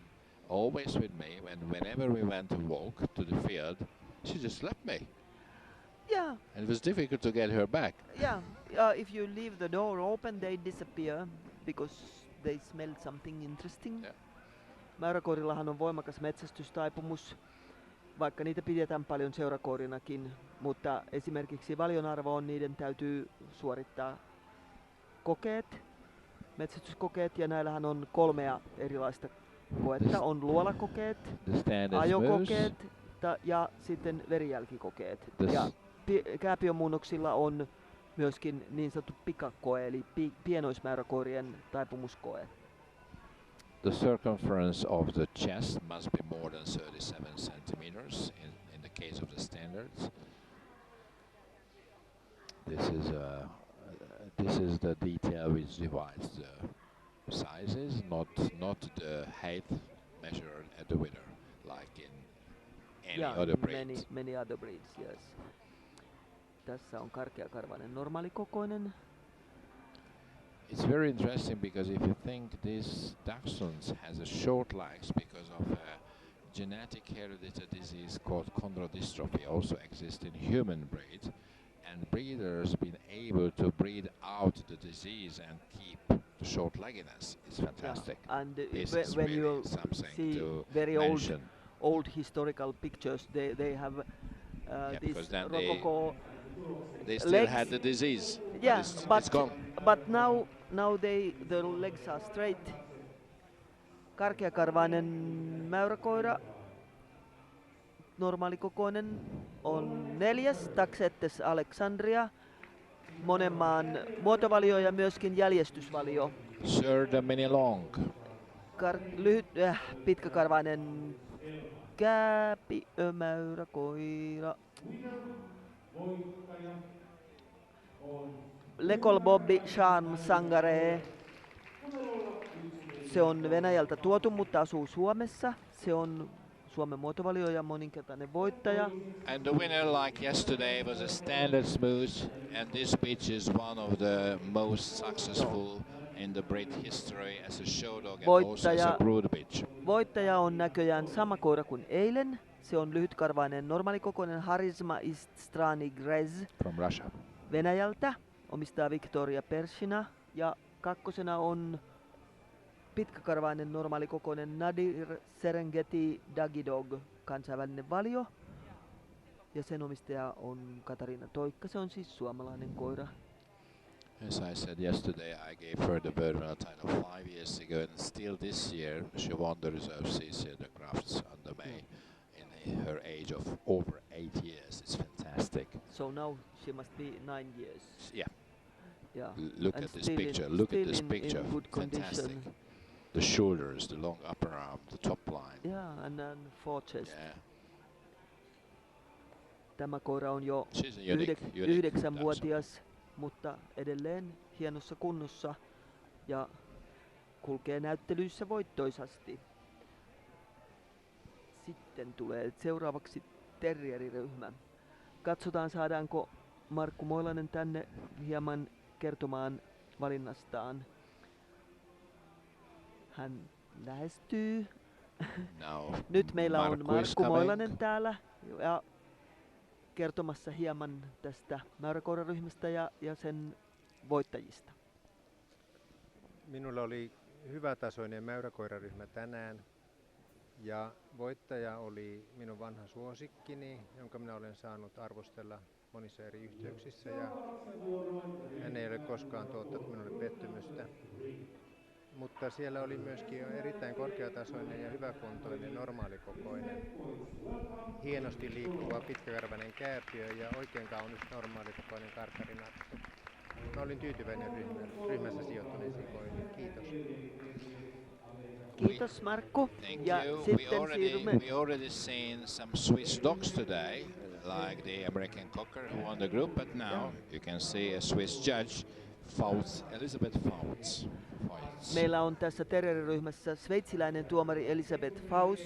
always with me, and whenever we went to walk to the field, she just left me. Yeah. And it was difficult to get her back. Yeah, if you leave the door open, they disappear because they smell something interesting. Yeah. Mäyräkoirillahan on voimakas metsästystaipumus, vaikka niitä pidetään paljon seurakoirinakin, mutta esimerkiksi valionarvoon niiden täytyy suorittaa kokeet, metsästyskokeet, ja näillähän on 3 erilaista koetta. On luolakokeet, ajokokeet ja sitten verijälkikokeet. Ja kääpiömuunnoksilla on myöskin niin sanottu pikakoe, eli pienoismäyräkoirien taipumuskoe. The circumference of the chest must be more than 37 centimeters in the case of the standards. This is the detail which divides the sizes, not the height measured at the wither, like in any other breed. Many other breeds, yes. Tässä on karkeakarvainen normaalikokoinen. It's very interesting because if you think this dachshund has a short legs because of a genetic hereditary disease called chondrodystrophy also exists in human breed, and breeders been able to breed out the disease and keep the short leggedness. It's fantastic. Yeah. And this is when really you something see to very mention. old historical pictures, they have this rococo they still legs. had the disease. Yeah, it's gone. But now the legs are straight. Karkeakarvainen mäyräkoira, normaalikokoinen, on 4. Taxetes Alexandria, monen maan muotovalio ja myöskin jäljestysvalio. Sir the mini long. Pitkäkarvainen kääpiömäyräkoira. Lekol Bobby Charm Sangare. Se on Venäjältä tuotu, mutta asuu Suomessa. Se on Suomen muotovalio ja moninkertainen voittaja. And the winner, like yesterday, was a standard smooth, and this bitch is one of the most successful in the breed history as a show dog and also as a brood bitch. Voittaja on näköjään sama koira kuin eilen. Se on lyhytkarvainen normaalikokoinen Harisma Istrani Grez from Russia. Venäjältä. Omistaa Victoria Pershina. Ja kakkosena on pitkäkarvainen normaalikokoinen Nadir Serengeti Dagidog, kansainvälinen valio. Ja sen omistaja on Katariina Toikka, se on siis suomalainen koira. As I said yesterday, I gave her the Birdwell title 5 years ago, and still this year she won the reserve CC the Crafts under May in her age of over 8 years. It's fantastic. So now she must be 9 years. Yeah. Yeah. Look at this picture. Look at this picture. Fantastic. The shoulders, the long upper arm, the top line. Yeah, and then 4 chest. Yeah. Tämä koira on jo 9-vuotias, mutta edelleen hienossa kunnossa ja kulkee näyttelyissä voittoisasti. Sitten tulee seuraavaksi terrieriryhmä. Katsotaan, saadaanko Markku Moilanen tänne hieman kertomaan valinnastaan. Hän lähestyy. No. Nyt meillä on Markku Moilanen täällä ja kertomassa hieman tästä mäyräkoiraryhmästä ja sen voittajista. Minulla oli hyvätasoinen mäyräkoiraryhmä tänään ja voittaja oli minun vanha suosikkini, jonka minä olen saanut arvostella monissa eri yhteyksissä ja hän ei ole koskaan tuottanut minulle pettymystä. Mutta siellä oli myöskin erittäin korkeatasoinen ja hyväkuntoinen, normaalikokoinen, hienosti liikkuva, pitkäkarvainen kääpiö ja oikein kaunis normaalikokoinen karkkarinattu. Mä olin tyytyväinen ryhmässä sijoittuneisiin koiriin. Kiitos. Kiitos Markku. Thank you. We already seen some Swiss dogs today, like the American Cocker who won the group, but now you can see a Swiss judge, Elisabeth Fouts. Meillä on tässä terrieriryhmässä sveitsiläinen tuomari Elisabeth Faus.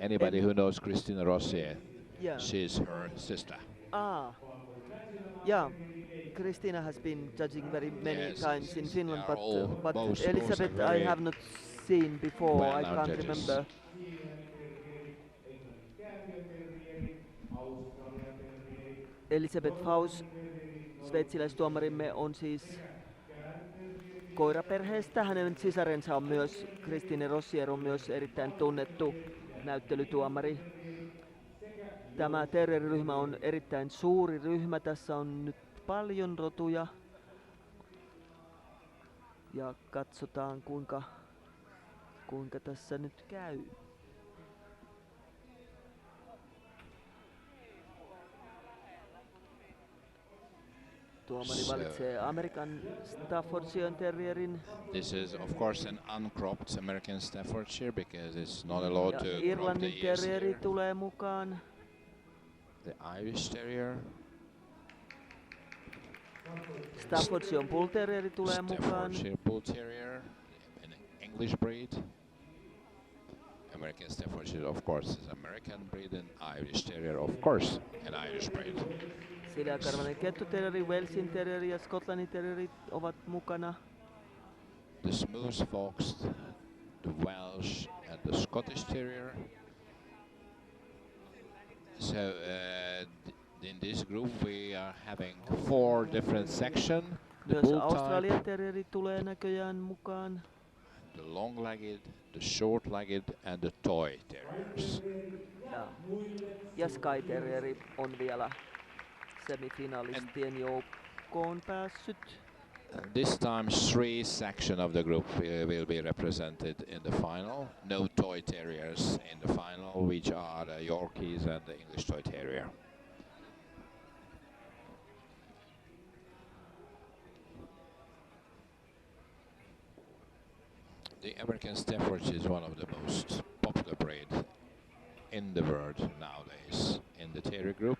Anybody who knows Christina Rossier, yeah. She's her sister. Yeah. Christina has been judging very many times in Finland, but both Elisabeth I have not seen before. I can't remember. Elisabeth Faus, sveitsiläistuomarimme, on siis koiraperheestä. Hänen sisarensa on myös, Christine Rossier on myös erittäin tunnettu näyttelytuomari. Tämä terrieriryhmä on erittäin suuri ryhmä. Tässä on nyt paljon rotuja. Ja katsotaan kuinka tässä nyt käy. Tuomari valitsee Amerikan Staffordshire Terrierin. This is of course an uncropped American Staffordshire because it's not allowed Ja to crop the Irlannin ears Terrieri here. tulee mukaan. The Irish Terrier. Staffordshire Bull Terrieri tulee mukaan. Staffordshire Bull Terrier, an English breed. American Staffordshire, of course, is American breed, and Irish Terrier, of course, an Irish breed. Sileäkarvainen kettuterrieri, Walesin terrieri ja Skotlannin terrieri ovat mukana. The smooth fox, the Welsh, and the Scottish Terrier. So in this group we are having 4 different sections. The Myös bull Australian type, terrieri tulee näköjään mukaan. the long-legged, the short-legged, and the toy terriers. Ja Sky Terrieri on vielä semifinalistien joukkoon päässyt. And this time 3 sections of the group will be represented in the final. No toy terriers in the final, which are the Yorkies and the English Toy Terrier. The American Staffordshire is one of the most popular breeds in the world nowadays in the terrier group.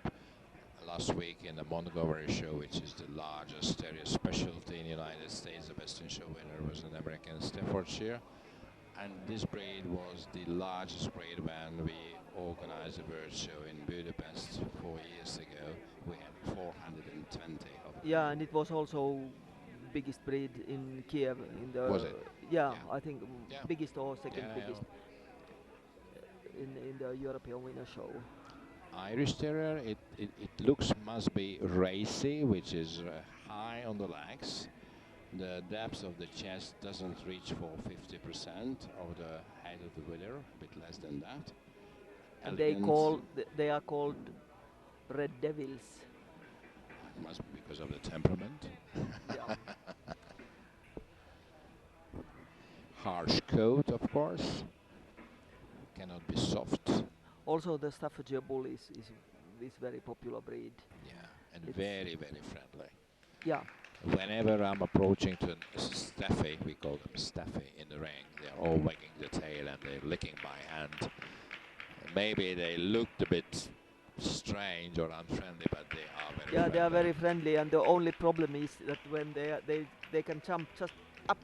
Last week in the Montgomery show, which is the largest terrier specialty in the United States, the Western show winner was an American Staffordshire. And this breed was the largest breed when we organized the World Show in Budapest 4 years ago. We had 420 of them. Yeah, and it was also biggest breed in Kiev. In the Was it? Yeah, I think Yeah. biggest or second Yeah, biggest in the European Winner Show. Irish Terrier, it looks must be racy, which is high on the legs. The depth of the chest doesn't reach for 50% of the head of the winner, a bit less than that. And Elegant. they are called Red Devils. Must be because of the temperament. Yeah. Harsh coat, of course. Cannot be soft. Also, the Staffordshire Bull is very popular breed. Yeah, and very, very friendly. Yeah. Whenever I'm approaching to Staffy, we call them Staffy in the ring, they're all wagging the tail and they're licking my hand. Maybe they looked a bit strange or unfriendly, but they are very friendly. They are very friendly, and the only problem is that when they can jump just up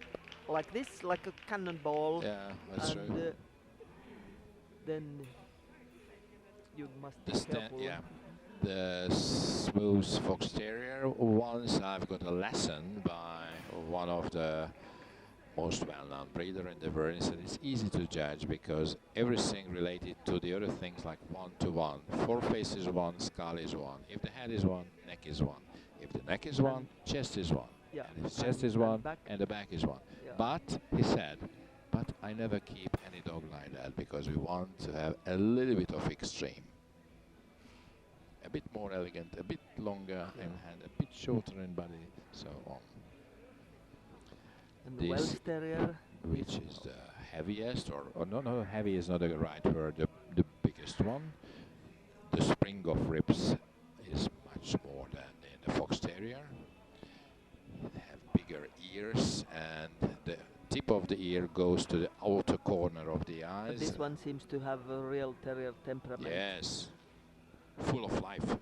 like this, like a cannonball. Yeah, that's and, true. Then you must be The careful. yeah. The smooth fox terrier. Once I've got a lesson by one of the most well-known breeder in the world. He said it's easy to judge because everything related to the other things like 1-to-1. Foreface is 1, skull is 1. If the head is 1, neck is 1. If the neck is 1, chest is 1. Yeah. And if chest is And 1, back. and the back is 1. Yeah. But he said, but I never keep any dog like that because we want to have a little bit of extreme. A bit more elegant, a bit longer in hand, a bit shorter in body, so on. And the Welsh Terrier, which is the heaviest, or no, heavy is not the right word, the biggest one. The spring of ribs is much more than in the Fox Terrier. They have bigger ears, and the tip of the ear goes to the outer corner of the eyes. but this one seems to have a real terrier temperament. Yes, full of life,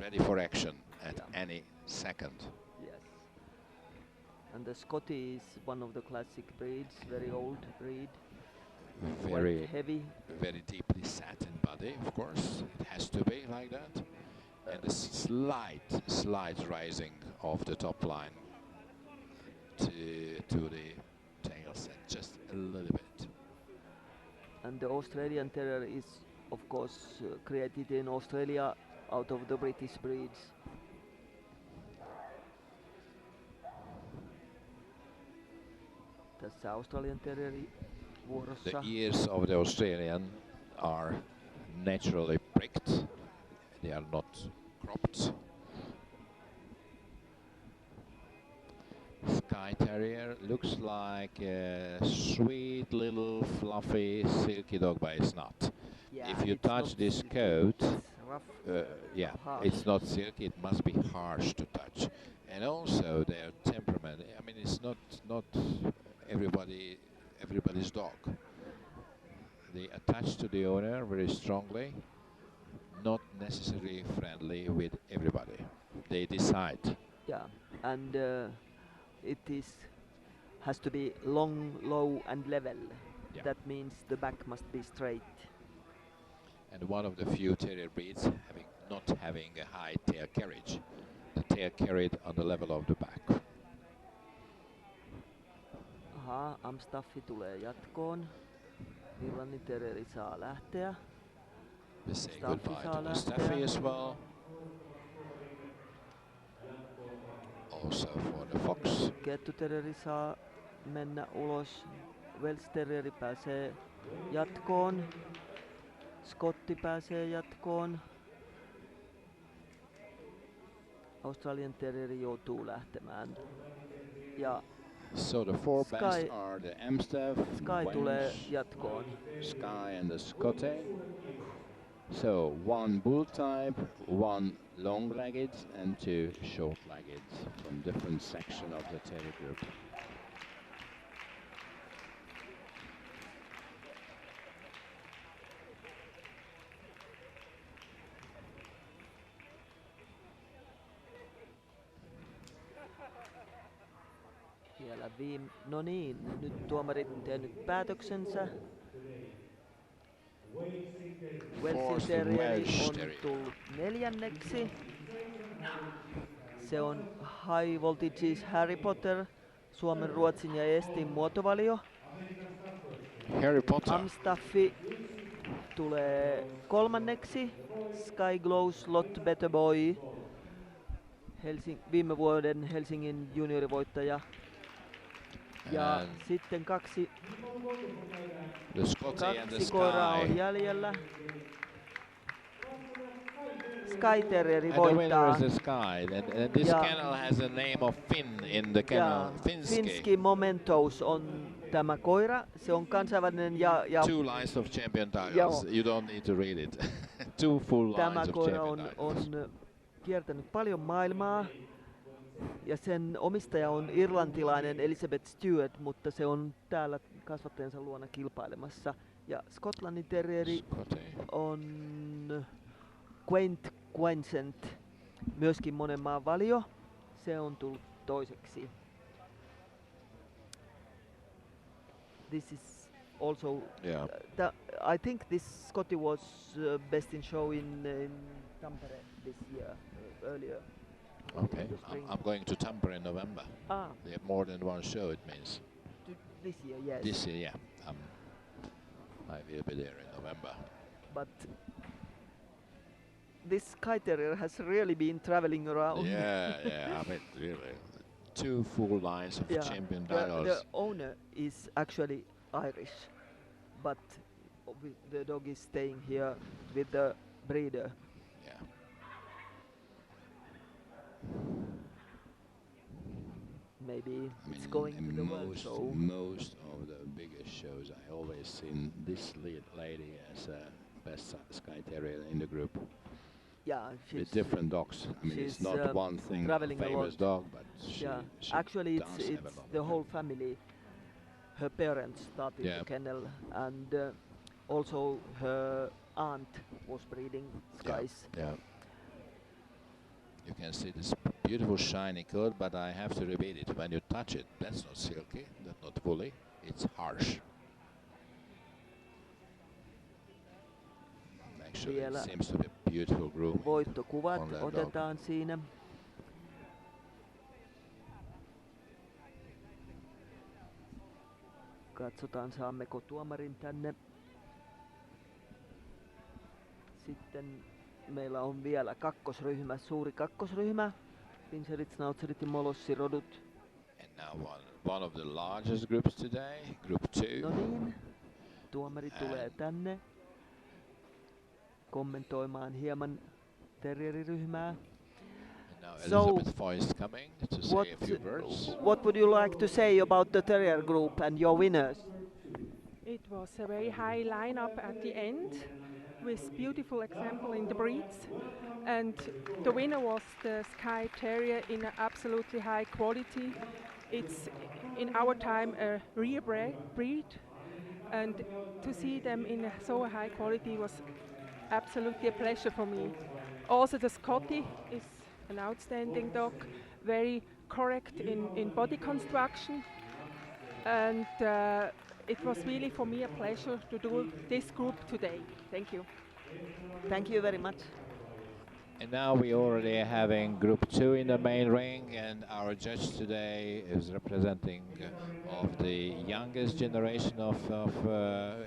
ready for action at any second. Yes. And the Scotty is one of the classic breeds, very old breed. Very Quite heavy. very deeply satin body, of course. It has to be like that. And a slight rising of the top line to the tail set, just a little bit. And the Australian Terrier is, of course, created in Australia out of the British breeds. Tässä Australian Terrieri vuorossa. The ears of the Australian are naturally pricked. They are not cropped. Sky Terrier looks like a sweet little fluffy silky dog, but it's not. Yeah, If you it's touch not this silky, coat, it's rough, yeah, harsh. it's not silky, it must be harsh to touch. And also their temperament. I mean, it's not everybody's dog. They attach to the owner very strongly, not necessarily friendly with everybody. They decide. Yeah, and has to be long, low, and level. Yeah. That means the back must be straight. And one of the few terrier breeds not having a high tail carriage. The tail carried on the level of the back. Aha, Amstaffi tulee jatkoon. Irlannin terrieri saa lähteä. We say Staffi goodbye saa to lähteä. Mustafi as well. Also for the fox. Kettuterrieri saa mennä ulos. Welsh terrieri pääsee jatkoon. Scotti pääsee jatkoon. Australian terrieri joutuu lähtemään. Ja So the four best are the Amstaff, Sky tulee jatkoon. Sky and the Scotty. So one bull type, one long-legged and two short-legged from different section of the terrier group. Vielä no niin, nyt tuomarit tehnyt päätöksensä. Welsin terrieri on tullut 4. Se on High Voltages Harry Potter, Suomen, Ruotsin ja Estin muotovalio. Harry Potter. Amstaffi tulee 3. Sky Glows Lot Better Boy, viime vuoden Helsingin juniorivoittaja. Ja sitten kaksi koiraa on jäljellä. Sky Terrieri voittaa. And the winner is the Sky. And this kennel has a name of Finn in the kennel. Finski Mementos on tämä koira. Se on kansainvälinen ja 2 lines of champion titles. You don't need to read it. 2 full lines tämä of koira champion titles. on kiertänyt paljon maailmaa. Ja sen omistaja on irlantilainen Elizabeth Stewart, mutta se on täällä kasvattajansa luona kilpailemassa. Ja Skotlannin terrieri on Quaint Quencent, myöskin monen maan valio. Se on tullut 2. This is also, I think this Scotty was best in show in Tampere this year, earlier. Okay, I'm going to Tampere in November. They have more than one show, it means. This year, yes. This year, yeah. I will be there in November. But this Sky Terrier has really been traveling around. Yeah, I mean, really. 2 full lines of champion titles. The owner is actually Irish, but the dog is staying here with the breeder. Yeah. Maybe it's going to the world show. Most of the biggest shows, I always seen this lady as a best Sky Terrier in the group. Yeah, with different dogs. I mean, it's not one thing famous dog, but she actually it's the whole family. Her parents started the kennel, and also her aunt was breeding Skys. Yeah. You can see this beautiful shiny coat, but I have to repeat it. When you touch it, that's not silky, that's not woolly, it's harsh. Actually, it seems to be beautiful grooming. Voittokuvat otetaan siinä. Katsotaan, saammeko tuomarin tänne. Sitten meillä on vielä kakkosryhmä, suuri kakkosryhmä. Pinserit, Schnauzerit ja Molossirodut. And now one of the largest groups today, group 2. No niin, tuomari tulee tänne kommentoimaan hieman terrieriryhmää. Now Elizabeth Foy is coming to say a few words. What would you like to say about the terrier group and your winners? It was a very high lineup at the end with beautiful example in the breeds, And the winner was the Sky Terrier in an absolutely high quality. It's in our time a rare breed, and to see them in so high quality was absolutely a pleasure for me. Also the Scotty is an outstanding dog, very correct in body construction, and it was really for me a pleasure to do this group today. Thank you. Thank you very much. And now we already having group 2 in the main ring, and our judge today is representing of the youngest generation of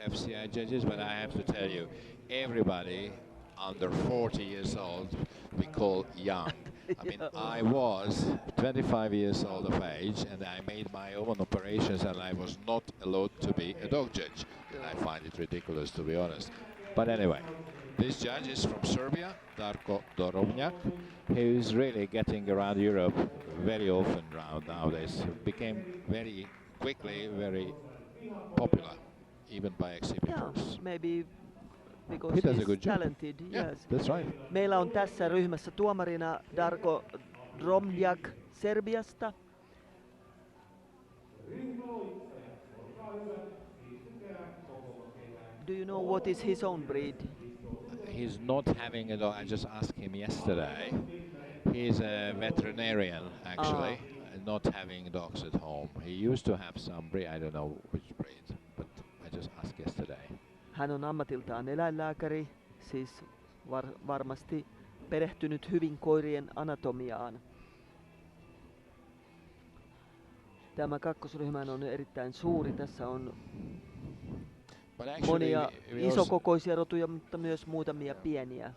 FCI judges, but I have to tell you, everybody under 40 years old we call young. I mean, I was 25 years old of age, and I made my own operations, and I was not allowed to be a dog judge. And I find it ridiculous, to be honest. But anyway, this judge is from Serbia, Darko Dorovnjak, who's really getting around Europe very often nowadays. Became very quickly very popular, even by exhibitors. Yeah, maybe because He does a he's good job. talented. Yeah, Yes. that's right. Meillä on tässä ryhmässä tuomarina Darko Dromjak Serbiasta. Do you know what is his own breed? He's not having a dog. I just asked him yesterday. He's a veterinarian, actually, not having dogs at home. He used to have some breed. I don't know which breed, but I just asked yesterday. Hän on ammatiltaan eläinlääkäri, siis varmasti perehtynyt hyvin koirien anatomiaan. Tämä kakkosryhmä on erittäin suuri. Tässä on monia isokokoisia rotuja, mutta myös muutamia pieniä.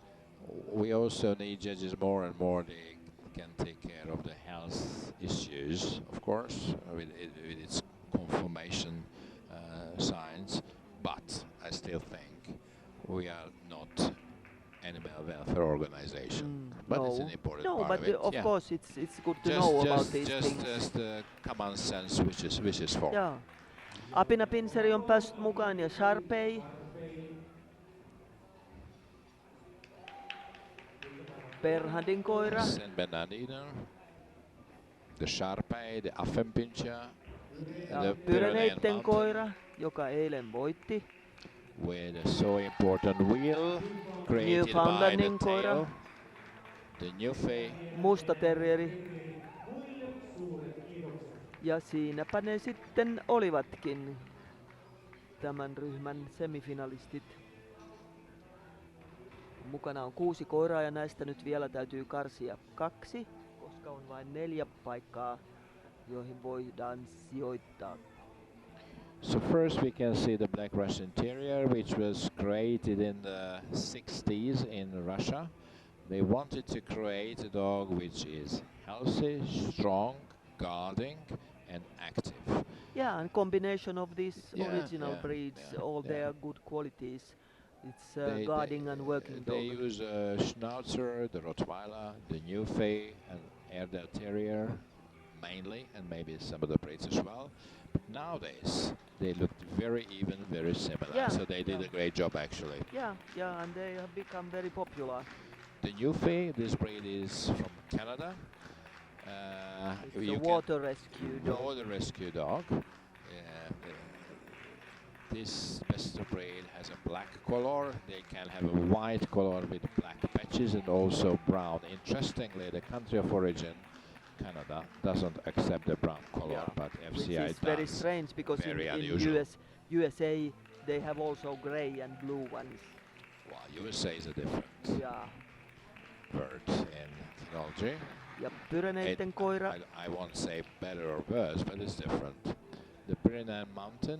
We also need judges more and more. They can take care of the health issues, of course, with its conformation signs. But I still think we are not animal welfare organization. But it's an important part of it. Of course it's good to know about these things. Just common sense, which is for. Yeah. Apina Pinseri on päässyt mukaan ja Sharpei. Bernhardin koira. San Bernardino, the Sharpei, the Affenpinscher, ja Pyreneitten koira, joka eilen voitti. With a so important wheel created by the tail, the Newfie. Musta terrieri. Ja siinäpä ne sitten olivatkin, tämän ryhmän semifinalistit. Mukana on 6 koiraa ja näistä nyt vielä täytyy karsia 2, koska on vain 4 paikkaa, joihin voidaan sijoittaa. So first we can see the Black Russian Terrier, which was created in the 60s in Russia. They wanted to create a dog which is healthy, strong, guarding, and active. Yeah, and combination of these original breeds, all their good qualities. It's guarding and working dog. They use Schnauzer, the Rottweiler, the Newfie, and Airedale Terrier mainly, and maybe some other breeds as well. But nowadays they look very even, very similar. Yeah. So they did a great job actually. Yeah, and they have become very popular. The Newfie, this breed is from Canada. It's a water rescue dog. Water rescue dog. This best breed has a black color. They can have a white color with black patches and also brown. Interestingly, the country of origin, Canada, doesn't accept the brown color, but FCI Which is very strange because in USA they have also grey and blue ones. Well, USA is a different bird in technology. Ja Pyreneitten koira. I won't say better or worse, but it's different. The Pyrenean Mountain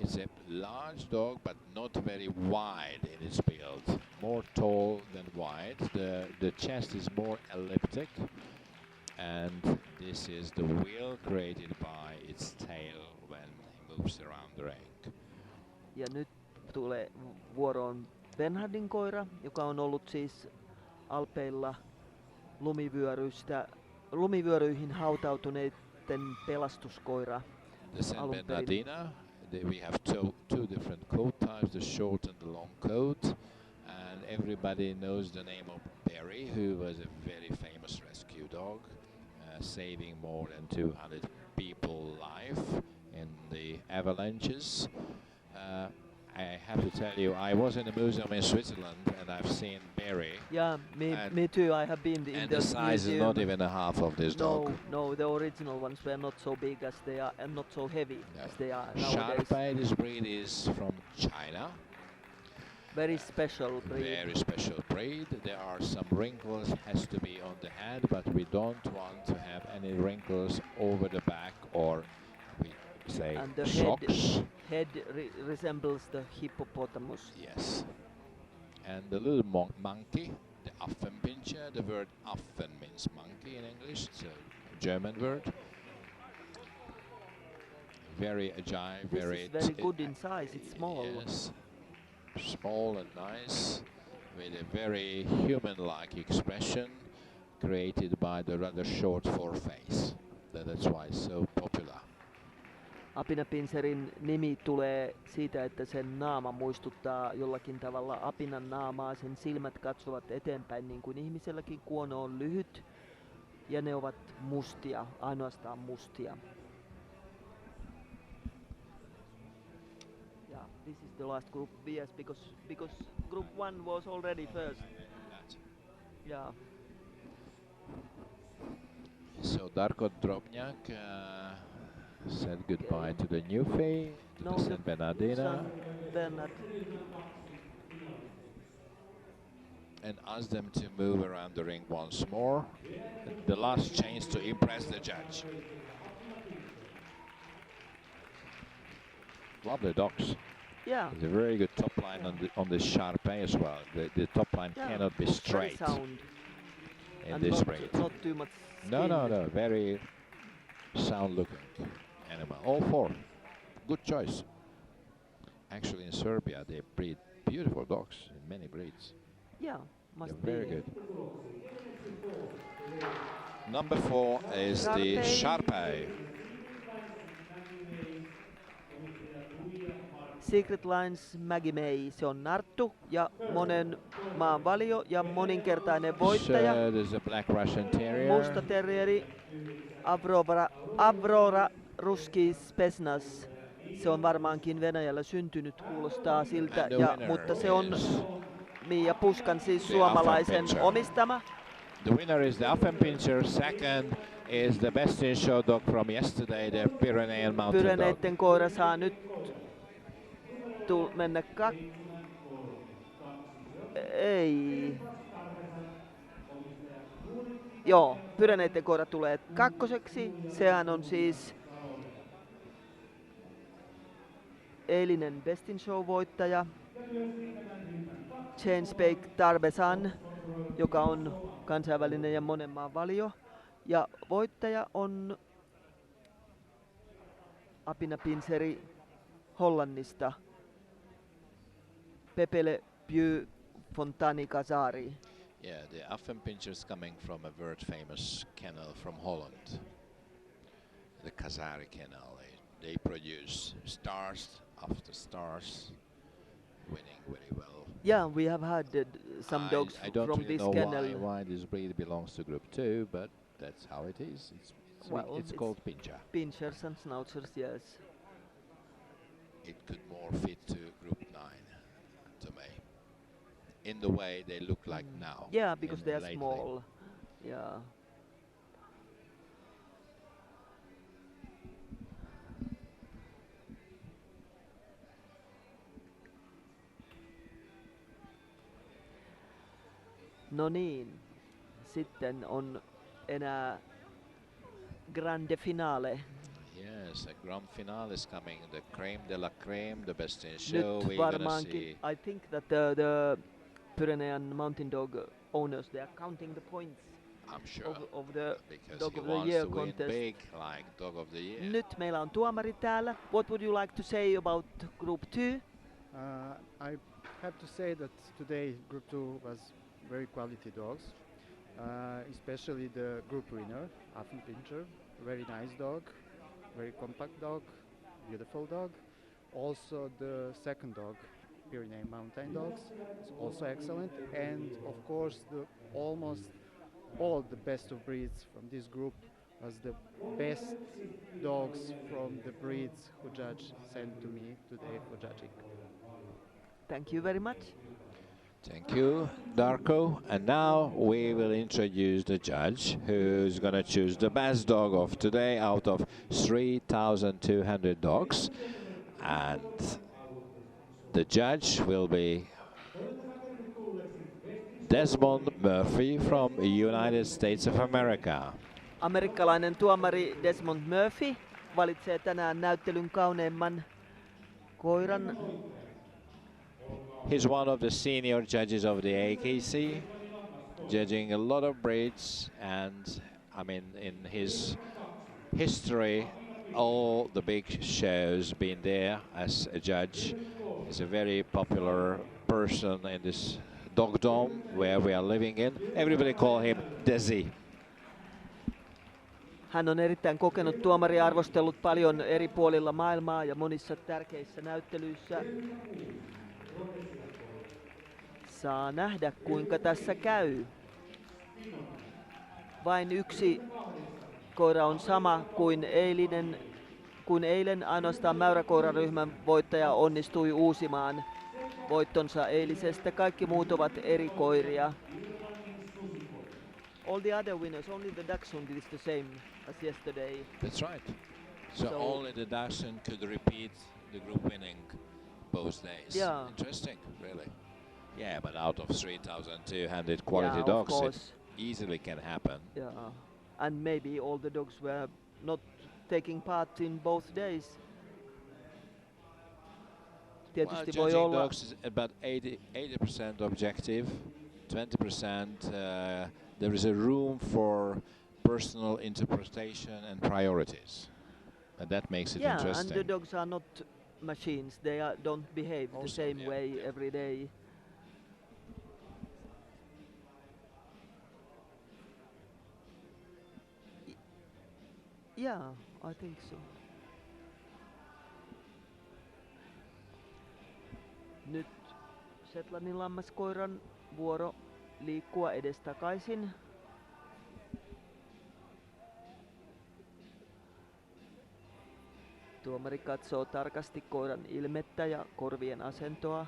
is a large dog, but not very wide in its build. More tall than wide. The chest is more elliptic, and this is the wheel created by its tail when it moves around the ring. Ja nyt tulee vuoroon Bernhardin koira, joka on ollut siis Alpeilla lumivyöryihin hautautuneiden pelastuskoira. The San Bernardino, we have two different coat types, the short and the long coat, and everybody knows the name of their Kelpie, who was a very famous rescue dog, saving more than 200 people life in the avalanches. I have to tell you, I was in a museum in Switzerland and I've seen Barry. Yeah, me too. I have been in And the the size is museum. not even a half of this dog. No, the original ones were not so big as they are, and not so heavy as they are nowadays. Sharpei, this breed is from China. Very special breed. Very special breed. There are some wrinkles has to be on the head, but we don't want to have any wrinkles over the back or we say And the socks. head resembles the hippopotamus. Yes. And the little monkey, the Affenpinscher, the word Affen means monkey in English, it's a German word. Very agile, This is very good in size, it's small. Yes. Small and nice, with a very human-like expression created by the rather short foreface. That's why it's so popular. Apinapinserin nimi tulee siitä, että sen naama muistuttaa jollakin tavalla apinan naamaa. Sen silmät katsovat eteenpäin niin kuin ihmiselläkin. Kuono on lyhyt ja ne ovat mustia, ainoastaan mustia. Yeah, this is the last group. Yes, because group 1 was already first. Yeah. So Darko Drobniak said goodbye to the Newfie, to the San Bernardino, Bernard. and asked them to move around the ring once more. The last chance to impress the judge. Lovely dogs. Yeah. There's a very good top line on this Sharpei as well. The top line cannot be straight Sound. in And this not, breed. not too much No, skin. very sound looking animal. All four. Good choice. Actually in Serbia they breed beautiful dogs in many breeds. Yeah, must They're be. very good. Number 4 is the Sharpei. Secret Lines Maggie May, se on narttu ja monen maan valio ja moninkertainen voittaja. So there's a black Russian terrier. Musta terrieri Avrora Ruski Spesnas. Se on varmaankin Venäjällä syntynyt, kuulostaa siltä, mutta se on Mia Puskan, siis suomalaisen omistama. The winner is the Affenpinscher. Second is the best in show dog from yesterday, the Pyrenean mountain dog. Pyreneiden koira saa nyt mennä ei. Joo, Pyreneiden koira tulee kakkoseksi. Sehän on siis eilinen Best in Show-voittaja Changeback Tarbesan, joka on kansainvälinen ja monen maan valio. Ja voittaja on apinapinseri Hollannista Pepele Pieu Fontani Casari. Yeah, the Affenpinscher is coming from a world famous kennel from Holland, the Casari kennel. They produce stars after stars, winning very well. Yeah, we have had some dogs I don't from really this know kennel. why this breed belongs to Group 2, but that's how it is. It's called Pinscher. Pinschers and Schnauzers, yes. It could more fit to Group 9, to me. In the way they look like now. Yeah, because they are lately. small. Yeah. No niin, sitten on enää grande finale. Yes, a grand finale is coming. The creme de la creme, the best in show. Nyt We're gonna varmaankin, see. I think that the Pyrenean mountain dog owners, they are counting the points I'm sure. of the Because Dog he of the wants Year to win contest. big, like Dog of the Year. Nyt meillä on tuomari täällä. What would you like to say about Group 2? I have to say that today Group 2 was very quality dogs, especially the group winner, Affenpinscher, very nice dog, very compact dog, beautiful dog. Also the second dog, Pyrenean mountain dogs, is also excellent, and of course the almost all the best of breeds from this group was the best dogs from the breeds who judge sent to me today for judging. Thank you very much. Thank you, Darko. And now we will introduce the judge who's going to choose the best dog of today out of 3,200 dogs. And the judge will be Desmond Murphy from the United States of America. Amerikkalainen tuomari Desmond Murphy valitsee tänään näyttelyn kauneimman koiran. He's one of the senior judges of the AKC, judging a lot of breeds, and I mean in his history all the big shows been there as a judge. He's a very popular person in this dogdom where we are living in. Everybody call him Desi. Hän on erittäin kokenut tuomari, arvostellut paljon eri puolilla maailmaa ja monissa tärkeissä näyttelyissä. Saa nähdä, kuinka tässä käy. Vain yksi koira on sama kuin eilen. Ainoastaan mäyräkoiraryhmän voittaja onnistui uusimaan voittonsa eilisestä. Kaikki muut ovat eri koiria. All the other winners, only the Dachshund is the same as yesterday. That's right. So only the Dachshund could repeat the group winning both days. Yeah. Interesting, really. Yeah, but out of 3,200 quality dogs, it easily can happen. Yeah, and maybe all the dogs were not taking part in both days. Tietysti voi judging olla. Dogs is about 80% objective, 20% there is a room for personal interpretation and priorities, and that makes it interesting. And the dogs are not machines. They don't behave the same way every day. Yeah, I think so. Nyt Shetlandin lammaskoiran vuoro liikkua edestakaisin. Tuomari katsoo tarkasti koiran ilmettä ja korvien asentoa,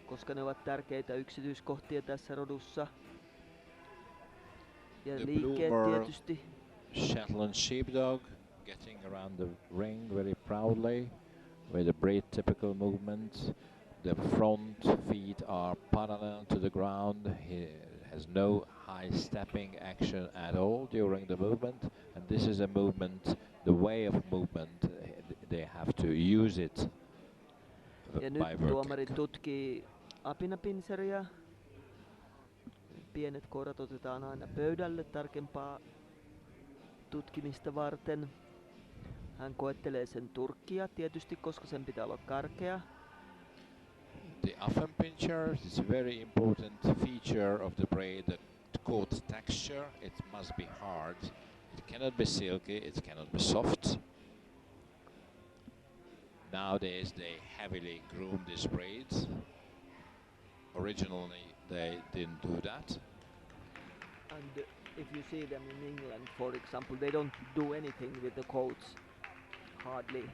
koska ne ovat tärkeitä yksityiskohtia tässä rodussa. Ja liikkeet tietysti. Shetland sheepdog getting around the ring very proudly with a breed typical movement. The front feet are parallel to the ground. He has no high stepping action at all during the movement, and this is a movement, the way of movement, they have to use it ja by nyt working. tuomari tutkii apinapinseriä. Pienet koirat otetaan aina pöydälle tarkempaa tutkimista varten. Hän koettelee sen turkkia tietysti, koska sen pitää olla karkea. The Affenpinscher is a very important feature of the braid, the coat texture. It must be hard. It cannot be silky, it cannot be soft. Nowadays they heavily groom these braids. Originally they didn't do that. And if you see them in England, for example, they don't do anything with the coats, hardly.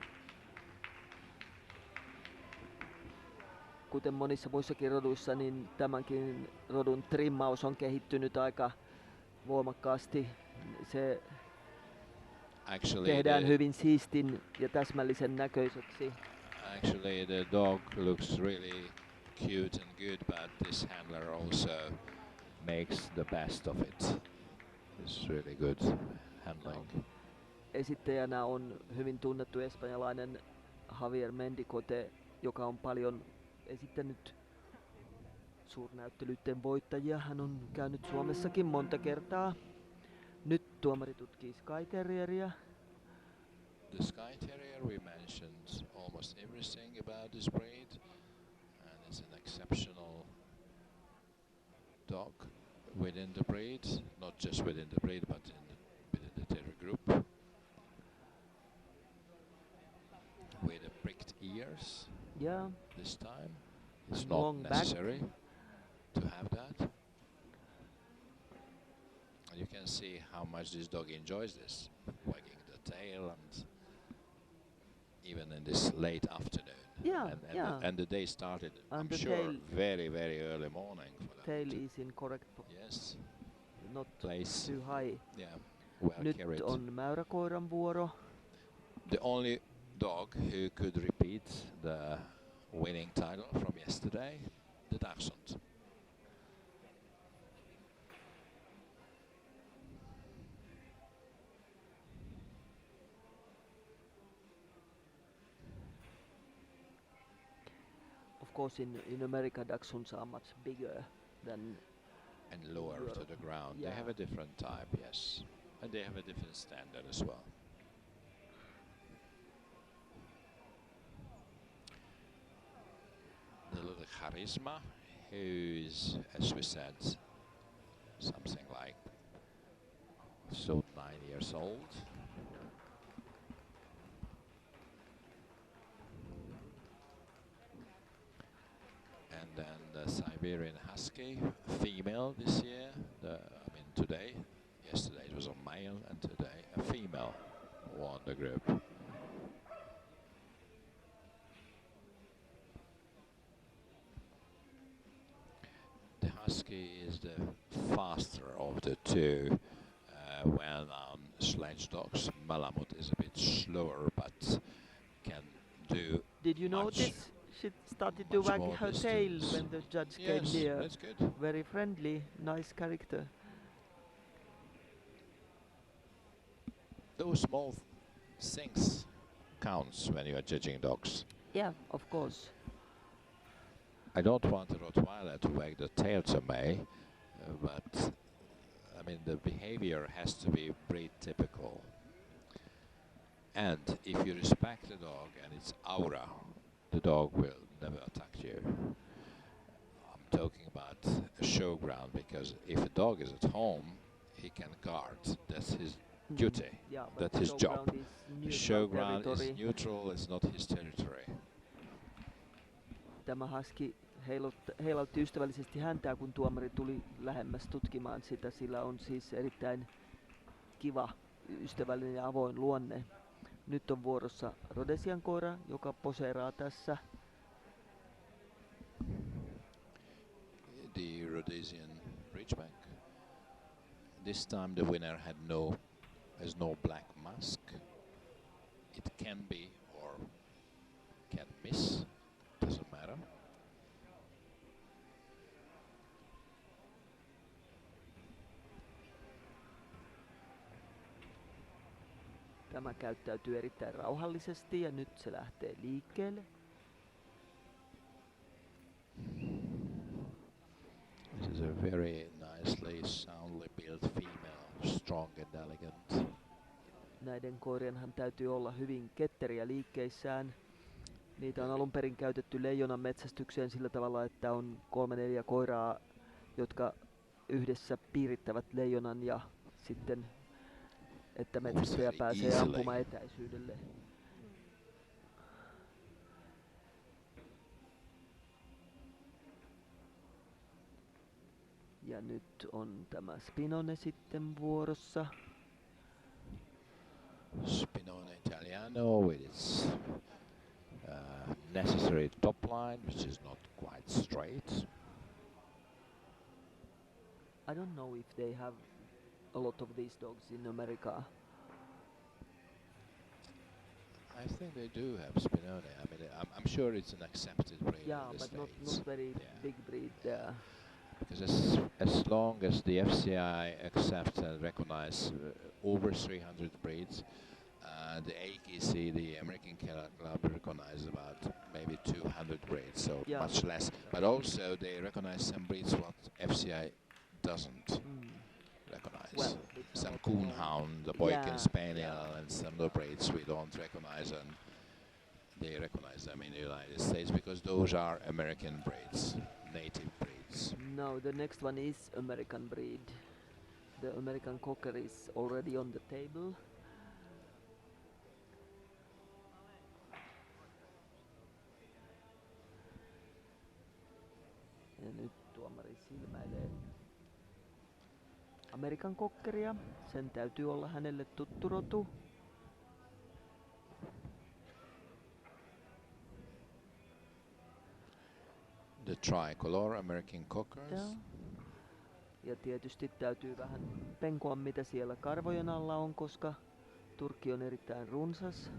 Kuten monissa muissakin roduissa, niin tämänkin rodun trimmaus on kehittynyt aika voimakkaasti. Se tehdään hyvin siistin ja täsmällisen näköiseksi. Actually the dog looks really cute and good, but this handler also makes the best of it. It's really good handling. Esittäjänä on hyvin tunnettu espanjalainen Javier Mendicote, joka on paljon esittänyt suurnäyttelyiden voittajia. Hän on käynyt Suomessakin monta kertaa. Nyt tuomari tutkii Skye Terrieria. The Skye Terrier, we mentioned almost everything about this breed, and it's an exceptional dog within the breed, not just within the breed, but within the Terrier group. With the pricked ears. Yeah. This time, it's And not long necessary to have that. can see how much this dog enjoys this, wagging the tail, and even in this late afternoon. Yeah, and the day started, And I'm the sure, tail- very, very early morning for them. Tail is in correct Yes. not Place. too high. Yeah, well Nyt carried. on mäyräkoiran vuoro. The only dog who could repeat the winning title from yesterday, the Dachshund. Of course, in America, dachshunds are much bigger than And lower to the ground. They Yeah. have a different type, yes. And they have a different standard as well. The little Charisma, who is, as we said, something like so 9 years old. And then the Siberian Husky, female this year. Today. Yesterday it was a male, and today a female won the group. The Husky is the faster of the two well-known sledge dogs. Malamut is a bit slower, but can do. Did you much. notice she started to much wag more her tail distance. when the judge Yes, came near? that's good. Very friendly, nice character. Those small things counts when you are judging dogs. Yeah, of course. I don't want a Rottweiler to wag the tail to me, but the behavior has to be breed typical. And if you respect the dog and its aura, the dog will never attack you. I'm talking about a showground, because if a dog is at home, he can guard. That's his duty. Yeah, but That's his job. showground is The neutral showground territory. is neutral, it's not his territory. Tämä husky heilautti ystävällisesti häntää, kun tuomari tuli lähemmäs tutkimaan sitä. Sillä on siis erittäin kiva, ystävällinen ja avoin luonne. Nyt on vuorossa Rhodesian koira, joka poseeraa tässä. The Rhodesian Ridgeback. This time the winner has no black mask. It can be or can miss, doesn't matter. Tämä käyttäytyy erittäin rauhallisesti ja nyt se lähtee liikkeelle. This is a very nicely, soundly built female, strong and elegant. Näiden koirienhan täytyy olla hyvin ketteriä liikkeissään. Niitä on alun perin käytetty leijonan metsästykseen sillä tavalla, että on 3-4 koiraa, jotka yhdessä piirittävät leijonan ja sitten, että metsästäjä pääsee ampumaan etäisyydelle. Ja nyt on tämä Spinone sitten vuorossa. Spinone Italiano with its necessary top line, which is not quite straight. I don't know if they have a lot of these dogs in America. I think they do have Spinone. I'm sure it's an accepted breed Yeah, in the but not States. very big breed there. Because as long as the FCI accepts and recognize over 300 breeds, the AKC, the American Kennel Club, recognize about maybe 200 breeds, so much less. But also they recognize some breeds what FCI doesn't recognize. Well, some Coonhound, the Boykin Spaniel, and some of the breeds we don't recognize, and they recognize them in the United States because those are American breeds, native breeds. No, the next one is American breed. The American Cocker is already on the table. Ja nyt tuomari silmäilee Amerikan cockeria. Sen täytyy olla hänelle tuttu rotu. The tricolor American cockers. Joo. Ja tietysti täytyy vähän penkoa mitä siellä karvojen alla on, koska Turkki on erittäin runsas.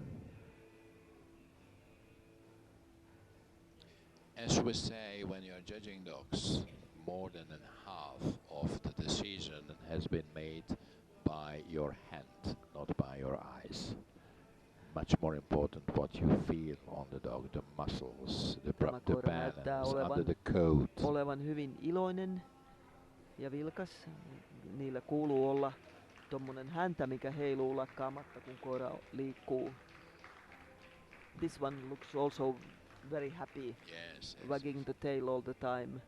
As we say, when you're judging dogs, more than half of the decision has been made by your hand, not by your eyes. Much more important what you feel on the dog, the muscles, the balance under the coat. Olevan hyvin iloinen ja vilkas. Niillä kuuluu olla tommonen häntä, mikä heiluu lakkaamatta, kun koira liikkuu. This one looks also very happy, yes. wagging the tail all the time.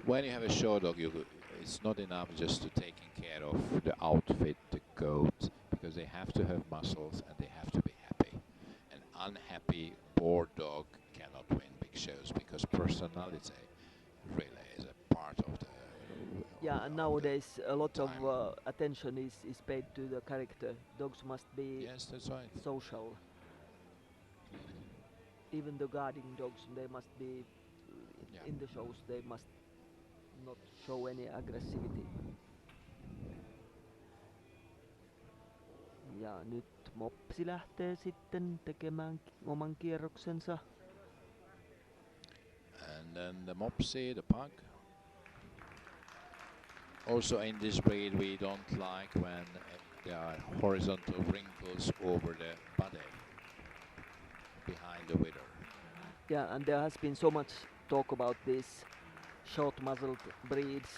When you have a show dog, it's not enough just to taking care of the outfit, the coat, because they have to have muscles and they have to be happy. An unhappy, bored dog cannot win big shows because personality really is a part of the. Yeah, and nowadays a lot of attention is paid to the character. Dogs must be yes, that's right. social. Even the guarding dogs, they must be in the shows. They must not show any aggressivity. Ja nyt mopsi lähtee sitten tekemään oman kierroksensa. And then the mopsy, the pug. Also in this breed we don't like when there are horizontal wrinkles over the body behind the wither. Yeah, and there has been so much talk about these short-muzzled breeds,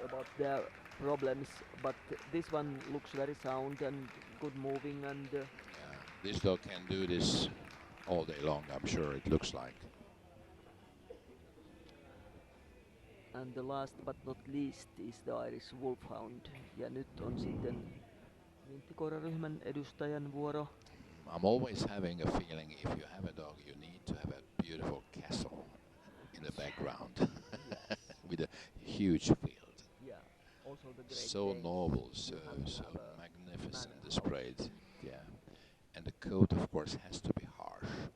about their problems, but this one looks very sound and good moving, and this dog can do this all day long, I'm sure it looks like. And the last but not least is the Irish Wolfhound. Ja nyt on sitten vinttikoiraryhmän edustajan vuoro. I'm always having a feeling if you have a dog you need to have a beautiful castle in the background with a huge field. Yeah, also the Great so Danes. noble, so magnificent displayed. Yeah, and the coat of course has to be harsh.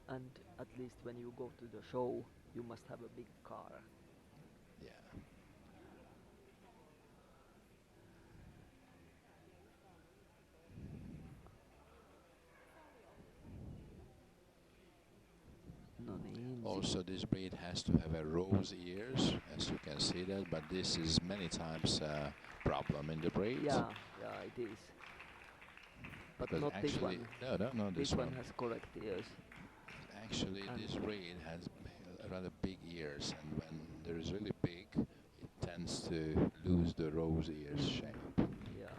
And at least when you go to the show, you must have a big car. Yeah. No niin. Also this breed has to have a rose ears, as you can see that, but this is many times a problem in the breed. Yeah, it is. But because not this actually, one. No, This one has correct ears. Actually, this breed has rather big ears, and when there is really big, it tends to lose the rose ears shape. Yeah.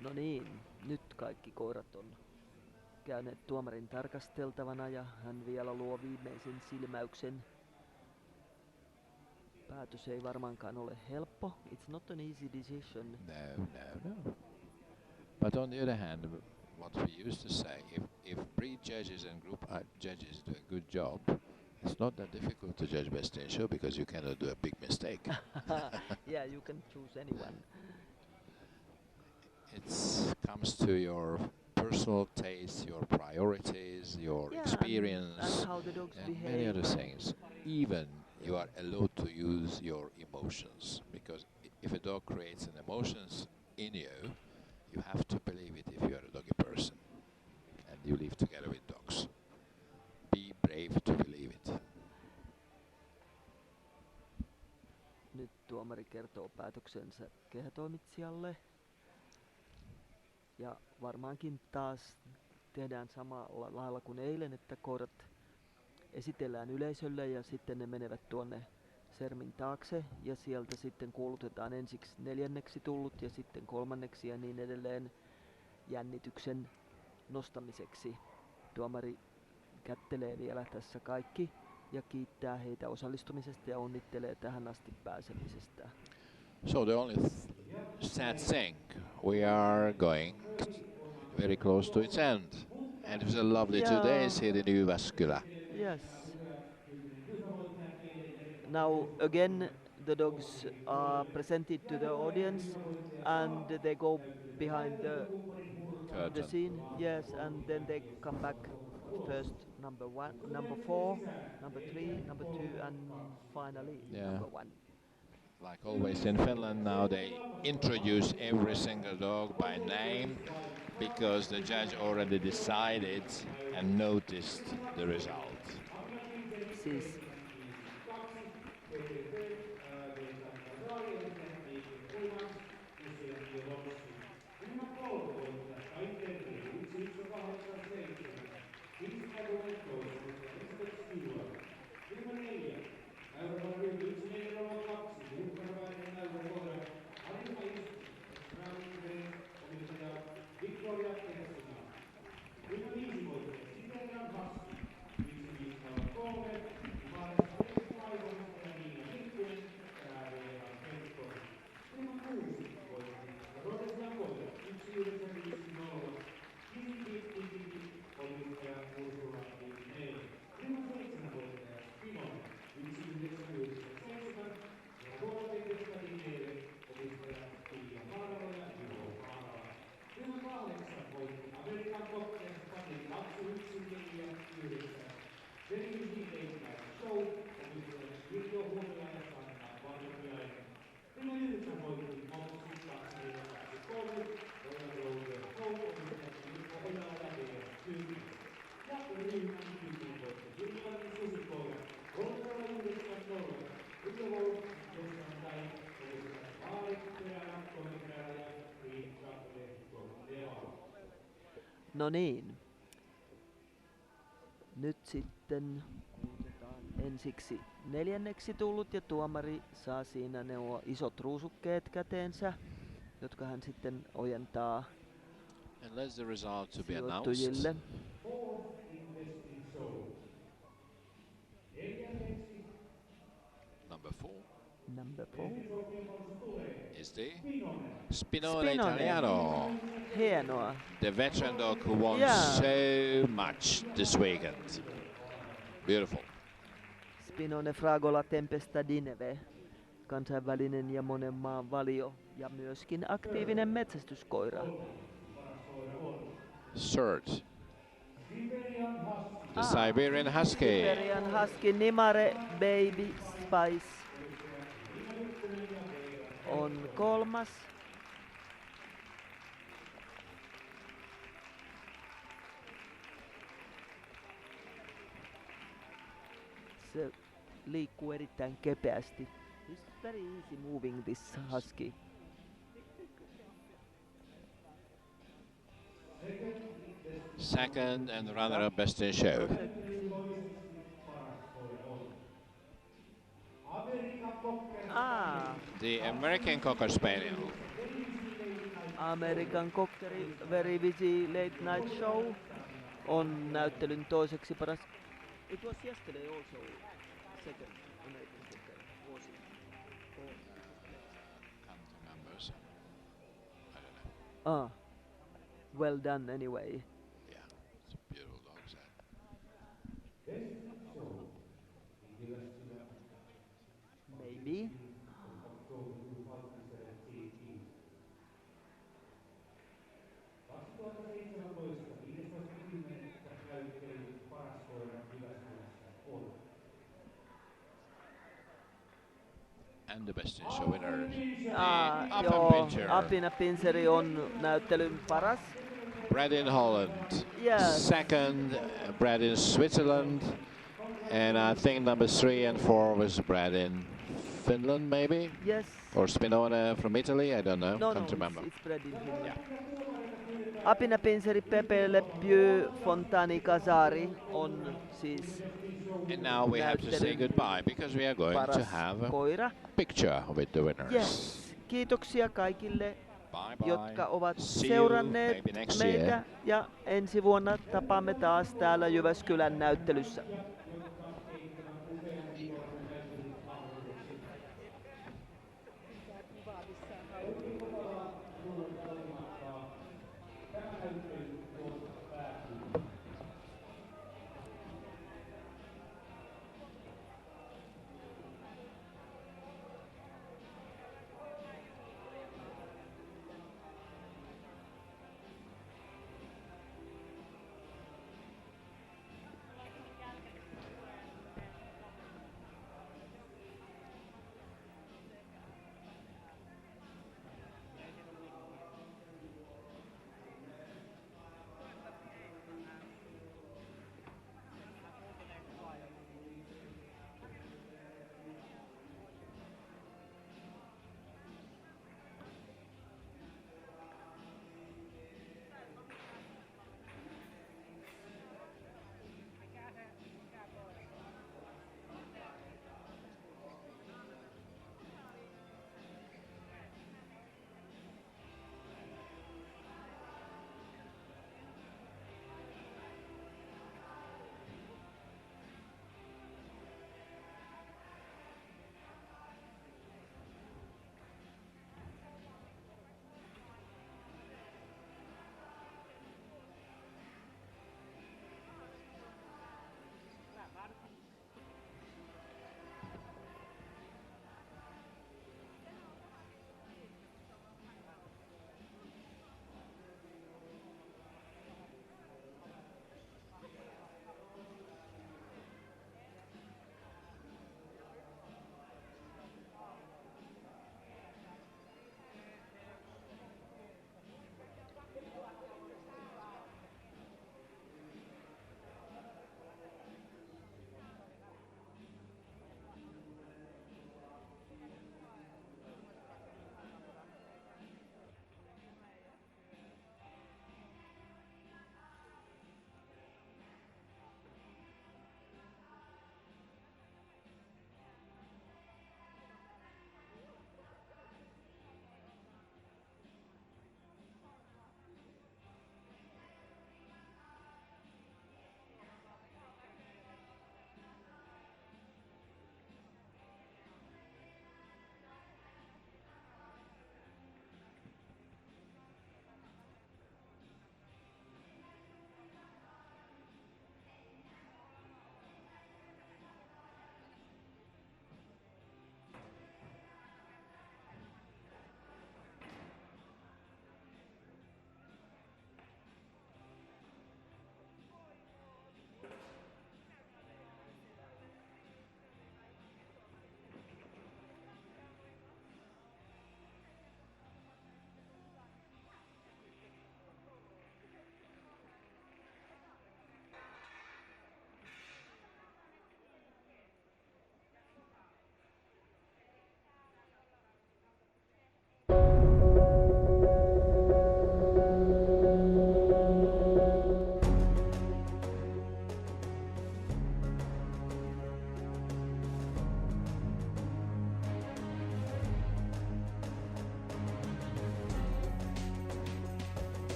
No niin, nyt kaikki koirat on käyneet tuomarin tarkasteltavana ja hän vielä luo viimeisen silmäyksen. Päätös ei varmaankaan ole helppo. It's not an easy decision. No. But on the other hand, what we used to say, if breed judges and group judges do a good job, it's not that difficult to judge best in show because you cannot do a big mistake. Yeah, you can choose anyone. It comes to your personal taste, your priorities, your experience, and how the dogs and behave. many other things. Even you are allowed to use your emotions, because if a dog creates an emotions in you, you have to believe it if you are a doggy person and you live together with dogs. Be brave to believe it. Nyt tuomari kertoo päätöksensä kehätoimitsijalle. Ja varmaankin taas tehdään samalla lailla kuin eilen, että koirat esitellään yleisölle ja sitten ne menevät tuonne sermin taakse ja sieltä sitten kuulutetaan ensiksi 4. tullut ja sitten 3. ja niin edelleen jännityksen nostamiseksi. Tuomari kättelee vielä tässä kaikki ja kiittää heitä osallistumisesta ja onnittelee tähän asti pääsemisestä. So the only sad thing, we are going very close to its end. And it was a lovely 2 days here in Jyväskylä. Yes. Now again the dogs are presented to the audience and they go behind the scene, yes, and then they come back first number 1, number 4, number 3, number 2 and finally number 1. Like always in Finland now they introduce every single dog by name because the judge already decided and noticed the result. Siis no niin. Nyt sitten ensiksi 4. tullut ja tuomari saa siinä nuo isot ruusukkeet käteensä, jotka hän sitten ojentaa sijoittujille. Number 4 is the Spinone Italiano. Hienoa. The veteran dog who won so much this weekend. Beautiful. Spinone Fragola Tempesta Dineve, kansainvälinen ja monen maan valio ja myöskin aktiivinen metsästyskoira. Third, the Siberian Husky. Siberian Husky Nimare Baby Spice on 3. Se liikkuu erittäin kepeästi. It's very easy moving this husky. Second and runner-up best in show. The American Cocker Spaniel. American Cocker Very Busy Late Night Show on näyttelyn toiseksi paras. It was yesterday also second American Cocker, was it? Can't remember, so I don't know. Well done anyway. Yeah, it's a beautiful dog set. Maybe. And the best in show winner. Apina Pinseri on näyttelyn paras. Bred in Holland. Yes. Second, bred in Switzerland. And I think number 3 and 4 was bred in Finland, maybe? Yes. Or Spinone from Italy, I don't know. No, Can't remember. It's bred in Finland. Yeah. Apina Pinseri Pepe Le Pieux Fontani Casari on siis. And now we have to say goodbye because we are going to have a koira. picture with the winners. Yes. Kiitoksia kaikille jotka ovat See you seuranneet maybe next meitä year. ja ensi vuonna tapaamme taas täällä Jyväskylän näyttelyssä.